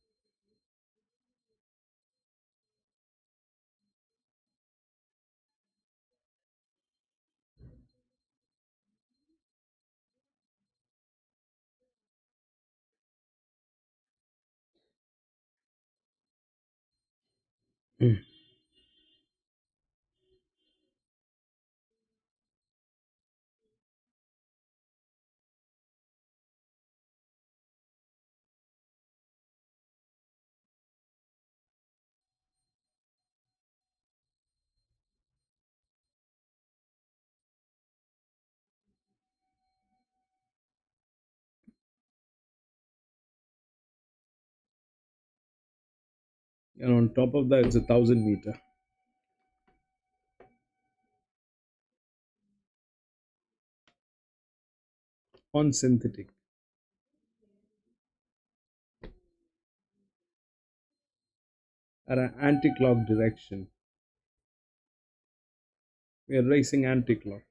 And on top of that, it's 1,000 meter on synthetic at an anti-clock direction. We are racing anti-clock.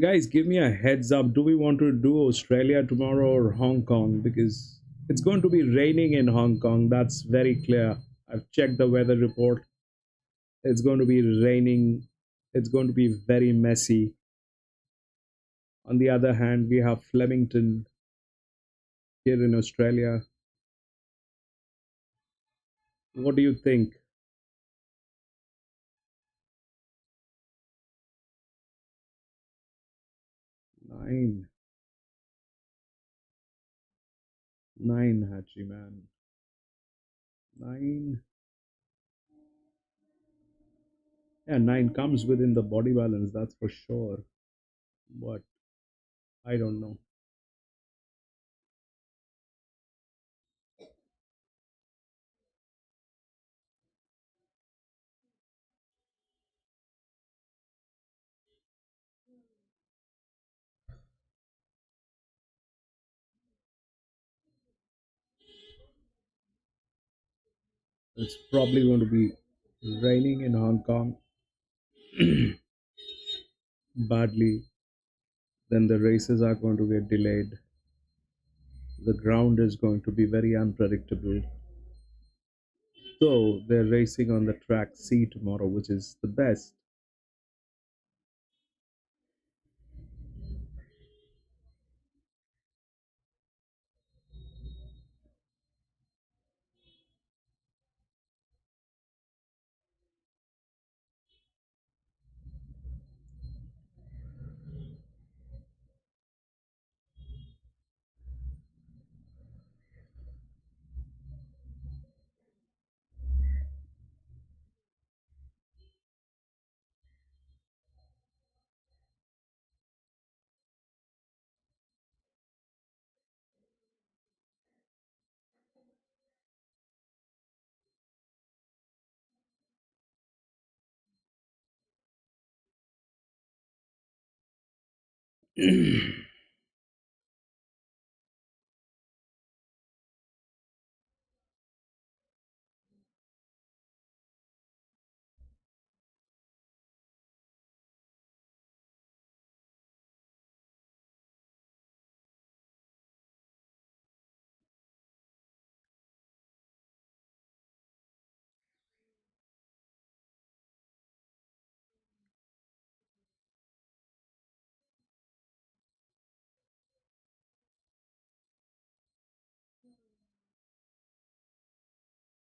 Guys, give me a heads up. Do we want to do Australia tomorrow or Hong Kong? Because it's going to be raining in Hong Kong. That's very clear. I've checked the weather report. It's going to be raining. It's going to be very messy. On the other hand, we have Flemington here in Australia. What do you think? 9. 9, Hachi man. 9. Yeah, 9 comes within the body balance, that's for sure. But I don't know. It's probably going to be raining in Hong Kong badly. Then the races are going to get delayed. The ground is going to be very unpredictable. So they're racing on the track C tomorrow, which is the best.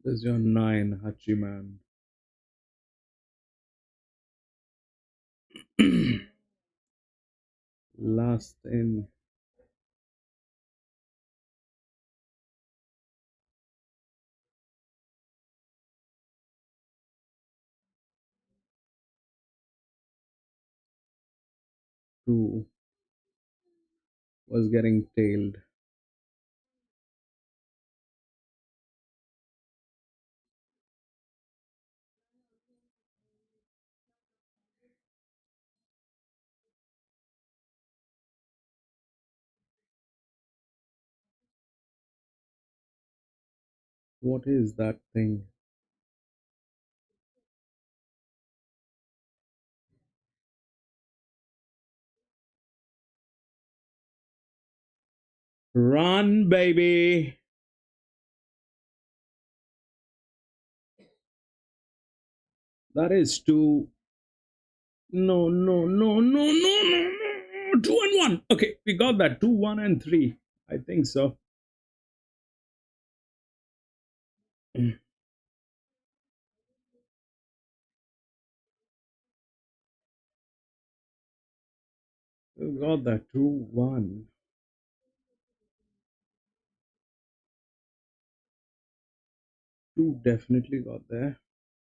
This is your 9, Hachiman. Last in. Two was getting tailed. What is that thing? Run, baby! That is two. No, no, no, no, no, no, no. 2 and 1. Okay, we got that. 2, 1, and 3. I think so. We got that. 2, 1. 2 definitely got there.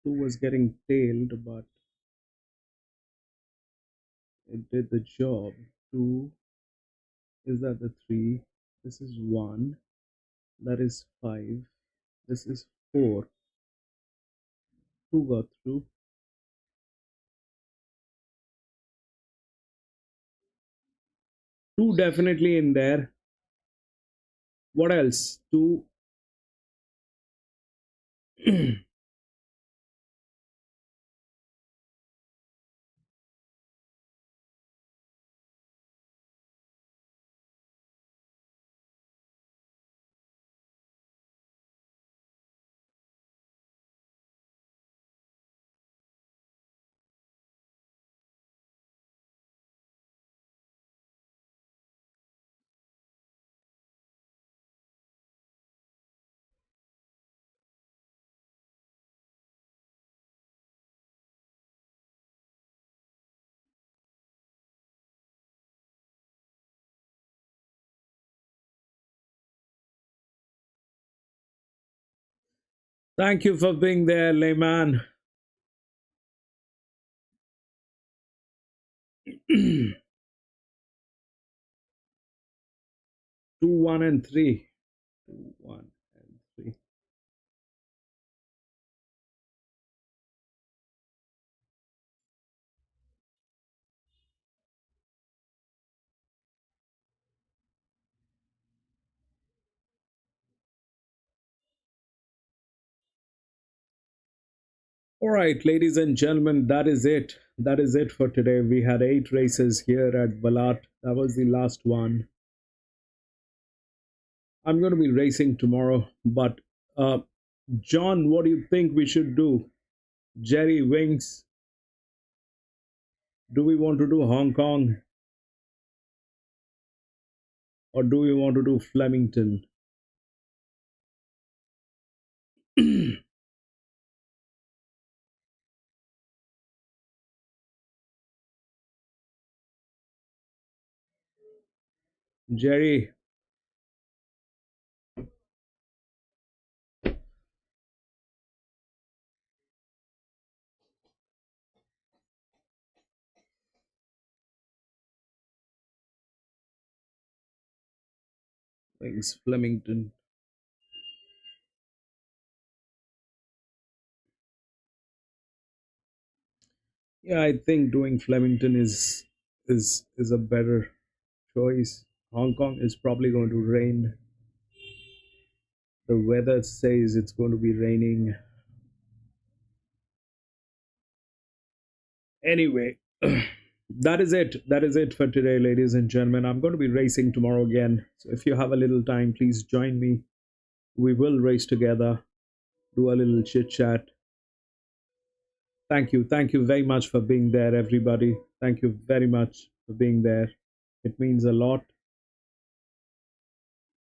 2 was getting tailed, but it did the job. 2. Is that the 3? This is 1. That is 5. This is 4. 2 got through. 2 definitely in there. What else? 2. Thank you for being there, layman. 2, 1, and 3. 2, 1, and 3. All right, ladies and gentlemen, that is it. That is it for today. We had 8 races here at Balat. That was the last one. I'm going to be racing tomorrow, but John, what do you think we should do? Jerry Wings, do we want to do Hong Kong or do we want to do Flemington? Jerry, Wings, Flemington. Yeah, I think doing Flemington is a better choice. Hong Kong is probably going to rain. The weather says it's going to be raining. Anyway, that is it. That is it for today, ladies and gentlemen. I'm going to be racing tomorrow again. So if you have a little time, please join me. We will race together, do a little chit chat. Thank you. Thank you very much for being there, everybody. Thank you very much for being there. It means a lot.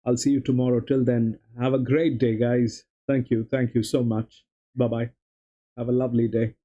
I'll see you tomorrow. Till then, have a great day, guys. Thank you. Thank you so much. Bye bye. Have a lovely day.